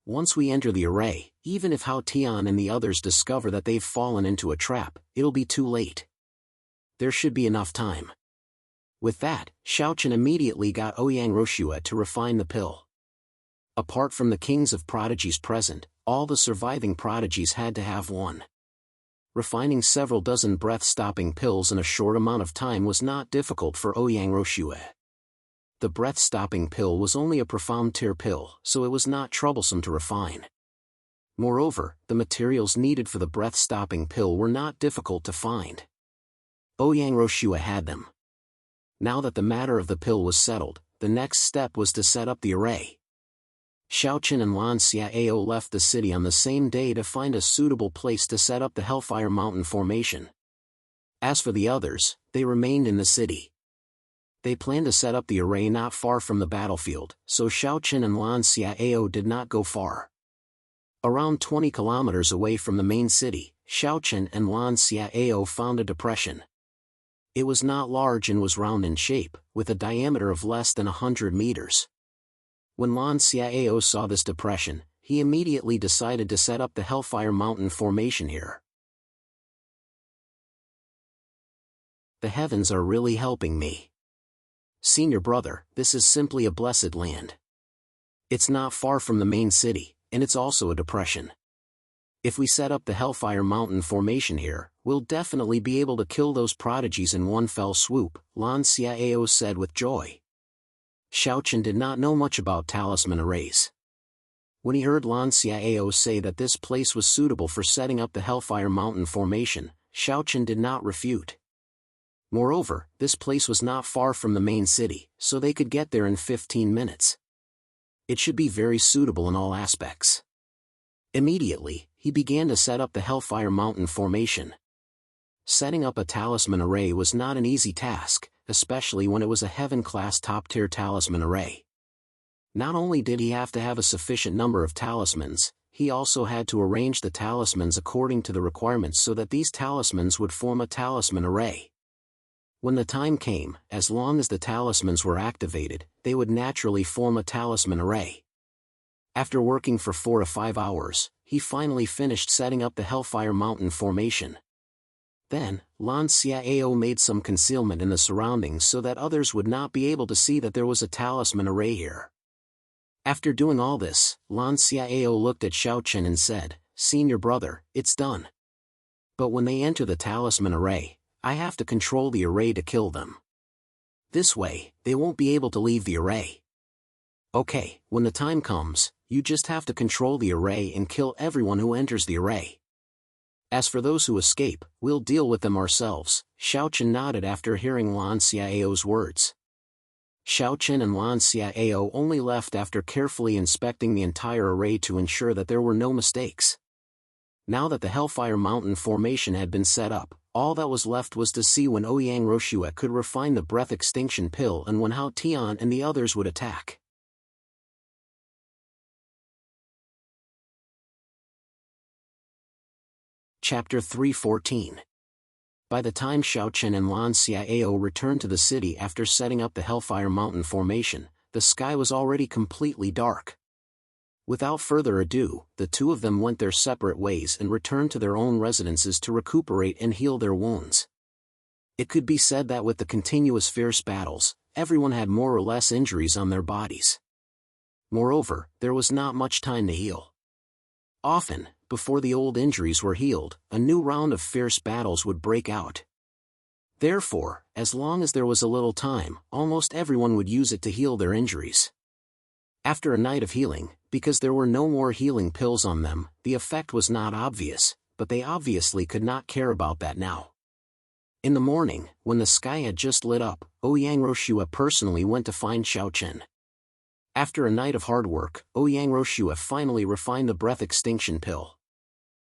Once we enter the array, even if Hao Tian and the others discover that they've fallen into a trap, it'll be too late. There should be enough time." With that, Xiaochen immediately got Ouyang Roshua to refine the pill. Apart from the kings of prodigies present, all the surviving prodigies had to have one. Refining several dozen breath-stopping pills in a short amount of time was not difficult for Ouyang Roshua. The breath-stopping pill was only a profound tier pill, so it was not troublesome to refine. Moreover, the materials needed for the breath-stopping pill were not difficult to find. Ouyang Roshua had them. Now that the matter of the pill was settled, the next step was to set up the array. Xiaochen and Lan Xiao left the city on the same day to find a suitable place to set up the Hellfire Mountain formation. As for the others, they remained in the city. They planned to set up the array not far from the battlefield, so Xiaochen and Lan Xiao did not go far. Around 20 kilometers away from the main city, Xiaochen and Lan Xiao found a depression. It was not large and was round in shape, with a diameter of less than 100 meters. When Lan Xiao saw this depression, he immediately decided to set up the Hellfire Mountain formation here. The heavens are really helping me. Senior brother, this is simply a blessed land. It's not far from the main city, and it's also a depression. If we set up the Hellfire Mountain formation here, we'll definitely be able to kill those prodigies in one fell swoop, Lan Xiao said with joy. Xiaochen did not know much about talisman arrays. When he heard Lan Xiao say that this place was suitable for setting up the Hellfire Mountain formation, Xiaochen did not refute. Moreover, this place was not far from the main city, so they could get there in 15 minutes. It should be very suitable in all aspects. Immediately, he began to set up the Hellfire Mountain formation. Setting up a talisman array was not an easy task, especially when it was a heaven-class top-tier talisman array. Not only did he have to have a sufficient number of talismans, he also had to arrange the talismans according to the requirements so that these talismans would form a talisman array. When the time came, as long as the talismans were activated, they would naturally form a talisman array. After working for 4 to 5 hours, he finally finished setting up the Hellfire Mountain formation. Then, Lan Xiao made some concealment in the surroundings so that others would not be able to see that there was a talisman array here. After doing all this, Lan Xiao looked at Xiao Chen and said, "Senior brother, it's done. But when they enter the talisman array, I have to control the array to kill them. This way, they won't be able to leave the array. Okay, when the time comes, you just have to control the array and kill everyone who enters the array. As for those who escape, we'll deal with them ourselves." Xiao Chen nodded after hearing Lan Xiao's words. Xiao Chen and Lan Xiao only left after carefully inspecting the entire array to ensure that there were no mistakes. Now that the Hellfire Mountain formation had been set up, all that was left was to see when Ouyang Roshua could refine the breath extinction pill and when Hao Tian and the others would attack. Chapter 314. By the time Xiao Chen and Lan Xiao returned to the city after setting up the Hellfire Mountain formation, the sky was already completely dark. Without further ado, the two of them went their separate ways and returned to their own residences to recuperate and heal their wounds. It could be said that with the continuous fierce battles, everyone had more or less injuries on their bodies. Moreover, there was not much time to heal. Often, before the old injuries were healed, a new round of fierce battles would break out. Therefore, as long as there was a little time, almost everyone would use it to heal their injuries. After a night of healing, because there were no more healing pills on them, the effect was not obvious, but they obviously could not care about that now. In the morning, when the sky had just lit up, Ouyang Roshua personally went to find Xiao Chen. After a night of hard work, Ouyang Roshua finally refined the breath extinction pill.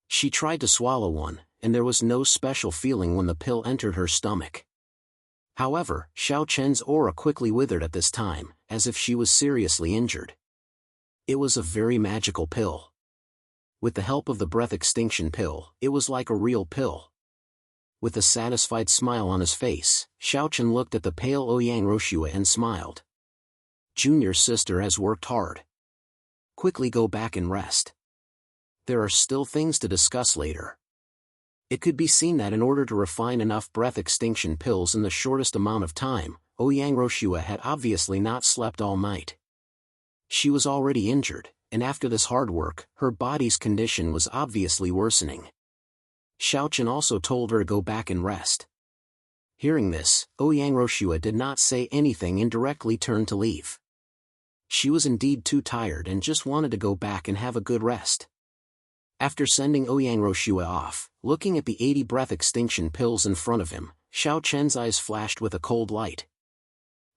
She tried to swallow one, and there was no special feeling when the pill entered her stomach. However, Xiao Chen's aura quickly withered at this time, as if she was seriously injured. It was a very magical pill. With the help of the breath extinction pill, it was like a real pill. With a satisfied smile on his face, Xiao Chen looked at the pale Ouyang Roshua and smiled. "Junior sister has worked hard. Quickly go back and rest. There are still things to discuss later." It could be seen that in order to refine enough breath extinction pills in the shortest amount of time, Ouyang Roshua had obviously not slept all night. She was already injured, and after this hard work, her body's condition was obviously worsening. Xiao Chen also told her to go back and rest. Hearing this, Ouyang Roshua did not say anything and directly turned to leave. She was indeed too tired and just wanted to go back and have a good rest. After sending Ouyang Roshua off, looking at the 80 breath extinction pills in front of him, Xiao Chen's eyes flashed with a cold light.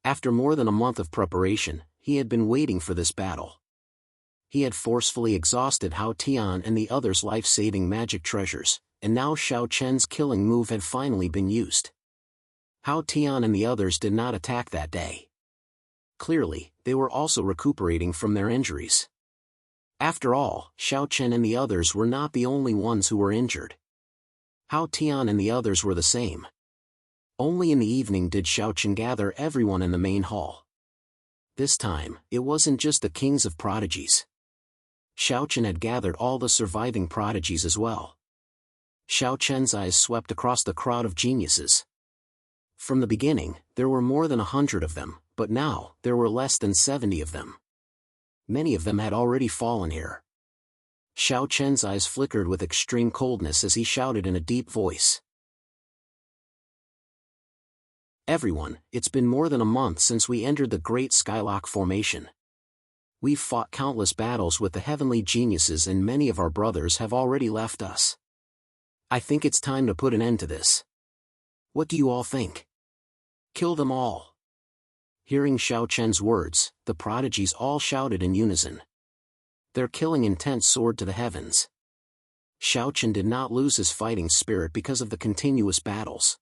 After more than a month of preparation, he had been waiting for this battle. He had forcefully exhausted Hao Tian and the others' life-saving magic treasures, and now Xiao Chen's killing move had finally been used. Hao Tian and the others did not attack that day. Clearly, they were also recuperating from their injuries. After all, Xiao Chen and the others were not the only ones who were injured. Hao Tian and the others were the same. Only in the evening did Xiao Chen gather everyone in the main hall. This time, it wasn't just the kings of prodigies. Xiao Chen had gathered all the surviving prodigies as well. Xiao Chen's eyes swept across the crowd of geniuses. From the beginning, there were more than 100 of them, but now, there were less than 70 of them. Many of them had already fallen here. Xiao Chen's eyes flickered with extreme coldness as he shouted in a deep voice. "Everyone, it's been more than a month since we entered the Great Skylock Formation. We've fought countless battles with the heavenly geniuses and many of our brothers have already left us. I think it's time to put an end to this. What do you all think? Kill them all." Hearing Xiao Chen's words, the prodigies all shouted in unison. Their killing intent soared to the heavens. Xiao Chen did not lose his fighting spirit because of the continuous battles.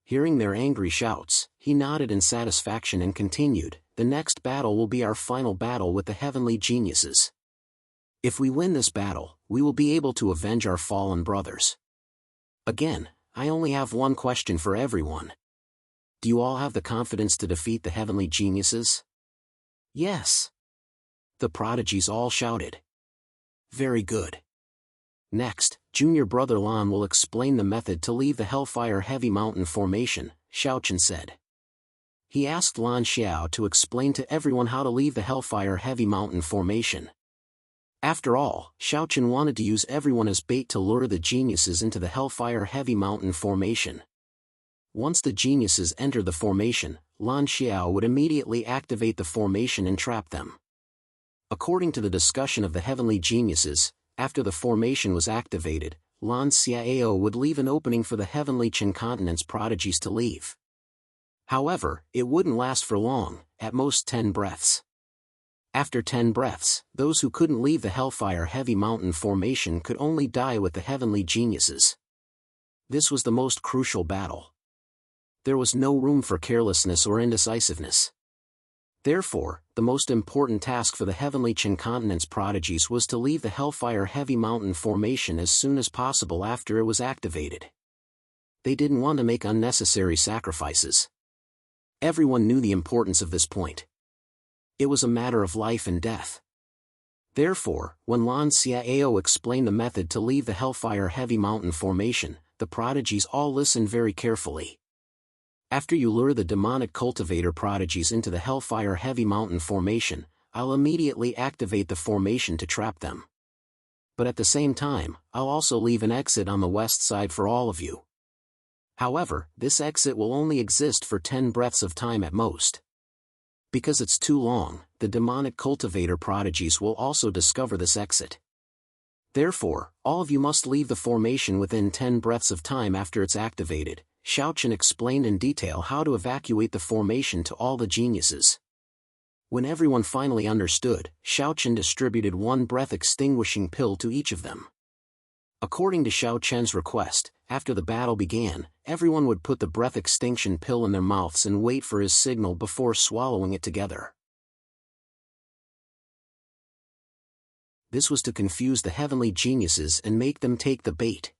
Hearing their angry shouts, he nodded in satisfaction and continued, "The next battle will be our final battle with the heavenly geniuses. If we win this battle, we will be able to avenge our fallen brothers. Again, I only have one question for everyone. Do you all have the confidence to defeat the heavenly geniuses?" "Yes." The prodigies all shouted. "Very good. Next, junior brother Lan will explain the method to leave the Hellfire Heavy Mountain formation, Xiaochen said. He asked Lan Xiao to explain to everyone how to leave the Hellfire Heavy Mountain formation. After all, Xiaochen wanted to use everyone as bait to lure the geniuses into the Hellfire Heavy Mountain formation. Once the geniuses enter the formation, Lan Xiao would immediately activate the formation and trap them. According to the discussion of the heavenly geniuses, after the formation was activated, Lan Xiao would leave an opening for the heavenly Qin continent's prodigies to leave. However, it wouldn't last for long, at most 10 breaths. After 10 breaths, those who couldn't leave the Hellfire Heavy Mountain formation could only die with the heavenly geniuses. This was the most crucial battle. There was no room for carelessness or indecisiveness. Therefore, the most important task for the heavenly Qin continent's prodigies was to leave the Hellfire Heavy Mountain formation as soon as possible after it was activated. They didn't want to make unnecessary sacrifices. Everyone knew the importance of this point. It was a matter of life and death. Therefore, when Lan Xiao explained the method to leave the Hellfire Heavy Mountain formation, the prodigies all listened very carefully. After you lure the demonic cultivator prodigies into the Hellfire Heavy Mountain formation, I'll immediately activate the formation to trap them. But at the same time, I'll also leave an exit on the west side for all of you. However, this exit will only exist for 10 breaths of time at most. Because it's too long, the demonic cultivator prodigies will also discover this exit. Therefore, all of you must leave the formation within 10 breaths of time after it's activated. Xiaochen explained in detail how to evacuate the formation to all the geniuses. When everyone finally understood, Xiaochen distributed one breath-extinguishing pill to each of them. According to Xiaochen's request, after the battle began, everyone would put the breath extinction pill in their mouths and wait for his signal before swallowing it together. This was to confuse the heavenly geniuses and make them take the bait.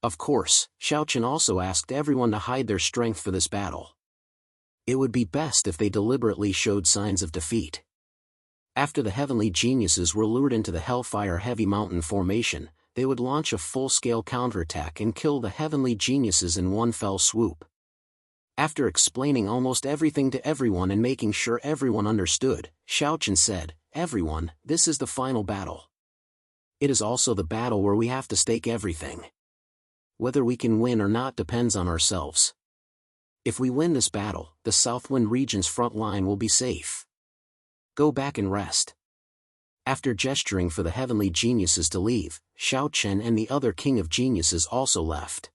Of course, Xiaochen also asked everyone to hide their strength for this battle. It would be best if they deliberately showed signs of defeat. After the heavenly geniuses were lured into the Hellfire Heavy Mountain formation, they would launch a full-scale counterattack and kill the heavenly geniuses in one fell swoop. After explaining almost everything to everyone and making sure everyone understood, Xiaochen said, "Everyone, this is the final battle. It is also the battle where we have to stake everything. Whether we can win or not depends on ourselves. If we win this battle, the Southwind region's front line will be safe. Go back and rest." After gesturing for the heavenly geniuses to leave, Xiaochen and the other king of geniuses also left.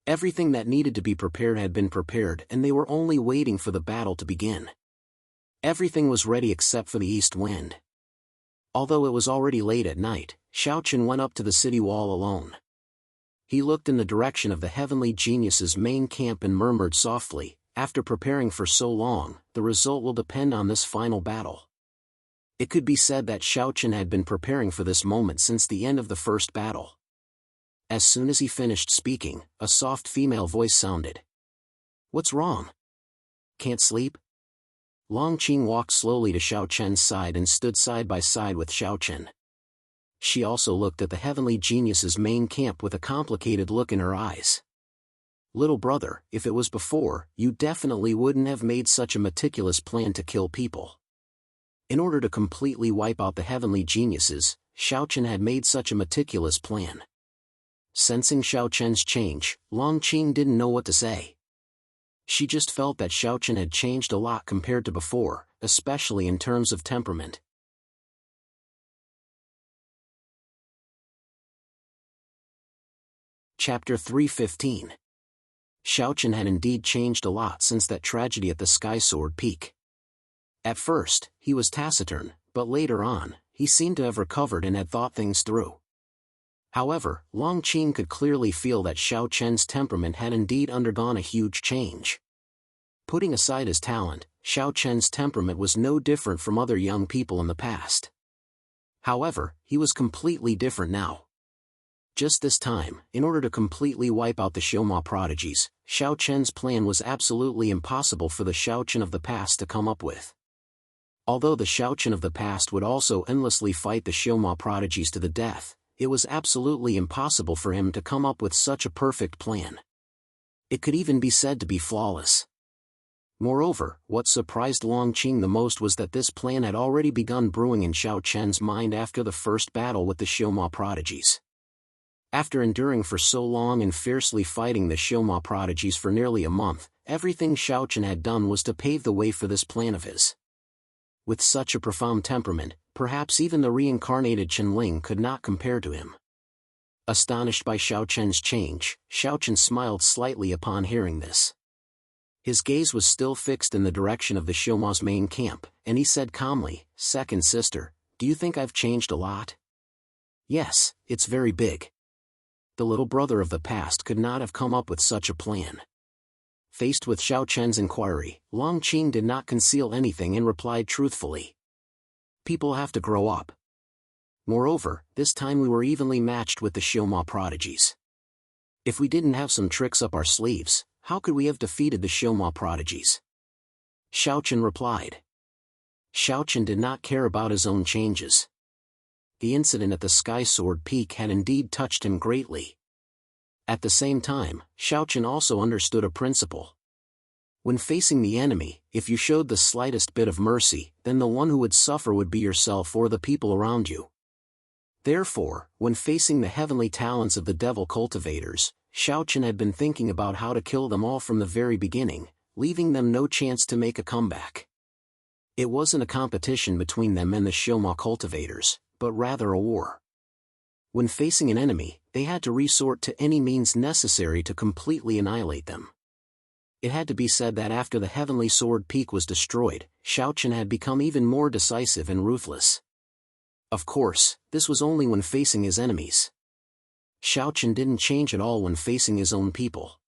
Everything that needed to be prepared had been prepared and they were only waiting for the battle to begin. Everything was ready except for the east wind. Although it was already late at night, Xiaochen went up to the city wall alone. He looked in the direction of the heavenly geniuses' main camp and murmured softly, "After preparing for so long, the result will depend on this final battle." It could be said that Xiaochen had been preparing for this moment since the end of the first battle. As soon as he finished speaking, a soft female voice sounded. "What's wrong? Can't sleep?" Long Qing walked slowly to Xiaochen's side and stood side by side with Xiaochen. She also looked at the heavenly genius's main camp with a complicated look in her eyes. "Little brother, if it was before, you definitely wouldn't have made such a meticulous plan to kill people. In order to completely wipe out the heavenly geniuses, Xiaochen had made such a meticulous plan." Sensing Xiaochen's change, Long Qing didn't know what to say. She just felt that Xiaochen had changed a lot compared to before, especially in terms of temperament. Chapter 315. Xiaochen had indeed changed a lot since that tragedy at the Sky Sword Peak. At first, he was taciturn, but later on, he seemed to have recovered and had thought things through. However, Long Qing could clearly feel that Xiaochen's temperament had indeed undergone a huge change. Putting aside his talent, Xiaochen's temperament was no different from other young people in the past. However, he was completely different now. Just this time, in order to completely wipe out the Xiaoma prodigies, Xiaochen's plan was absolutely impossible for the Xiaochen of the past to come up with. Although the Xiaochen of the past would also endlessly fight the Xiaoma prodigies to the death, it was absolutely impossible for him to come up with such a perfect plan. It could even be said to be flawless. Moreover, what surprised Longqing the most was that this plan had already begun brewing in Xiao Chen's mind after the first battle with the Xiaoma prodigies. After enduring for so long and fiercely fighting the Xiaoma prodigies for nearly a month, everything Xiao Chen had done was to pave the way for this plan of his. With such a profound temperament, perhaps even the reincarnated Chen could not compare to him. Astonished by Xiao Chen's change, Xiao Chen smiled slightly upon hearing this. His gaze was still fixed in the direction of the Xiaoma's main camp, and he said calmly, "Second sister, do you think I've changed a lot?" "Yes, it's very big." The little brother of the past could not have come up with such a plan. Faced with Xiao Chen's inquiry, Longqing did not conceal anything and replied truthfully. "People have to grow up. Moreover, this time we were evenly matched with the Xiaoma prodigies. If we didn't have some tricks up our sleeves, how could we have defeated the Xiaoma prodigies?" Xiao Chen replied. Xiao Chen did not care about his own changes. The incident at the Sky Sword Peak had indeed touched him greatly. At the same time, Xiao Chen also understood a principle. When facing the enemy, if you showed the slightest bit of mercy, then the one who would suffer would be yourself or the people around you. Therefore, when facing the heavenly talents of the devil cultivators, Xiao Chen had been thinking about how to kill them all from the very beginning, leaving them no chance to make a comeback. It wasn't a competition between them and the Xiaoma cultivators, but rather a war. When facing an enemy, they had to resort to any means necessary to completely annihilate them. It had to be said that after the Heavenly Sword Peak was destroyed, Xiao Chen had become even more decisive and ruthless. Of course, this was only when facing his enemies. Xiao Chen didn't change at all when facing his own people.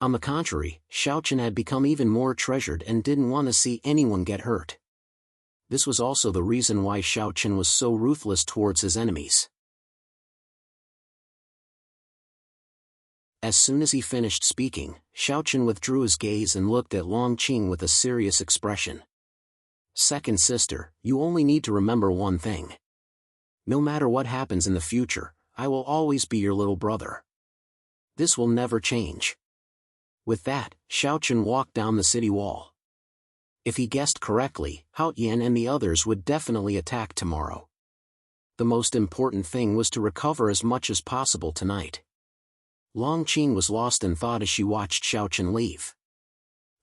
On the contrary, Xiao Chen had become even more treasured and didn't want to see anyone get hurt. This was also the reason why Xiao Chen was so ruthless towards his enemies. As soon as he finished speaking, Xiao Chen withdrew his gaze and looked at Longqing with a serious expression. "Second sister, you only need to remember one thing. No matter what happens in the future, I will always be your little brother. This will never change." With that, Xiao Chen walked down the city wall. If he guessed correctly, Hao Yan and the others would definitely attack tomorrow. The most important thing was to recover as much as possible tonight. Longqing was lost in thought as she watched Xiao Chen leave.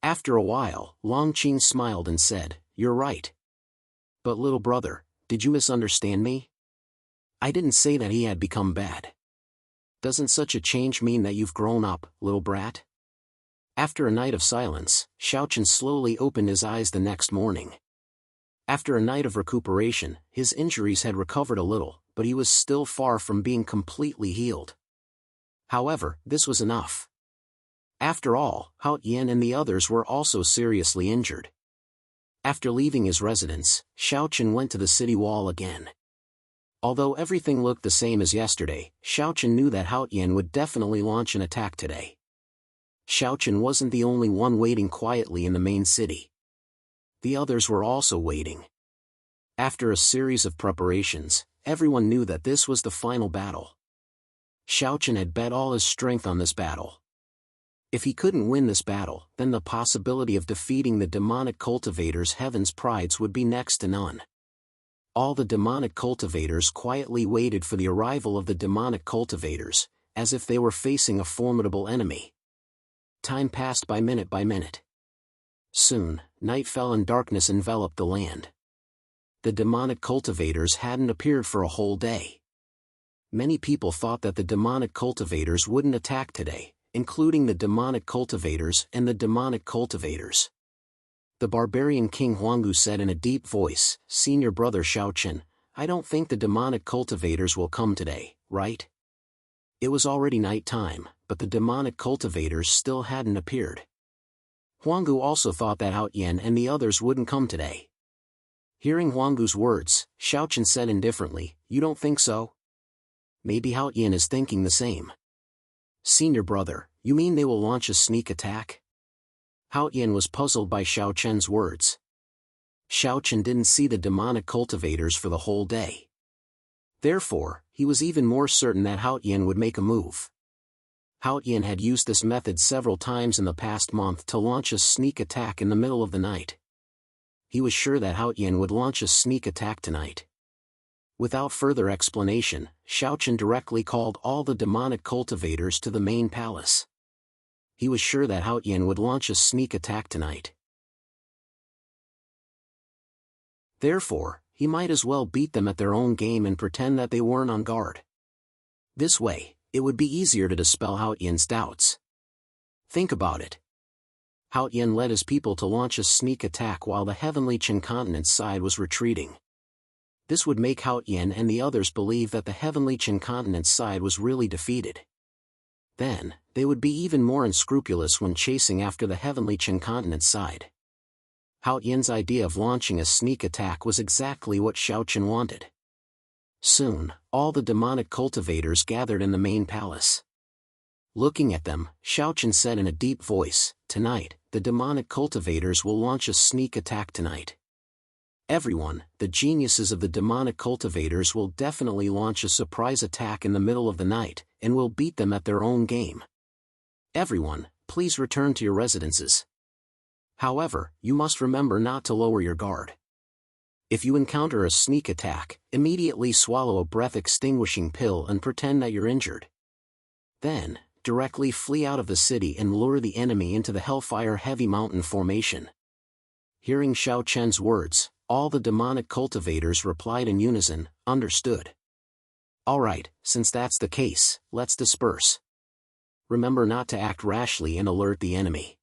After a while, Longqing smiled and said, "You're right. But little brother, did you misunderstand me? I didn't say that he had become bad. Doesn't such a change mean that you've grown up, little brat?" After a night of silence, Xiao Chen slowly opened his eyes the next morning. After a night of recuperation, his injuries had recovered a little, but he was still far from being completely healed. However, this was enough. After all, Hao Yan and the others were also seriously injured. After leaving his residence, Xiao Chen went to the city wall again. Although everything looked the same as yesterday, Xiao Chen knew that Hao Yan would definitely launch an attack today. Xiao Chen wasn't the only one waiting quietly in the main city. The others were also waiting. After a series of preparations, everyone knew that this was the final battle. Xiao Chen had bet all his strength on this battle. If he couldn't win this battle, then the possibility of defeating the demonic cultivators' heaven's prides would be next to none. All the demonic cultivators quietly waited for the arrival of the demonic cultivators, as if they were facing a formidable enemy. Time passed by minute by minute. Soon, night fell and darkness enveloped the land. The demonic cultivators hadn't appeared for a whole day. Many people thought that the demonic cultivators wouldn't attack today, including the demonic cultivators and the demonic cultivators. The barbarian King Huanggu said in a deep voice, "Senior brother Xiao Chen, I don't think the demonic cultivators will come today, right?" It was already night time, but the demonic cultivators still hadn't appeared. Huanggu also thought that Hao Yan and the others wouldn't come today. Hearing Huanggu's words, Xiao Chen said indifferently, "You don't think so?" Maybe Hao Yan is thinking the same. "Senior brother, you mean they will launch a sneak attack?" Hao Yan was puzzled by Xiao Chen's words. Xiao Chen didn't see the demonic cultivators for the whole day. Therefore, he was even more certain that Hao Yin would make a move. Hao Yin had used this method several times in the past month to launch a sneak attack in the middle of the night. He was sure that Hao Yin would launch a sneak attack tonight. Without further explanation, Xiaochen directly called all the demonic cultivators to the main palace. He was sure that Hao Yin would launch a sneak attack tonight. Therefore, he might as well beat them at their own game and pretend that they weren't on guard. This way, it would be easier to dispel Hao Yin's doubts. Think about it. Hao Yin led his people to launch a sneak attack while the heavenly Qin continent's side was retreating. This would make Hao Yin and the others believe that the heavenly Qin continent's side was really defeated. Then, they would be even more unscrupulous when chasing after the heavenly Qin continent's side. Hao Yin's idea of launching a sneak attack was exactly what Xiaochen wanted. Soon, all the demonic cultivators gathered in the main palace. Looking at them, Xiaochen said in a deep voice, "Tonight, the demonic cultivators will launch a sneak attack tonight. Everyone, the geniuses of the demonic cultivators will definitely launch a surprise attack in the middle of the night, and will beat them at their own game. Everyone, please return to your residences. However, you must remember not to lower your guard. If you encounter a sneak attack, immediately swallow a breath-extinguishing pill and pretend that you're injured. Then, directly flee out of the city and lure the enemy into the Hellfire Heavy Mountain formation." Hearing Xiaochen's words, all the demonic cultivators replied in unison, "Understood. Alright, since that's the case, let's disperse. Remember not to act rashly and alert the enemy.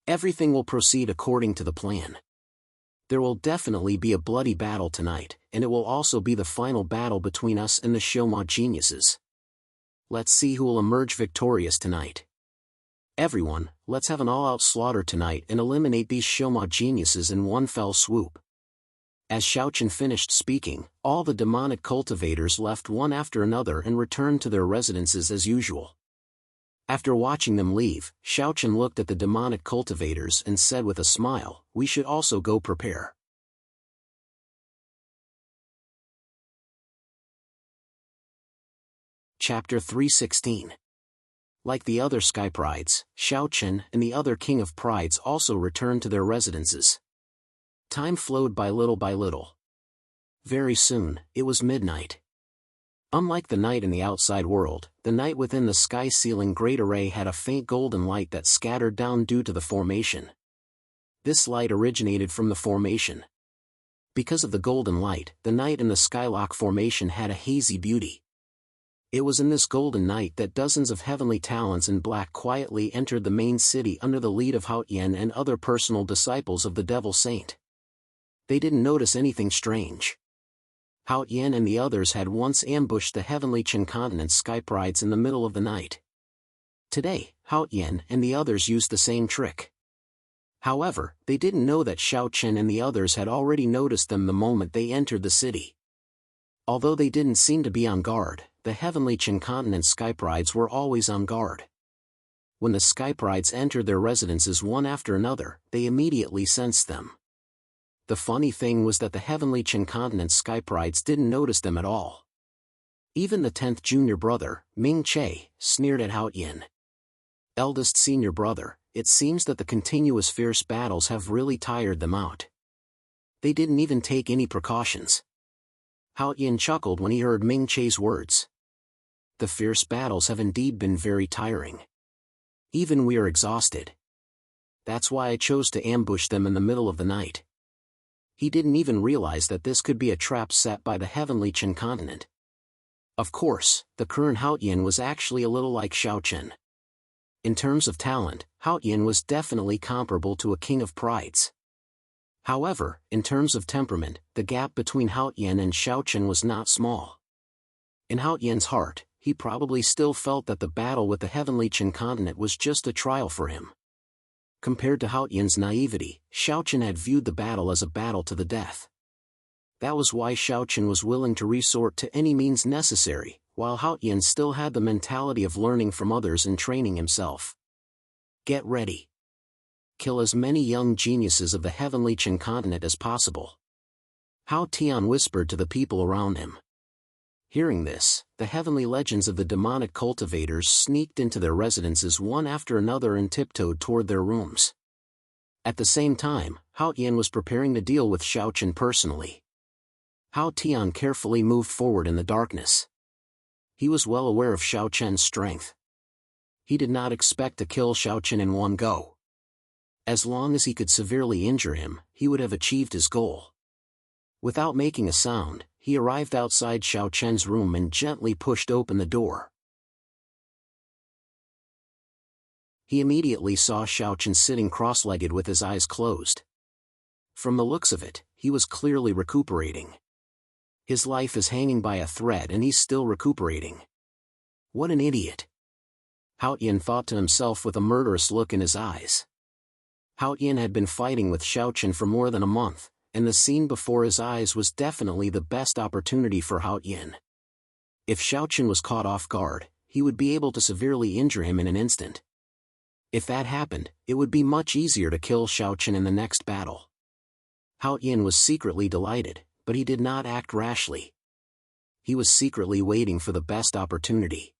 Everything will proceed according to the plan. There will definitely be a bloody battle tonight, and it will also be the final battle between us and the Xioma geniuses. Let's see who will emerge victorious tonight. Everyone, let's have an all-out slaughter tonight and eliminate these Xioma geniuses in one fell swoop." As Xiaochen finished speaking, all the demonic cultivators left one after another and returned to their residences as usual. After watching them leave, Xiaochen looked at the demonic cultivators and said with a smile, "We should also go prepare." Chapter 316. Like the other Sky Prides, Xiaochen and the other King of Prides also returned to their residences. Time flowed by little. Very soon, it was midnight. Unlike the night in the outside world, the night within the sky ceiling great array had a faint golden light that scattered down due to the formation. This light originated from the formation. Because of the golden light, the night in the Skylock formation had a hazy beauty. It was in this golden night that dozens of heavenly talents in black quietly entered the main city under the lead of Hao Yin and other personal disciples of the Devil Saint. They didn't notice anything strange. Hao Yin and the others had once ambushed the heavenly Qin continent Sky Prides in the middle of the night. Today, Hao Yin and the others used the same trick. However, they didn't know that Xiaochen and the others had already noticed them the moment they entered the city. Although they didn't seem to be on guard, the heavenly Qin continent Sky Prides were always on guard. When the Sky Prides entered their residences one after another, they immediately sensed them. The funny thing was that the heavenly Qin continent Sky Prides didn't notice them at all. Even the 10th junior brother, Ming Che, sneered at Hao Yin. "Eldest senior brother, it seems that the continuous fierce battles have really tired them out. They didn't even take any precautions." Hao Yin chuckled when he heard Ming Che's words. "The fierce battles have indeed been very tiring. Even we are exhausted. That's why I chose to ambush them in the middle of the night." He didn't even realize that this could be a trap set by the heavenly Qin continent. Of course, the current Hao Yin was actually a little like Xiaochen. In terms of talent, Hao Yin was definitely comparable to a King of Prides. However, in terms of temperament, the gap between Hao Yin and Xiaochen was not small. In Hao Yin's heart, he probably still felt that the battle with the heavenly Qin continent was just a trial for him. Compared to Hao Yin's naivety, Xiaochen had viewed the battle as a battle to the death. That was why Xiaochen was willing to resort to any means necessary, while Hao Yin still had the mentality of learning from others and training himself. Get ready. Kill as many young geniuses of the heavenly Qin continent as possible. Hao Tian whispered to the people around him. Hearing this, the heavenly legends of the demonic cultivators sneaked into their residences one after another and tiptoed toward their rooms. At the same time, Hao Tian was preparing to deal with Xiao Chen personally. Hao Tian carefully moved forward in the darkness. He was well aware of Xiao Chen's strength. He did not expect to kill Xiao Chen in one go. As long as he could severely injure him, he would have achieved his goal. Without making a sound, he arrived outside Xiao Chen's room and gently pushed open the door. He immediately saw Xiao Chen sitting cross-legged with his eyes closed. From the looks of it, he was clearly recuperating. His life is hanging by a thread and he's still recuperating. What an idiot! Hao Tian thought to himself with a murderous look in his eyes. Hao Tian had been fighting with Xiao Chen for more than a month, and the scene before his eyes was definitely the best opportunity for Hao Tian. If Xiao Chen was caught off guard, he would be able to severely injure him in an instant. If that happened, it would be much easier to kill Xiao Chen in the next battle. Hao Tian was secretly delighted, but he did not act rashly. He was secretly waiting for the best opportunity.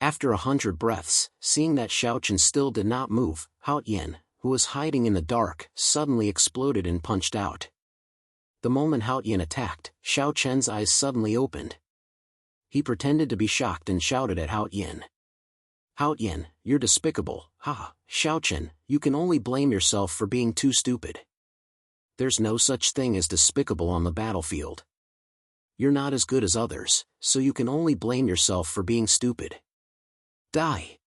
After 100 breaths, seeing that Xiao Chen still did not move, Hao Tian, who was hiding in the dark, suddenly exploded and punched out. The moment Hao Tian attacked, Xiao Chen's eyes suddenly opened. He pretended to be shocked and shouted at Hao Tian. "Hao Tian, you're despicable, ha! Xiao Chen, you can only blame yourself for being too stupid. There's no such thing as despicable on the battlefield. You're not as good as others, so you can only blame yourself for being stupid. Die!"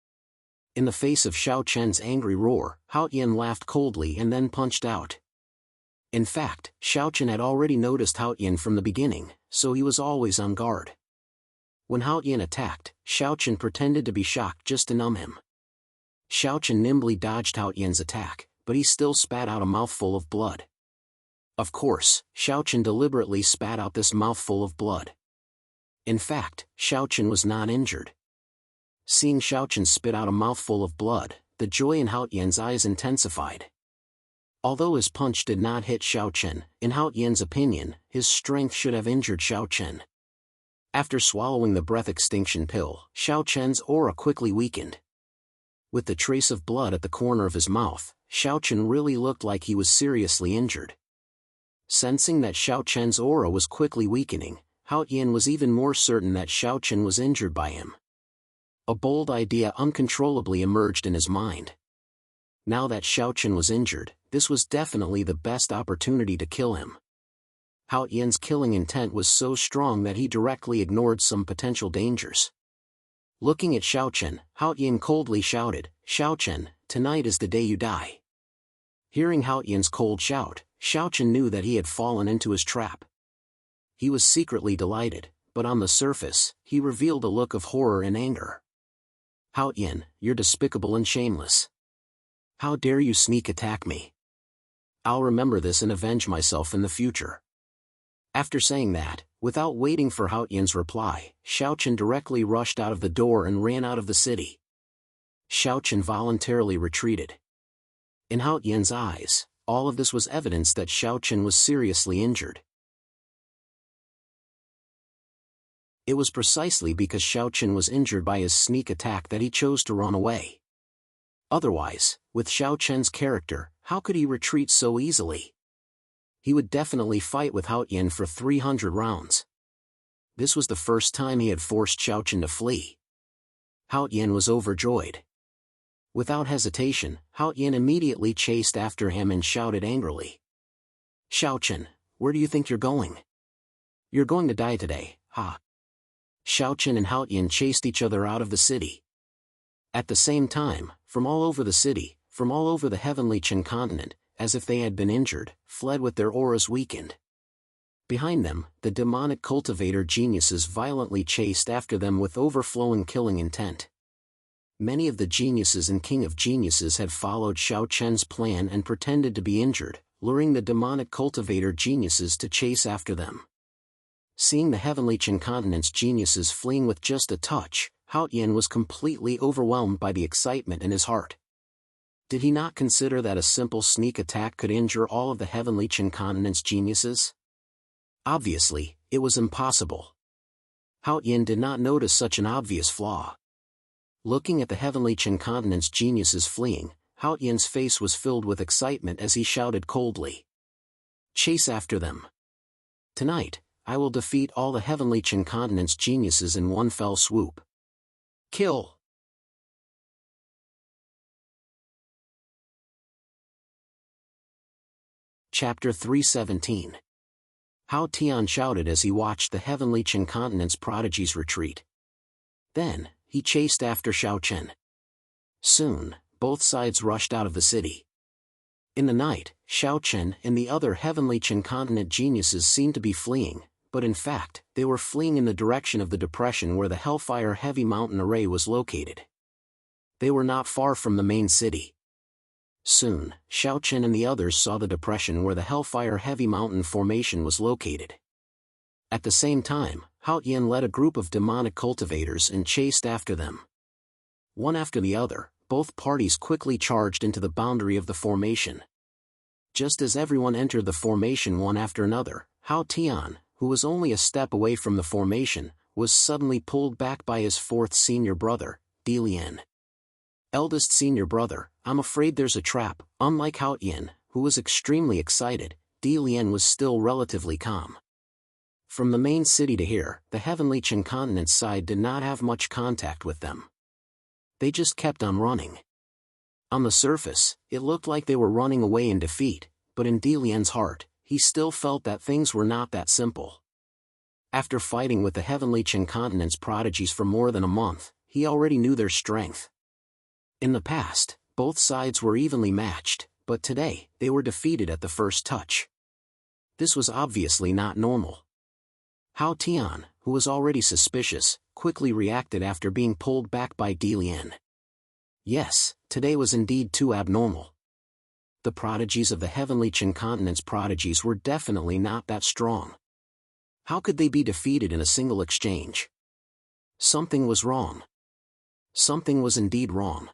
In the face of Xiao Chen's angry roar, Hao Tian laughed coldly and then punched out. In fact, Xiao Chen had already noticed Hao Tian from the beginning, so he was always on guard. When Hao Tian attacked, Xiao Chen pretended to be shocked just to numb him. Xiao Chen nimbly dodged Hao Tian's attack, but he still spat out a mouthful of blood. Of course, Xiao Chen deliberately spat out this mouthful of blood. In fact, Xiao Chen was not injured. Seeing Xiao Chen spit out a mouthful of blood, the joy in Hao Tian's eyes intensified. Although his punch did not hit Xiao Chen, in Hao Tian's opinion, his strength should have injured Xiao Chen. After swallowing the breath extinction pill, Xiao Chen's aura quickly weakened. With the trace of blood at the corner of his mouth, Xiao Chen really looked like he was seriously injured. Sensing that Xiao Chen's aura was quickly weakening, Hao Tian was even more certain that Xiao Chen was injured by him. A bold idea uncontrollably emerged in his mind. Now that Xiao Chen was injured, this was definitely the best opportunity to kill him. Hao Tian's killing intent was so strong that he directly ignored some potential dangers. Looking at Xiao Chen, Hao Tian coldly shouted, "Xiao Chen, tonight is the day you die." Hearing Hao Tian's cold shout, Xiao Chen knew that he had fallen into his trap. He was secretly delighted, but on the surface, he revealed a look of horror and anger. "Hao Tian, you're despicable and shameless. How dare you sneak attack me? I'll remember this and avenge myself in the future." After saying that, without waiting for Hao Tian's reply, Xiao Chen directly rushed out of the door and ran out of the city. Xiao Chen voluntarily retreated. In Hao Tian's eyes, all of this was evidence that Xiao Chen was seriously injured. It was precisely because Xiao Chen was injured by his sneak attack that he chose to run away. Otherwise, with Xiao Chen's character, how could he retreat so easily? He would definitely fight with Hao Tian for 300 rounds. This was the first time he had forced Xiao Chen to flee. Hao Tian was overjoyed. Without hesitation, Hao Tian immediately chased after him and shouted angrily, "Xiao Chen, where do you think you're going? You're going to die today, ha!" Xiao Chen and Hao Tian chased each other out of the city. At the same time, from all over the city, from all over the heavenly Chen continent, as if they had been injured, fled with their auras weakened. Behind them, the demonic cultivator geniuses violently chased after them with overflowing killing intent. Many of the geniuses and king of geniuses had followed Xiao Chen's plan and pretended to be injured, luring the demonic cultivator geniuses to chase after them. Seeing the heavenly Chen continent's geniuses fleeing with just a touch, Hao Tian was completely overwhelmed by the excitement in his heart. Did he not consider that a simple sneak attack could injure all of the heavenly Chen continent's geniuses? Obviously, it was impossible. Hao Yin did not notice such an obvious flaw. Looking at the heavenly Qin continent's geniuses fleeing, Hao Yin's face was filled with excitement as he shouted coldly. Chase after them. Tonight, I will defeat all the heavenly Qin continent's geniuses in one fell swoop. Kill! Chapter 317. Hao Tian shouted as he watched the heavenly Qin continent's prodigies retreat. Then, he chased after Xiao Chen. Soon, both sides rushed out of the city. In the night, Xiao Chen and the other heavenly Qin continent geniuses seemed to be fleeing, but in fact, they were fleeing in the direction of the depression where the Hellfire Heavy Mountain Array was located. They were not far from the main city. Soon, Xiao Chen and the others saw the depression where the Hellfire Heavy Mountain formation was located. At the same time, Hao Yin led a group of demonic cultivators and chased after them. One after the other, both parties quickly charged into the boundary of the formation. Just as everyone entered the formation one after another, Hao Tian, who was only a step away from the formation, was suddenly pulled back by his fourth senior brother, Di Lian. Eldest senior brother, I'm afraid there's a trap. Unlike Hao Yin, who was extremely excited, Di Lian was still relatively calm. From the main city to here, the heavenly Qin continent's side did not have much contact with them. They just kept on running. On the surface, it looked like they were running away in defeat, but in Di Lian's heart, he still felt that things were not that simple. After fighting with the heavenly Qin continent's prodigies for more than a month, he already knew their strength. In the past, both sides were evenly matched, but today, they were defeated at the first touch. This was obviously not normal. Hao Tian, who was already suspicious, quickly reacted after being pulled back by Di Lian. Yes, today was indeed too abnormal. The prodigies of the heavenly Qin continent's prodigies were definitely not that strong. How could they be defeated in a single exchange? Something was wrong. Something was indeed wrong.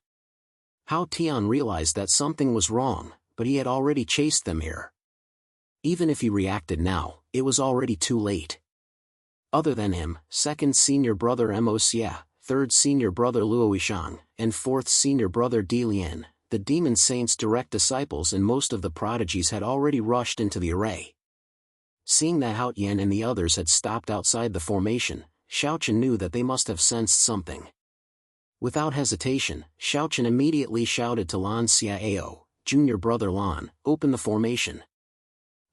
Hao Tian realized that something was wrong, but he had already chased them here. Even if he reacted now, it was already too late. Other than him, second senior brother Mo Xia, third senior brother Luo Yishang, and fourth senior brother Di Lian, the demon saint's direct disciples and most of the prodigies had already rushed into the array. Seeing that Hao Yan and the others had stopped outside the formation, Xiao Chen knew that they must have sensed something. Without hesitation, Xiao Chen immediately shouted to Lan Xiao, junior brother Lan, open the formation.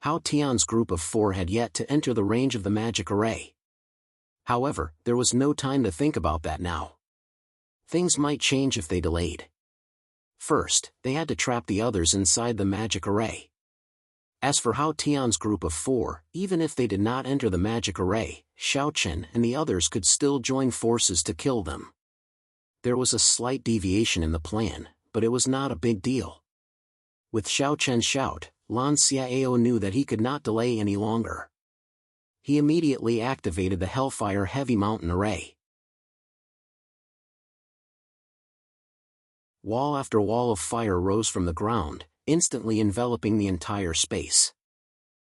Hao Tian's group of 4 had yet to enter the range of the magic array. However, there was no time to think about that now. Things might change if they delayed. First, they had to trap the others inside the magic array. As for Hao Tian's group of 4, even if they did not enter the magic array, Xiao Chen and the others could still join forces to kill them. There was a slight deviation in the plan, but it was not a big deal. With Xiao Chen's shout, Lan Xiao knew that he could not delay any longer. He immediately activated the Hellfire Heavy Mountain Array. Wall after wall of fire rose from the ground, instantly enveloping the entire space.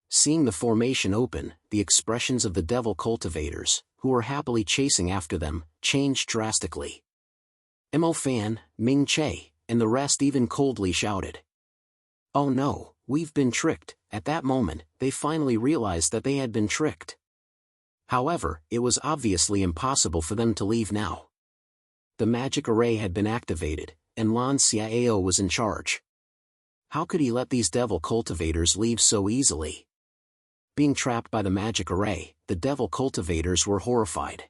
Seeing the formation open, the expressions of the devil cultivators, who were happily chasing after them, changed drastically. Mo Fan, Ming Che, and the rest even coldly shouted. Oh no, we've been tricked. At that moment, they finally realized that they had been tricked. However, it was obviously impossible for them to leave now. The magic array had been activated, and Lan Xiao was in charge. How could he let these devil cultivators leave so easily? Being trapped by the magic array, the devil cultivators were horrified.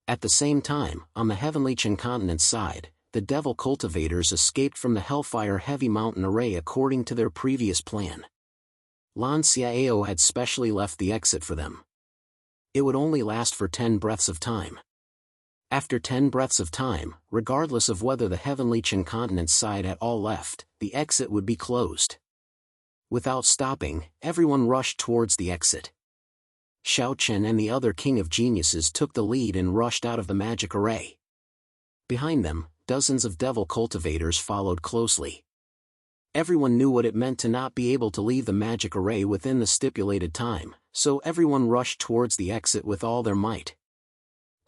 At the same time, on the heavenly Qin continent side, the devil cultivators escaped from the Hellfire Heavy Mountain Array according to their previous plan. Lan Xiao had specially left the exit for them. It would only last for 10 breaths of time. After 10 breaths of time, regardless of whether the heavenly Qin continent side had all left, the exit would be closed. Without stopping, everyone rushed towards the exit. Xiao Chen and the other king of geniuses took the lead and rushed out of the magic array. Behind them, dozens of devil cultivators followed closely. Everyone knew what it meant to not be able to leave the magic array within the stipulated time, so everyone rushed towards the exit with all their might.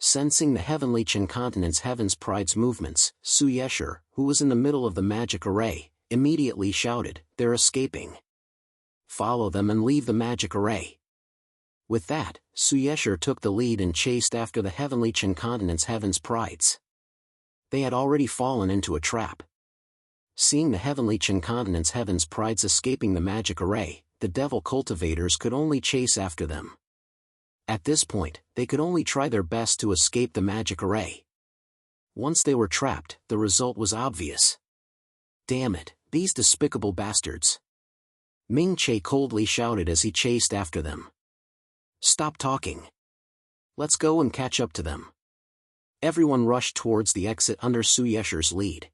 Sensing the heavenly Qin continent's heaven's pride's movements, Su Yesher, who was in the middle of the magic array, immediately shouted, "They're escaping. Follow them and leave the magic array." With that, Su Yesher took the lead and chased after the heavenly Qin continent's heaven's prides. They had already fallen into a trap. Seeing the heavenly Qin continent's heaven's prides escaping the magic array, the devil cultivators could only chase after them. At this point, they could only try their best to escape the magic array. Once they were trapped, the result was obvious. "Damn it, these despicable bastards!" Ming Che coldly shouted as he chased after them. "Stop talking. Let's go and catch up to them." Everyone rushed towards the exit under Su Yesher's lead.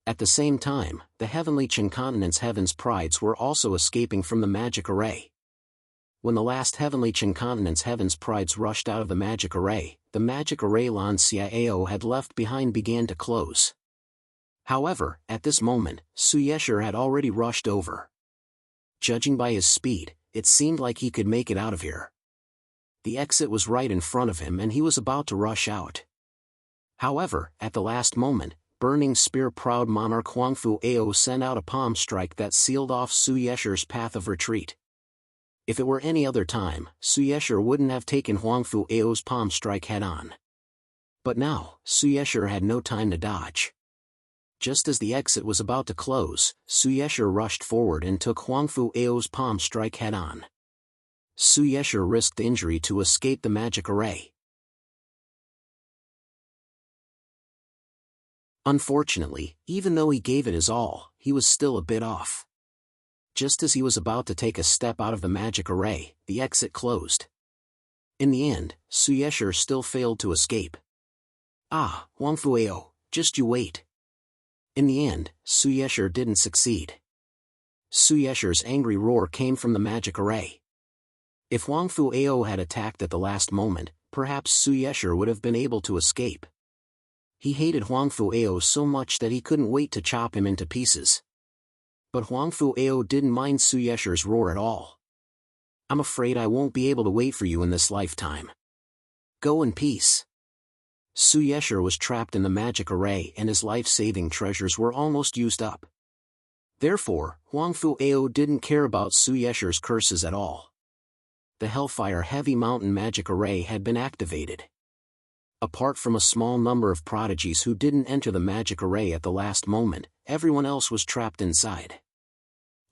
At the same time, the heavenly Qin continent's heaven's prides were also escaping from the magic array. When the last heavenly Qin continent's heaven's prides rushed out of the magic array Lan Xiao had left behind began to close. However, at this moment, Su Yesher had already rushed over. Judging by his speed, it seemed like he could make it out of here. The exit was right in front of him and he was about to rush out. However, at the last moment, Burning Spear proud monarch Huangfu Ao sent out a palm strike that sealed off Su Yesher's path of retreat. If it were any other time, Su Yesher wouldn't have taken Huangfu Ao's palm strike head-on. But now, Su Yesher had no time to dodge. Just as the exit was about to close, Su Yesher rushed forward and took Huangfu Ao's palm strike head-on. Su Yesher risked injury to escape the magic array. Unfortunately, even though he gave it his all, he was still a bit off. Just as he was about to take a step out of the magic array, the exit closed. In the end, Su Yesher still failed to escape. "Ah, Huangfu Ao, just you wait." In the end, Su Yesher didn't succeed. Su Yesher's angry roar came from the magic array. If Huangfu Ao had attacked at the last moment, perhaps Su Yesher would have been able to escape. He hated Huangfu Ao so much that he couldn't wait to chop him into pieces. But Huangfu Ao didn't mind Su Yesher's roar at all. "I'm afraid I won't be able to wait for you in this lifetime. Go in peace." Su Yesher was trapped in the magic array and his life-saving treasures were almost used up. Therefore, Huangfu Ao didn't care about Su Yesher's curses at all. The Hellfire Heavy Mountain magic array had been activated. Apart from a small number of prodigies who didn't enter the magic array at the last moment, everyone else was trapped inside.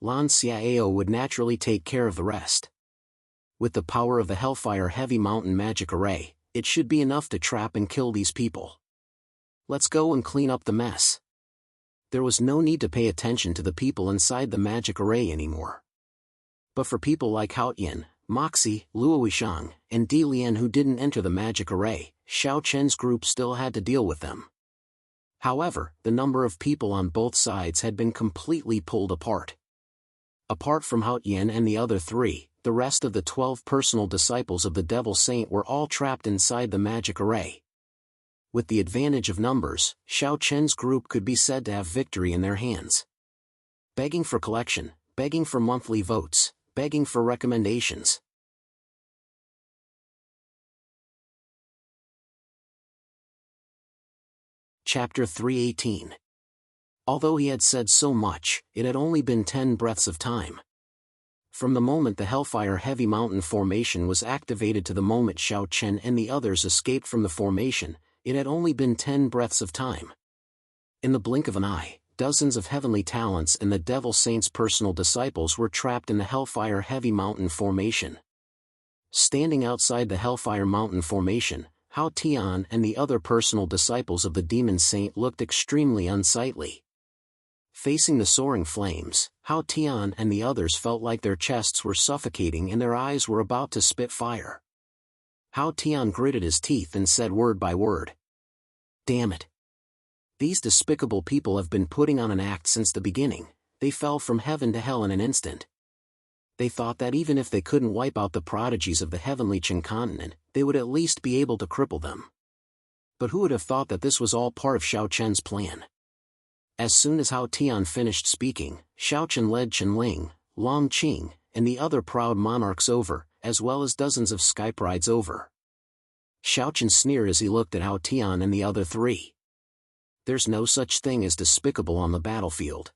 Lan Xiao would naturally take care of the rest. With the power of the Hellfire Heavy Mountain magic array, it should be enough to trap and kill these people. Let's go and clean up the mess. There was no need to pay attention to the people inside the magic array anymore. But for people like Hao Yin, Moxie, Luo Wishang, and Di Lian who didn't enter the magic array, Xiao Chen's group still had to deal with them. However, the number of people on both sides had been completely pulled apart. Apart from Hao Yin and the other three, the rest of the 12 personal disciples of the Devil Saint were all trapped inside the magic array. With the advantage of numbers, Xiao Chen's group could be said to have victory in their hands. Begging for collection, begging for monthly votes, begging for recommendations. Chapter 318. Although he had said so much, it had only been 10 breaths of time. From the moment the Hellfire Heavy Mountain formation was activated to the moment Xiao Chen and the others escaped from the formation, it had only been 10 breaths of time. In the blink of an eye, dozens of heavenly talents and the Devil Saint's personal disciples were trapped in the Hellfire Heavy Mountain formation. Standing outside the Hellfire Mountain formation, Hao Tian and the other personal disciples of the Demon Saint looked extremely unsightly. Facing the soaring flames, Hao Tian and the others felt like their chests were suffocating and their eyes were about to spit fire. Hao Tian gritted his teeth and said word by word, "Damn it. These despicable people have been putting on an act since the beginning. They fell from heaven to hell in an instant. They thought that even if they couldn't wipe out the prodigies of the heavenly Qin continent, they would at least be able to cripple them. But who would have thought that this was all part of Xiao Chen's plan?" As soon as Hao Tian finished speaking, Xiao Chen led Chen Ling, Long Qing, and the other proud monarchs over, as well as dozens of skyprides over. Xiao Chen sneered as he looked at Hao Tian and the other three. There's no such thing as despicable on the battlefield.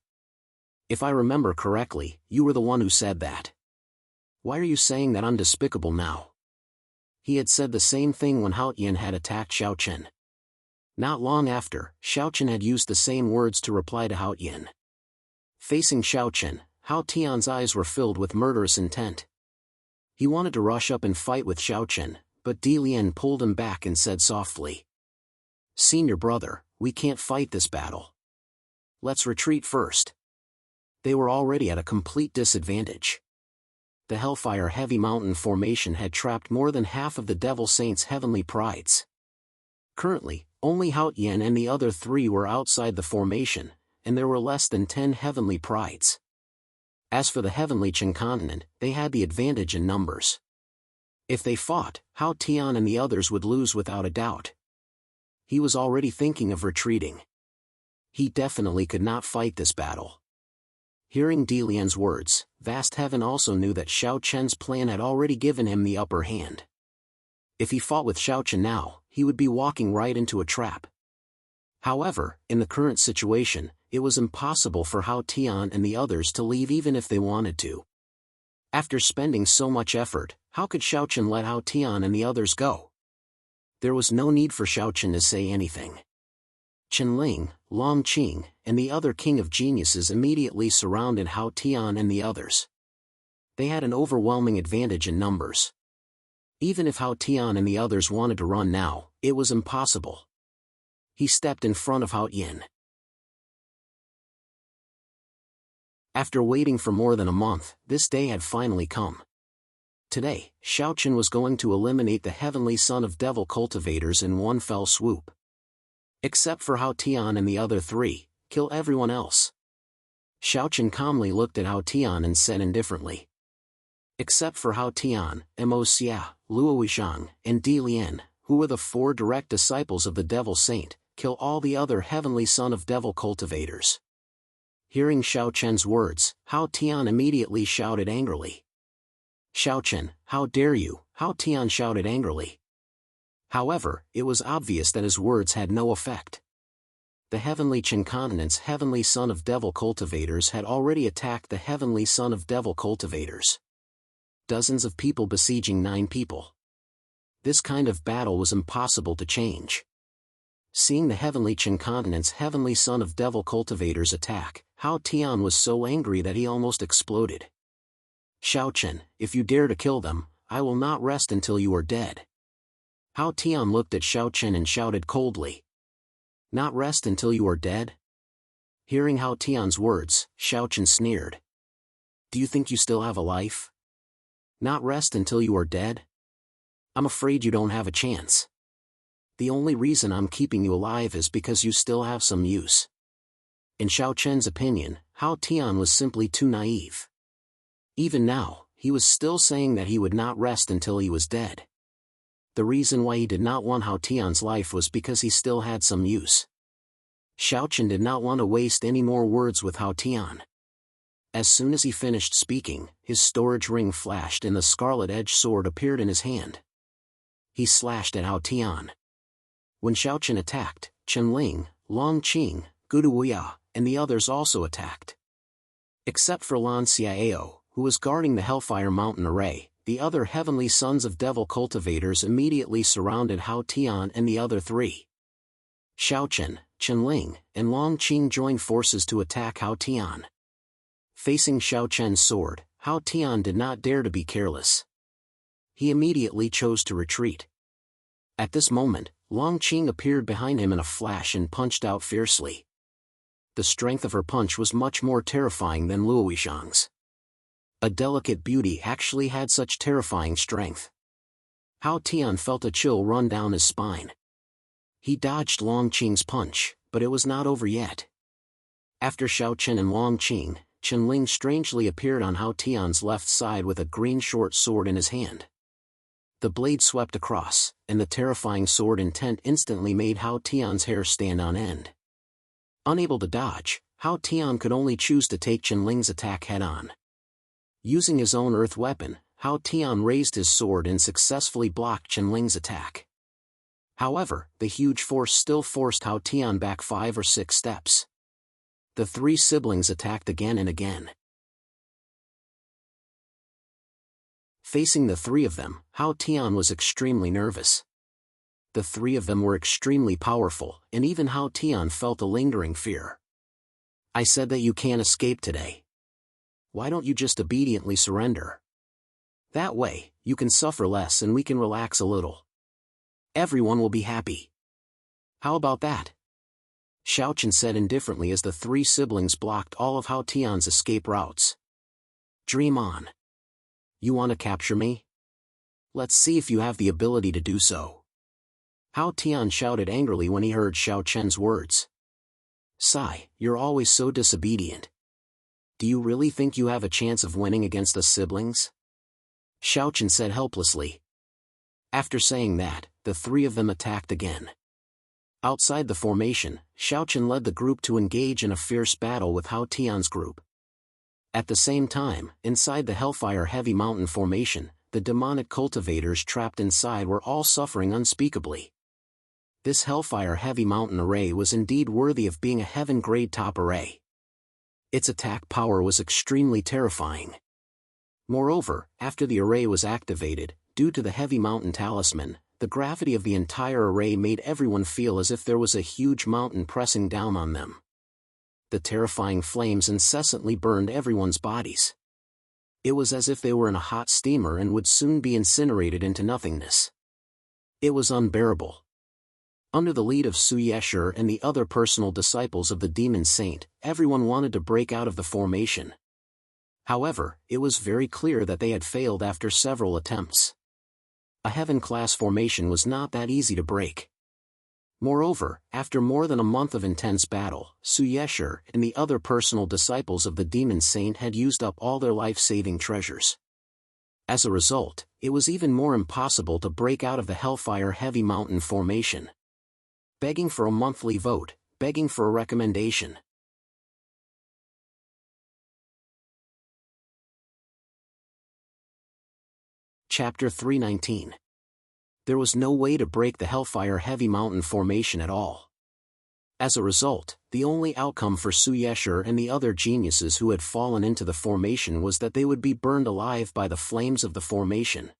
If I remember correctly, you were the one who said that. Why are you saying that I'm despicable now? He had said the same thing when Hao Tian had attacked Xiao Chen. Not long after, Xiao Chen had used the same words to reply to Hao Tian. Facing Xiao Chen, Hao Tian's eyes were filled with murderous intent. He wanted to rush up and fight with Xiao Chen, but Di Lian pulled him back and said softly, "Senior brother, we can't fight this battle. Let's retreat first." They were already at a complete disadvantage. The Hellfire Heavy Mountain formation had trapped more than half of the Devil Saint's heavenly prides. Currently, only Hao Tian and the other three were outside the formation, and there were less than 10 heavenly prides. As for the heavenly Qin continent, they had the advantage in numbers. If they fought, Hao Tian and the others would lose without a doubt. He was already thinking of retreating. He definitely could not fight this battle. Hearing Di Lian's words, Vast Heaven also knew that Xiao Chen's plan had already given him the upper hand. If he fought with Xiao Chen now, he would be walking right into a trap. However, in the current situation, it was impossible for Hao Tian and the others to leave even if they wanted to. After spending so much effort, how could Xiao Chen let Hao Tian and the others go? There was no need for Xiao Chen to say anything. Qianling, Long Qing, and the other king of geniuses immediately surrounded Hao Tian and the others. They had an overwhelming advantage in numbers. Even if Hao Tian and the others wanted to run now, it was impossible. He stepped in front of Hao Tian. After waiting for more than a month, this day had finally come. Today, Xiao Chen was going to eliminate the heavenly son of devil cultivators in one fell swoop. Except for Hao Tian and the other three, kill everyone else. Xiao Chen calmly looked at Hao Tian and said indifferently. Except for Hao Tian, Mo Xia, Luo Wishang, and Di Lian, who were the 4 direct disciples of the Devil Saint, kill all the other heavenly son of devil cultivators. Hearing Xiao Chen's words, Hao Tian immediately shouted angrily. Xiao Chen, how dare you? Hao Tian shouted angrily. However, it was obvious that his words had no effect. The heavenly Qin continent's heavenly son of devil cultivators had already attacked the heavenly son of devil cultivators. Dozens of people besieging 9 people. This kind of battle was impossible to change. Seeing the heavenly Qin continent's heavenly son of devil cultivators attack, Hao Tian was so angry that he almost exploded. Xiao Chen, if you dare to kill them, I will not rest until you are dead. Hao Tian looked at Xiao Chen and shouted coldly. Not rest until you are dead? Hearing Hao Tian's words, Xiao Chen sneered. Do you think you still have a life? Not rest until you are dead? I'm afraid you don't have a chance. The only reason I'm keeping you alive is because you still have some use. In Xiao Chen's opinion, Hao Tian was simply too naive. Even now, he was still saying that he would not rest until he was dead. The reason why he did not want Hao Tian's life was because he still had some use. Xiao Chen did not want to waste any more words with Hao Tian. As soon as he finished speaking, his storage ring flashed and the scarlet-edged sword appeared in his hand. He slashed at Hao Tian. When Xiao Chen attacked, Qianling, Long Qing, Gudu Wuya, and the others also attacked. Except for Lan Xiao, who was guarding the Hellfire Mountain array, the other heavenly sons of devil cultivators immediately surrounded Hao Tian and the other 3. Xiao Chen, Qianling, and Long Qing joined forces to attack Hao Tian. Facing Xiao Chen's sword, Hao Tian did not dare to be careless. He immediately chose to retreat. At this moment, Long Qing appeared behind him in a flash and punched out fiercely. The strength of her punch was much more terrifying than Luo Wishang's. A delicate beauty actually had such terrifying strength. Hao Tian felt a chill run down his spine. He dodged Long Qing's punch, but it was not over yet. After Xiao Chen and Long Qing, Qianling strangely appeared on Hao Tian's left side with a green short sword in his hand. The blade swept across, and the terrifying sword intent instantly made Hao Tian's hair stand on end. Unable to dodge, Hao Tian could only choose to take Qianling's attack head-on. Using his own earth weapon, Hao Tian raised his sword and successfully blocked Qianling's attack. However, the huge force still forced Hao Tian back 5 or 6 steps. The 3 siblings attacked again and again. Facing the 3 of them, Hao Tian was extremely nervous. The 3 of them were extremely powerful, and even Hao Tian felt a lingering fear. I said that you can't escape today. Why don't you just obediently surrender? That way, you can suffer less and we can relax a little. Everyone will be happy. How about that? Xiaochen said indifferently as the 3 siblings blocked all of Hao Tian's escape routes. Dream on. You want to capture me? Let's see if you have the ability to do so. Hao Tian shouted angrily when he heard Xiaochen's words. Sai, you're always so disobedient. Do you really think you have a chance of winning against the siblings? Xiaochen said helplessly. After saying that, the 3 of them attacked again. Outside the formation, Xiaochen led the group to engage in a fierce battle with Hao Tian's group. At the same time, inside the Hellfire Heavy Mountain formation, the demonic cultivators trapped inside were all suffering unspeakably. This Hellfire Heavy Mountain array was indeed worthy of being a heaven-grade top array. Its attack power was extremely terrifying. Moreover, after the array was activated, due to the Heavy Mountain Talisman, the gravity of the entire array made everyone feel as if there was a huge mountain pressing down on them. The terrifying flames incessantly burned everyone's bodies. It was as if they were in a hot steamer and would soon be incinerated into nothingness. It was unbearable. Under the lead of Su Yesher and the other personal disciples of the Demon Saint, everyone wanted to break out of the formation. However, it was very clear that they had failed after several attempts. A heaven-class formation was not that easy to break. Moreover, after more than a month of intense battle, Su Yesher and the other personal disciples of the Demon Saint had used up all their life-saving treasures. As a result, it was even more impossible to break out of the Hellfire Heavy Mountain formation. Begging for a monthly vote, begging for a recommendation. Chapter 319. There was no way to break the Hellfire Heavy Mountain formation at all. As a result, the only outcome for Su Yesher and the other geniuses who had fallen into the formation was that they would be burned alive by the flames of the formation.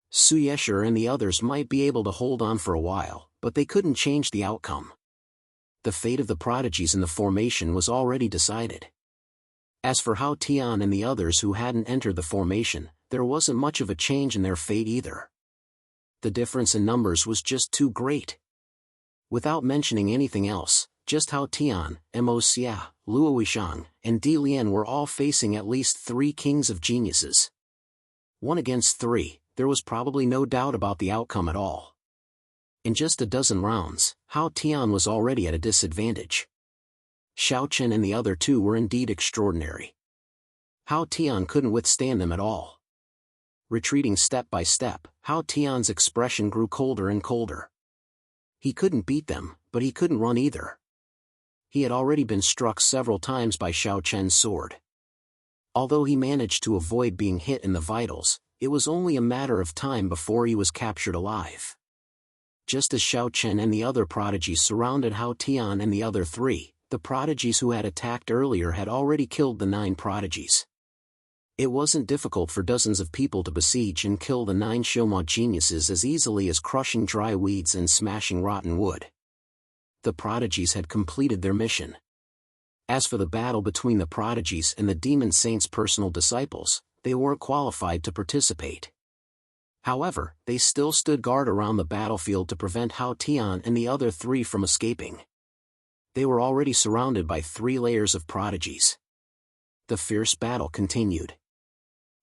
Su Yesher and the others might be able to hold on for a while, but they couldn't change the outcome. The fate of the prodigies in the formation was already decided. As for Hao Tian and the others who hadn't entered the formation, there wasn't much of a change in their fate either. The difference in numbers was just too great. Without mentioning anything else, just Hao Tian, Mo Xia, Luo Wishang, and Di Lian were all facing at least 3 kings of geniuses. 1 against 3, there was probably no doubt about the outcome at all. In just a dozen rounds, Hao Tian was already at a disadvantage. Xiaochen and the other 2 were indeed extraordinary. Hao Tian couldn't withstand them at all. Retreating step by step, Hao Tian's expression grew colder and colder. He couldn't beat them, but he couldn't run either. He had already been struck several times by Xiaochen's sword. Although he managed to avoid being hit in the vitals, it was only a matter of time before he was captured alive. Just as Xiaochen and the other prodigies surrounded Hao Tian and the other 3, the prodigies who had attacked earlier had already killed the 9 prodigies. It wasn't difficult for dozens of people to besiege and kill the 9 Shoma geniuses as easily as crushing dry weeds and smashing rotten wood. The prodigies had completed their mission. As for the battle between the prodigies and the Demon Saint's personal disciples, they weren't qualified to participate. However, they still stood guard around the battlefield to prevent Hao Tian and the other 3 from escaping. They were already surrounded by 3 layers of prodigies. The fierce battle continued.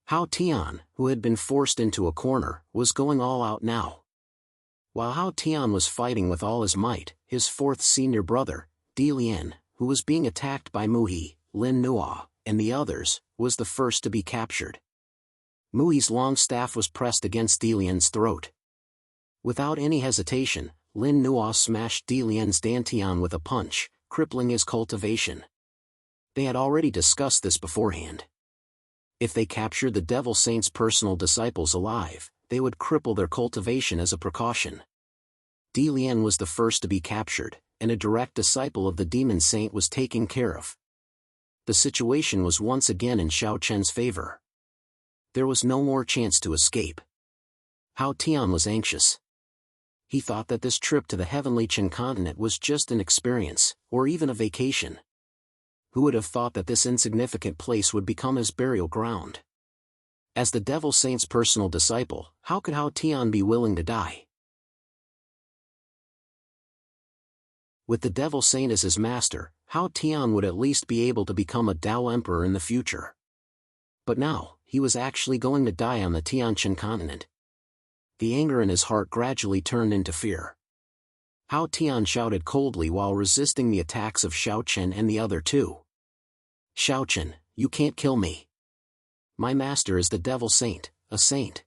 Hao Tian, who had been forced into a corner, was going all out now. While Hao Tian was fighting with all his might, his 4th senior brother, Di Lian, who was being attacked by Muhi, Lin Nua, and the others, was the first to be captured. Muhi's long staff was pressed against Di Lian's throat. Without any hesitation, Lin Nua smashed Di Lian's dantian with a punch, crippling his cultivation. They had already discussed this beforehand. If they captured the Devil Saint's personal disciples alive, they would cripple their cultivation as a precaution. Di Lian was the first to be captured, and a direct disciple of the demon saint was taken care of. The situation was once again in Xiao Chen's favor. There was no more chance to escape. Hao Tian was anxious. He thought that this trip to the heavenly Qin continent was just an experience, or even a vacation. Who would have thought that this insignificant place would become his burial ground? As the Devil Saint's personal disciple, how could Hao Tian be willing to die? With the Devil Saint as his master, Hao Tian would at least be able to become a Dao Emperor in the future. But now, he was actually going to die on the Tianqin continent. The anger in his heart gradually turned into fear. Hao Tian shouted coldly while resisting the attacks of Xiao Chen and the other two. Xiao Chen, you can't kill me. My master is the Devil Saint, a saint.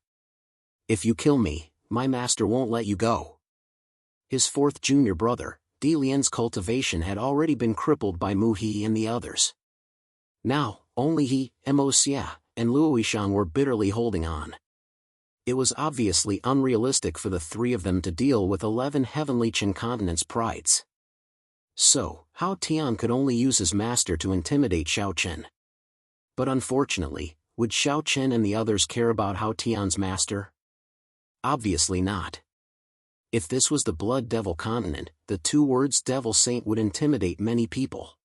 If you kill me, my master won't let you go. His fourth junior brother, Di Lian's cultivation had already been crippled by Mu He and the others. Now, only he, Mo Xia, and Luo Yishang were bitterly holding on. It was obviously unrealistic for the three of them to deal with 11 heavenly Qin continents' prides. So, Hao Tian could only use his master to intimidate Xiao Chen. But unfortunately, would Xiao Chen and the others care about Hao Tian's master? Obviously not. If this was the Blood Devil continent, the two words Devil Saint would intimidate many people.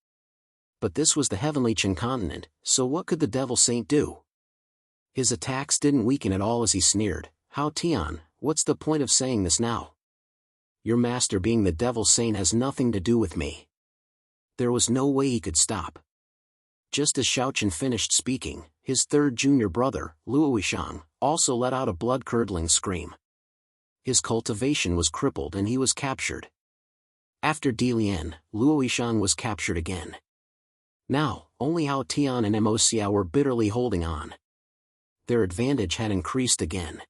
But this was the heavenly Qin continent, so what could the Devil Saint do? His attacks didn't weaken at all as he sneered, Hao Tian, what's the point of saying this now? Your master being the Devil Saint has nothing to do with me. There was no way he could stop. Just as Xiao Chen finished speaking, his third junior brother, Luo Yishang, also let out a blood-curdling scream. His cultivation was crippled and he was captured. After Di Lian, Luo Yishang was captured again. Now, only Hao Tian and Mo Xia were bitterly holding on. Their advantage had increased again.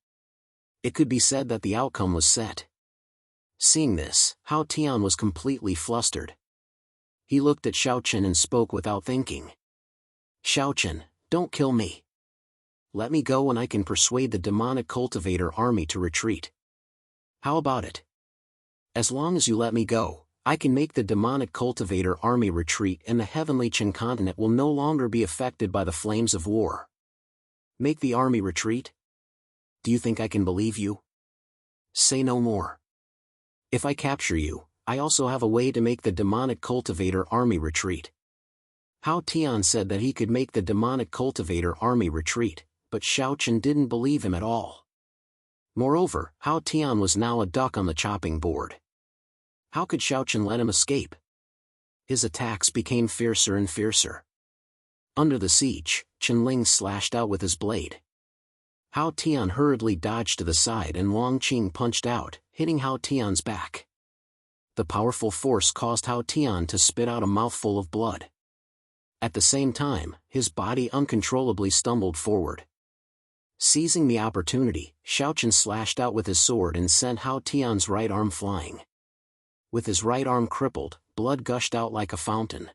It could be said that the outcome was set. Seeing this, Hao Tian was completely flustered. He looked at Xiao Chen and spoke without thinking. Xiao Chen, don't kill me. Let me go and I can persuade the demonic cultivator army to retreat. How about it? As long as you let me go, I can make the demonic cultivator army retreat and the heavenly Qin continent will no longer be affected by the flames of war. Make the army retreat? Do you think I can believe you? Say no more. If I capture you, I also have a way to make the demonic cultivator army retreat. Hao Tian said that he could make the demonic cultivator army retreat, but Xiao Chen didn't believe him at all. Moreover, Hao Tian was now a duck on the chopping board. How could Xiao Chen let him escape? His attacks became fiercer and fiercer. Under the siege, Chen Ling slashed out with his blade. Hao Tian hurriedly dodged to the side and Long Qing punched out, hitting Hao Tian's back. The powerful force caused Hao Tian to spit out a mouthful of blood. At the same time, his body uncontrollably stumbled forward. Seizing the opportunity, Xiao Chen slashed out with his sword and sent Hao Tian's right arm flying. With his right arm crippled, blood gushed out like a fountain.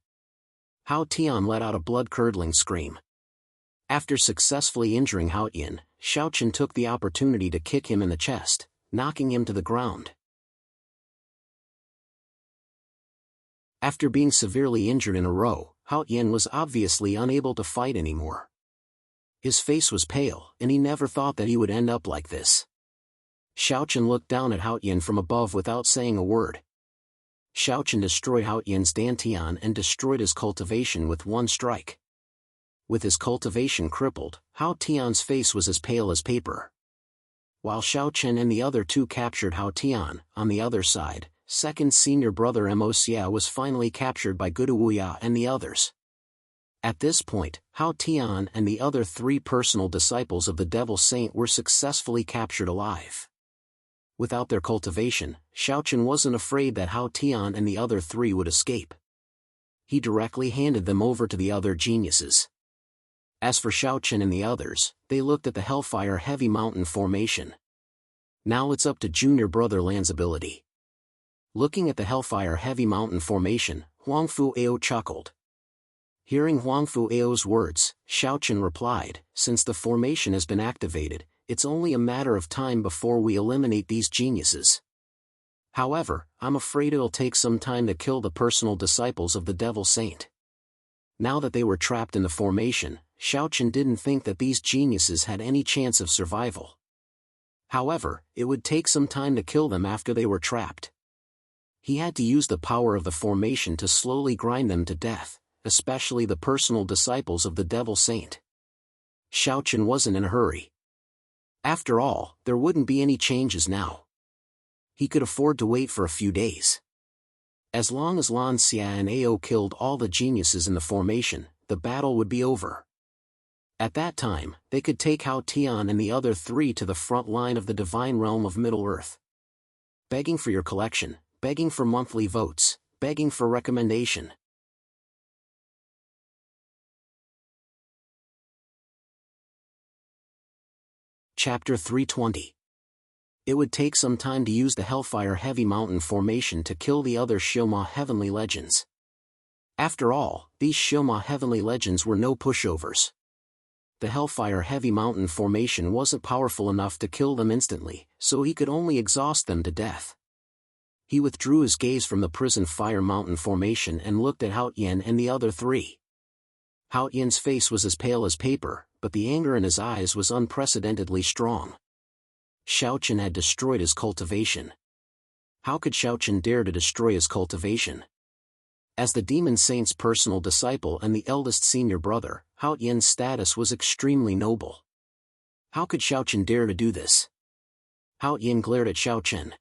Hao Tian let out a blood-curdling scream. After successfully injuring Hao Tian, Xiao Chen took the opportunity to kick him in the chest, knocking him to the ground. After being severely injured in a row, Hao Tian was obviously unable to fight anymore. His face was pale, and he never thought that he would end up like this. Xiao Chen looked down at Hao Tian from above without saying a word. Xiao Chen destroyed Hao Tian's dantian and destroyed his cultivation with one strike. With his cultivation crippled, Hao Tian's face was as pale as paper. While Xiao Chen and the other two captured Hao Tian, on the other side, second senior brother Mo Xia was finally captured by Gudu Wuya and the others. At this point, Hao Tian and the other three personal disciples of the Devil Saint were successfully captured alive. Without their cultivation, Xiao Chen wasn't afraid that Hao Tian and the other three would escape. He directly handed them over to the other geniuses. As for Xiao Chen and the others, they looked at the Hellfire Heavy Mountain formation. Now it's up to Junior Brother Lan's ability. Looking at the Hellfire Heavy Mountain formation, Huangfu Ao chuckled. Hearing Huangfu Ao's words, Xiao Chen replied, since the formation has been activated, it's only a matter of time before we eliminate these geniuses. However, I'm afraid it'll take some time to kill the personal disciples of the Devil Saint. Now that they were trapped in the formation, Xiaochen didn't think that these geniuses had any chance of survival. However, it would take some time to kill them after they were trapped. He had to use the power of the formation to slowly grind them to death, especially the personal disciples of the Devil Saint. Xiaochen wasn't in a hurry. After all, there wouldn't be any changes now. He could afford to wait for a few days. As long as Lan Xia and Ao killed all the geniuses in the formation, the battle would be over. At that time, they could take Hao Tian and the other three to the front line of the divine realm of Middle-earth. Begging for your collection, begging for monthly votes, begging for recommendation. Chapter 320. It would take some time to use the Hellfire Heavy Mountain formation to kill the other Shilma Heavenly Legends. After all, these Shilma Heavenly Legends were no pushovers. The Hellfire Heavy Mountain formation wasn't powerful enough to kill them instantly, so he could only exhaust them to death. He withdrew his gaze from the Prison Fire Mountain formation and looked at Hao Tian and the other three. Hao Tian's face was as pale as paper, but the anger in his eyes was unprecedentedly strong. Xiaochen had destroyed his cultivation. How could Xiaochen dare to destroy his cultivation? As the Demon Saint's personal disciple and the eldest senior brother, Hao Tian's status was extremely noble. How could Xiaochen dare to do this? Hao Tian glared at Xiaochen.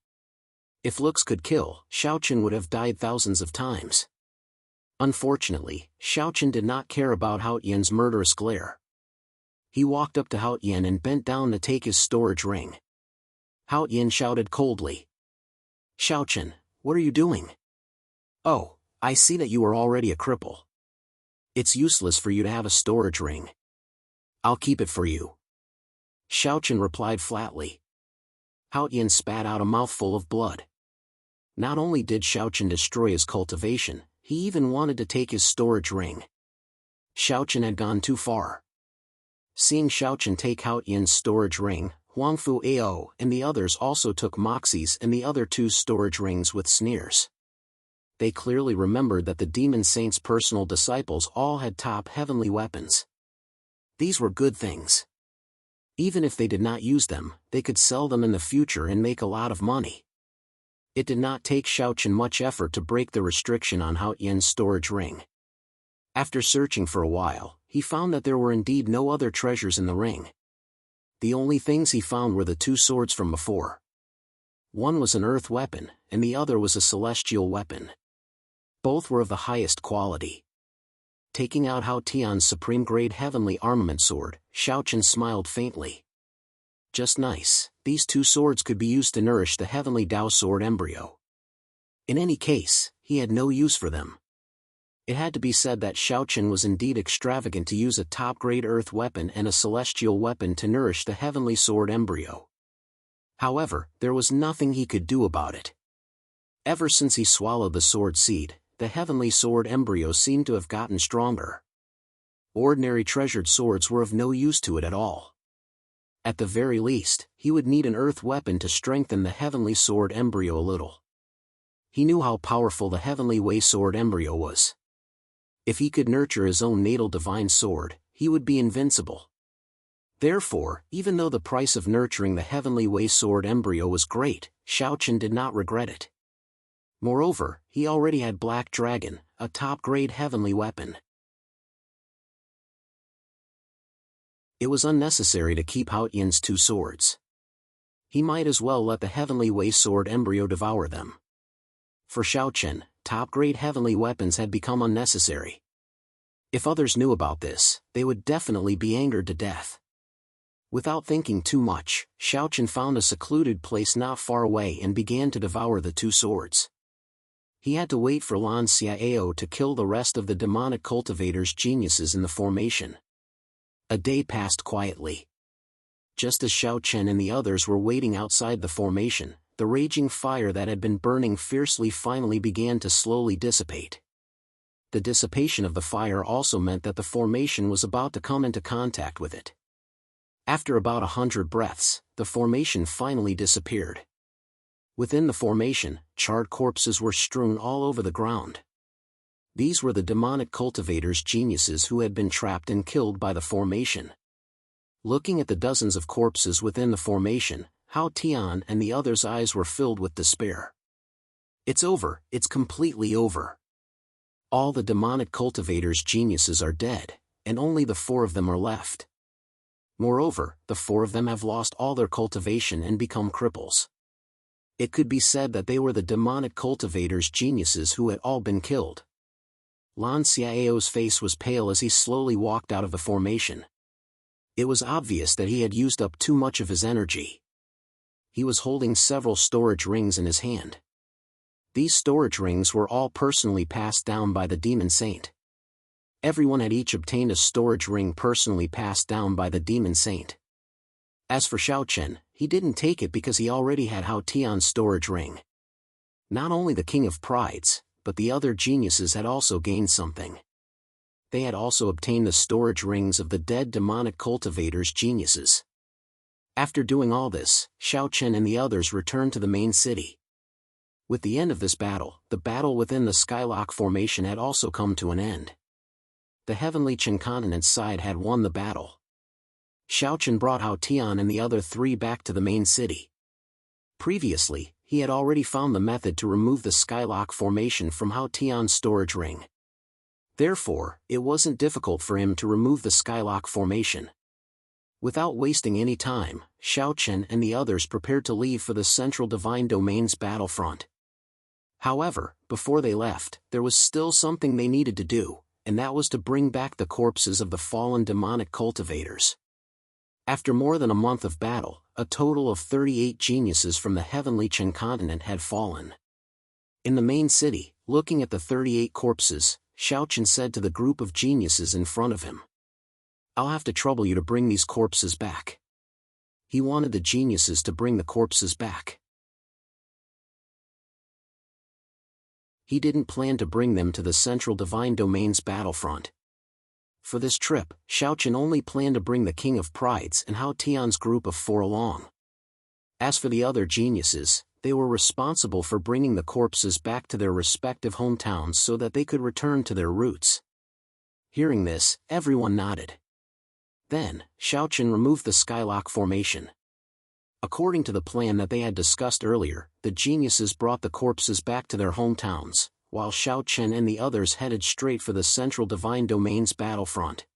If looks could kill, Xiaochen would have died thousands of times. Unfortunately, Xiaochen did not care about Hao Tian's murderous glare. He walked up to Hao Tian and bent down to take his storage ring. Hao Tian shouted coldly. Xiaochen, what are you doing? Oh, I see that you are already a cripple. It's useless for you to have a storage ring. I'll keep it for you. Xiaochen replied flatly. Hao Tian spat out a mouthful of blood. Not only did Xiaochen destroy his cultivation, he even wanted to take his storage ring. Xiaochen had gone too far. Seeing Xiaochen take Hao Tian's storage ring, Huangfu Ao and the others also took Moxie's and the other two storage rings with sneers. They clearly remembered that the Demon Saint's personal disciples all had top heavenly weapons. These were good things. Even if they did not use them, they could sell them in the future and make a lot of money. It did not take Xiaochen much effort to break the restriction on Hao Tian's storage ring. After searching for a while, he found that there were indeed no other treasures in the ring. The only things he found were the two swords from before. One was an earth weapon, and the other was a celestial weapon. Both were of the highest quality. Taking out Hao Tian's supreme-grade heavenly armament sword, Xiaochen smiled faintly. Just nice, these two swords could be used to nourish the heavenly Dao sword embryo. In any case, he had no use for them. It had to be said that Xiaochen was indeed extravagant to use a top-grade earth weapon and a celestial weapon to nourish the heavenly sword embryo. However, there was nothing he could do about it. Ever since he swallowed the sword seed, the heavenly sword embryo seemed to have gotten stronger. Ordinary treasured swords were of no use to it at all. At the very least, he would need an earth weapon to strengthen the heavenly sword embryo a little. He knew how powerful the heavenly way sword embryo was. If he could nurture his own natal divine sword, he would be invincible. Therefore, even though the price of nurturing the heavenly way sword embryo was great, Xiaochen did not regret it. Moreover, he already had Black Dragon, a top-grade heavenly weapon. It was unnecessary to keep Hao Tian's two swords. He might as well let the heavenly way sword embryo devour them. For Xiaochen, top-grade heavenly weapons had become unnecessary. If others knew about this, they would definitely be angered to death. Without thinking too much, Xiaochen found a secluded place not far away and began to devour the two swords. He had to wait for Lan Xiao to kill the rest of the demonic cultivator's geniuses in the formation. A day passed quietly. Just as Xiaochen and the others were waiting outside the formation, the raging fire that had been burning fiercely finally began to slowly dissipate. The dissipation of the fire also meant that the formation was about to come into contact with it. After about 100 breaths, the formation finally disappeared. Within the formation, charred corpses were strewn all over the ground. These were the demonic cultivators' geniuses who had been trapped and killed by the formation. Looking at the dozens of corpses within the formation, Hao Tian and the others' eyes were filled with despair. It's over, it's completely over. All the demonic cultivators' geniuses are dead, and only the 4 of them are left. Moreover, the 4 of them have lost all their cultivation and become cripples. It could be said that they were the demonic cultivators' geniuses who had all been killed. Lan Xiao's face was pale as he slowly walked out of the formation. It was obvious that he had used up too much of his energy. He was holding several storage rings in his hand. These storage rings were all personally passed down by the Demon Saint. Everyone had each obtained a storage ring personally passed down by the Demon Saint. As for Xiao Chen, he didn't take it because he already had Hao Tian's storage ring. Not only the King of Prides, but the other geniuses had also gained something. They had also obtained the storage rings of the dead demonic cultivators' geniuses. After doing all this, Xiao Chen and the others returned to the main city. With the end of this battle, the battle within the Skylock formation had also come to an end. The Heavenly Chen Continent's side had won the battle. Xiao Chen brought Hao Tian and the other 3 back to the main city. Previously, he had already found the method to remove the Skylock formation from Hao Tian's storage ring. Therefore, it wasn't difficult for him to remove the Skylock formation. Without wasting any time, Xiao Chen and the others prepared to leave for the Central Divine Domain's battlefront. However, before they left, there was still something they needed to do, and that was to bring back the corpses of the fallen demonic cultivators. After more than a month of battle, a total of 38 geniuses from the Heavenly Chen Continent had fallen. In the main city, looking at the 38 corpses, Xiao Chen said to the group of geniuses in front of him, "I'll have to trouble you to bring these corpses back." He wanted the geniuses to bring the corpses back. He didn't plan to bring them to the Central Divine Domain's battlefront. For this trip, Xiao Chen only planned to bring the King of Prides and Hao Tian's group of 4 along. As for the other geniuses, they were responsible for bringing the corpses back to their respective hometowns so that they could return to their roots. Hearing this, everyone nodded. Then, Xiao Chen removed the Skylock formation. According to the plan that they had discussed earlier, the geniuses brought the corpses back to their hometowns, while Xiao Chen and the others headed straight for the Central Divine Domain's battlefront.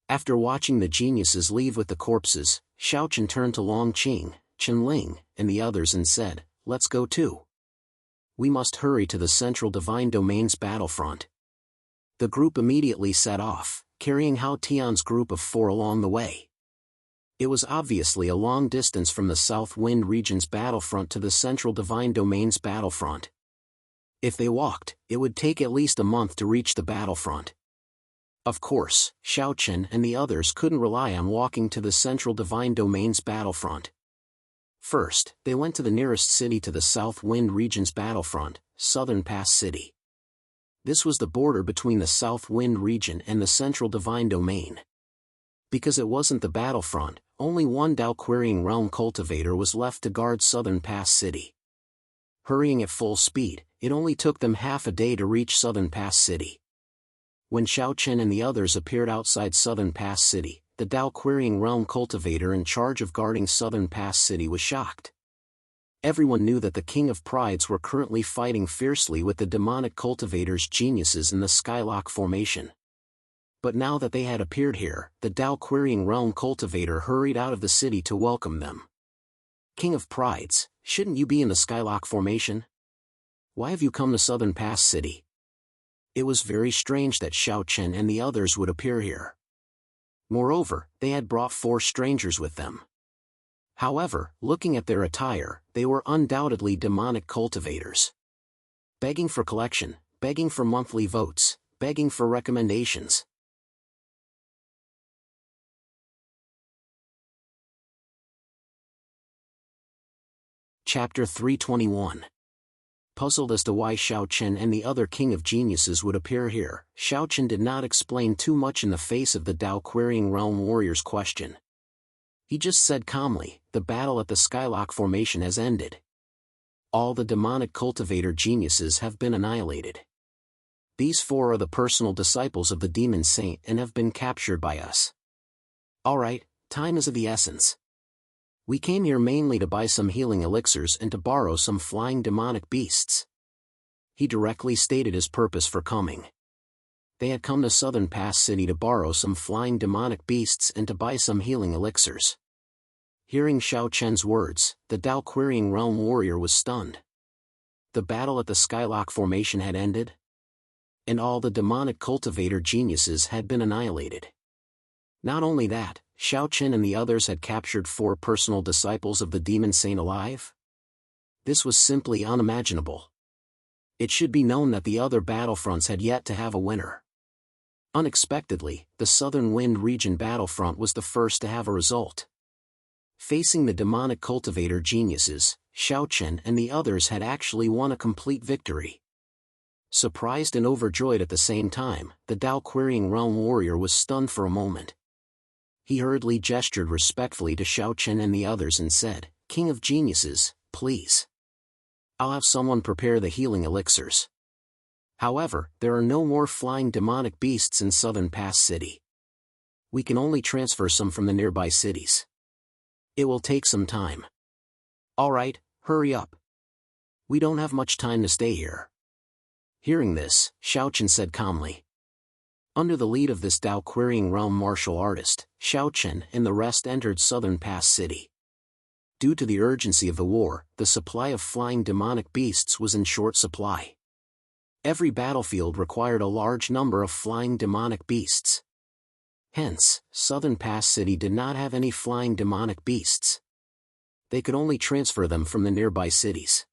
After watching the geniuses leave with the corpses, Xiao Chen turned to Long Qing, Chen Ling, and the others and said, "Let's go too. We must hurry to the Central Divine Domain's battlefront." The group immediately set off, carrying Hao Tian's group of 4 along the way. It was obviously a long distance from the South Wind region's battlefront to the Central Divine Domain's battlefront. If they walked, it would take at least a month to reach the battlefront. Of course, Xiao Chen and the others couldn't rely on walking to the Central Divine Domain's battlefront. First, they went to the nearest city to the South Wind region's battlefront, Southern Pass City. This was the border between the South Wind region and the Central Divine Domain. Because it wasn't the battlefront, only one Dao Querying Realm cultivator was left to guard Southern Pass City. Hurrying at full speed, it only took them half a day to reach Southern Pass City. When Xiao Chen and the others appeared outside Southern Pass City, the Dao Querying Realm cultivator in charge of guarding Southern Pass City was shocked. Everyone knew that the King of Prides were currently fighting fiercely with the demonic cultivators' geniuses in the Skylock formation. But now that they had appeared here, the Dao Querying Realm cultivator hurried out of the city to welcome them. "King of Prides, shouldn't you be in the Skylock formation? Why have you come to Southern Pass City?" It was very strange that Xiao Chen and the others would appear here. Moreover, they had brought 4 strangers with them. However, looking at their attire, they were undoubtedly demonic cultivators. Begging for collection, begging for monthly votes, begging for recommendations. Chapter 321. Puzzled as to why Xiao Chen and the other King of Geniuses would appear here, Xiao Chen did not explain too much in the face of the Dao Querying Realm warrior's question. He just said calmly, "The battle at the Skylock formation has ended." All the demonic cultivator geniuses have been annihilated. These 4 are the personal disciples of the demon saint and have been captured by us. Alright, time is of the essence. We came here mainly to buy some healing elixirs and to borrow some flying demonic beasts. He directly stated his purpose for coming. They had come to Southern Pass City to borrow some flying demonic beasts and to buy some healing elixirs. Hearing Xiao Chen's words, the Dao Querying Realm warrior was stunned. The battle at the Skylock Formation had ended, and all the demonic cultivator geniuses had been annihilated. Not only that, Xiao Chen and the others had captured 4 personal disciples of the demon saint alive. This was simply unimaginable. It should be known that the other battlefronts had yet to have a winner. Unexpectedly, the Southern Wind Region battlefront was the first to have a result. Facing the demonic cultivator geniuses, Xiao Chen and the others had actually won a complete victory. Surprised and overjoyed at the same time, the Dao Querying Realm warrior was stunned for a moment. He hurriedly gestured respectfully to Xiao Chen and the others and said, "King of Geniuses, please. I'll have someone prepare the healing elixirs. However, there are no more flying demonic beasts in Southern Pass City. We can only transfer some from the nearby cities. It will take some time." "Alright, hurry up. We don't have much time to stay here." Hearing this, Xiao Chen said calmly. Under the lead of this Dao Querying Realm martial artist, Xiao Chen and the rest entered Southern Pass City. Due to the urgency of the war, the supply of flying demonic beasts was in short supply. Every battlefield required a large number of flying demonic beasts. Hence, Southern Pass City did not have any flying demonic beasts. They could only transfer them from the nearby cities.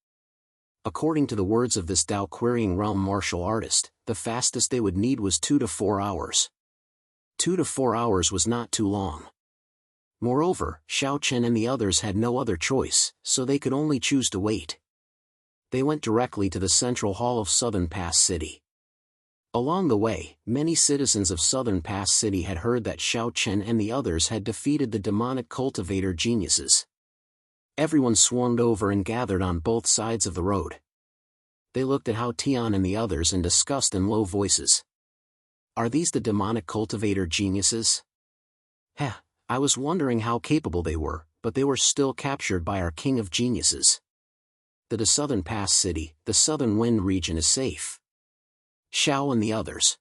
According to the words of this Dao Querying Realm martial artist, the fastest they would need was 2 to 4 hours. 2 to 4 hours was not too long. Moreover, Xiao Chen and the others had no other choice, so they could only choose to wait. They went directly to the Central Hall of Southern Pass City. Along the way, many citizens of Southern Pass City had heard that Xiao Chen and the others had defeated the demonic cultivator geniuses. Everyone swarmed over and gathered on both sides of the road. They looked at Hao Tian and the others and discussed in low voices. "Are these the demonic cultivator geniuses? Heh, I was wondering how capable they were, but they were still captured by our king of geniuses. The Southern Pass City, the Southern Wind region is safe. Xiao and the others.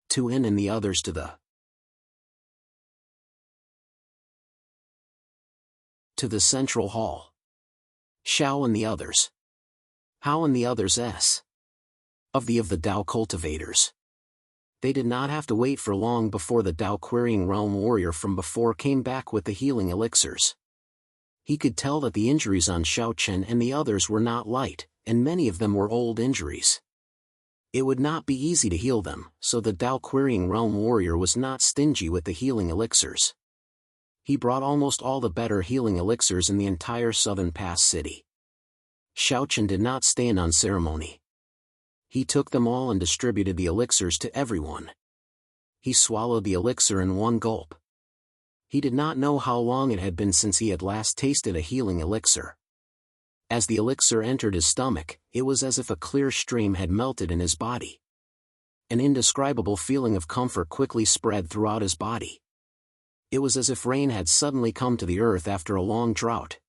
To in and the others to the Central Hall. Xiao and the others. Hao and the others of the Dao cultivators." They did not have to wait for long before the Dao Querying Realm warrior from before came back with the healing elixirs. He could tell that the injuries on Xiao Chen and the others were not light, and many of them were old injuries. It would not be easy to heal them, so the Dao Querying Realm warrior was not stingy with the healing elixirs. He brought almost all the better healing elixirs in the entire Southern Pass City. Xiao Chen did not stand on ceremony. He took them all and distributed the elixirs to everyone. He swallowed the elixir in one gulp. He did not know how long it had been since he had last tasted a healing elixir. As the elixir entered his stomach, it was as if a clear stream had melted in his body. An indescribable feeling of comfort quickly spread throughout his body. It was as if rain had suddenly come to the earth after a long drought.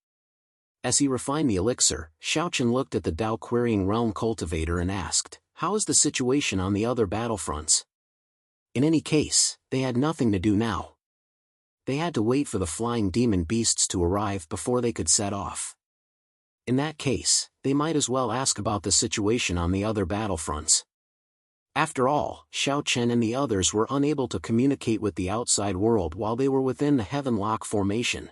As he refined the elixir, Xiao Chen looked at the Dao Querying Realm cultivator and asked, "How is the situation on the other battlefronts?" In any case, they had nothing to do now. They had to wait for the flying demon beasts to arrive before they could set off. In that case, they might as well ask about the situation on the other battlefronts. After all, Xiao Chen and the others were unable to communicate with the outside world while they were within the Heavenlock Formation.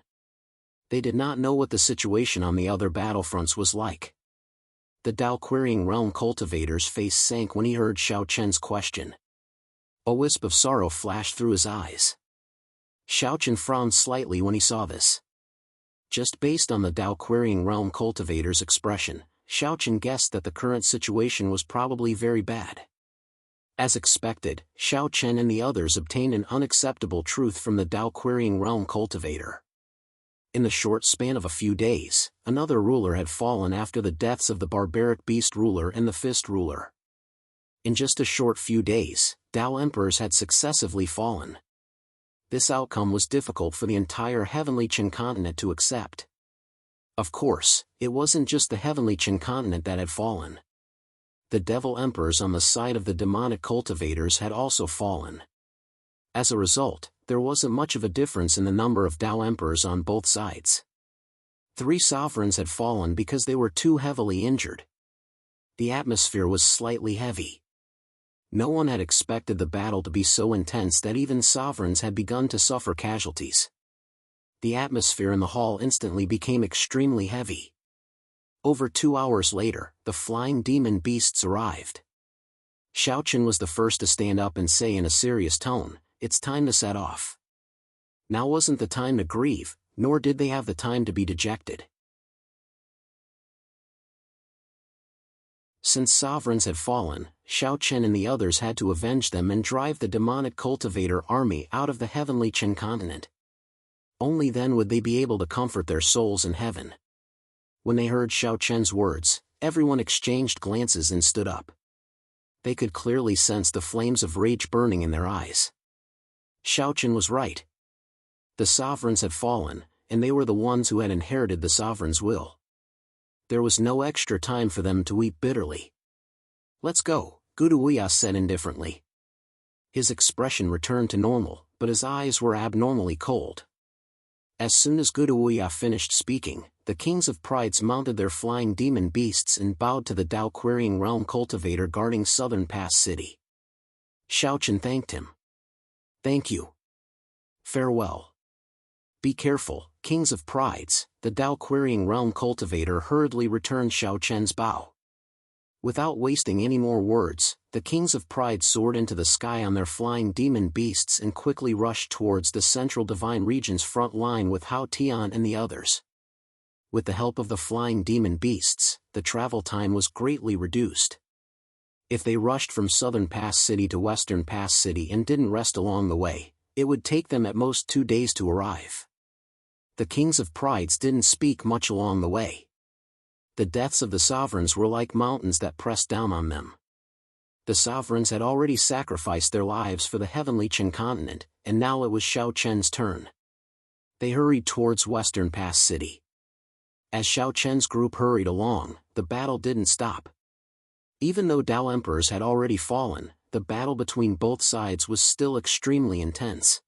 They did not know what the situation on the other battlefronts was like. The Dao Querying Realm cultivator's face sank when he heard Xiao Chen's question. A wisp of sorrow flashed through his eyes. Xiao Chen frowned slightly when he saw this. Just based on the Dao Querying Realm cultivator's expression, Xiao Chen guessed that the current situation was probably very bad. As expected, Xiao Chen and the others obtained an unacceptable truth from the Dao Querying Realm cultivator. In the short span of a few days, another ruler had fallen after the deaths of the barbaric beast ruler and the fist ruler. In just a short few days, Tao emperors had successively fallen. This outcome was difficult for the entire heavenly Qin continent to accept. Of course, it wasn't just the heavenly Qin continent that had fallen. The devil emperors on the side of the demonic cultivators had also fallen. As a result, there wasn't much of a difference in the number of Tao emperors on both sides. 3 sovereigns had fallen because they were too heavily injured. The atmosphere was slightly heavy. No one had expected the battle to be so intense that even sovereigns had begun to suffer casualties. The atmosphere in the hall instantly became extremely heavy. Over 2 hours later, the flying demon beasts arrived. Xiaochen was the first to stand up and say in a serious tone, "It's time to set off." Now wasn't the time to grieve, nor did they have the time to be dejected. Since sovereigns had fallen, Xiaochen and the others had to avenge them and drive the demonic cultivator army out of the heavenly Qin continent. Only then would they be able to comfort their souls in heaven. When they heard Xiaochen's words, everyone exchanged glances and stood up. They could clearly sense the flames of rage burning in their eyes. Xiaochen was right. The sovereigns had fallen, and they were the ones who had inherited the sovereign's will. There was no extra time for them to weep bitterly. "Let's go," Guduya said indifferently. His expression returned to normal, but his eyes were abnormally cold. As soon as Guduya finished speaking, the kings of prides mounted their flying demon beasts and bowed to the Tao Querying Realm cultivator guarding Southern Pass City. Xiaochen thanked him. "Thank you. Farewell. Be careful, kings of prides," the Tao Querying Realm cultivator hurriedly returned Xiaochen's bow. Without wasting any more words, the kings of pride soared into the sky on their flying demon beasts and quickly rushed towards the central divine region's front line with Hao Tian and the others. With the help of the flying demon beasts, the travel time was greatly reduced. If they rushed from Southern Pass City to Western Pass City and didn't rest along the way, it would take them at most 2 days to arrive. The kings of prides didn't speak much along the way. The deaths of the sovereigns were like mountains that pressed down on them. The sovereigns had already sacrificed their lives for the heavenly Qin continent, and now it was Xiaochen's turn. They hurried towards Western Pass City. As Xiaochen's group hurried along, the battle didn't stop. Even though Tao emperors had already fallen, the battle between both sides was still extremely intense.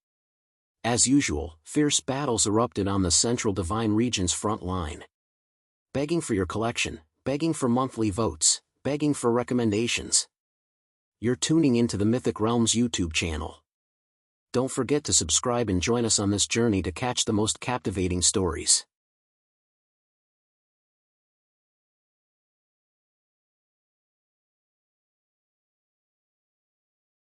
As usual, fierce battles erupted on the central divine region's front line. Begging for your collection, begging for monthly votes, begging for recommendations. You're tuning into the Mythic Realms YouTube channel. Don't forget to subscribe and join us on this journey to catch the most captivating stories.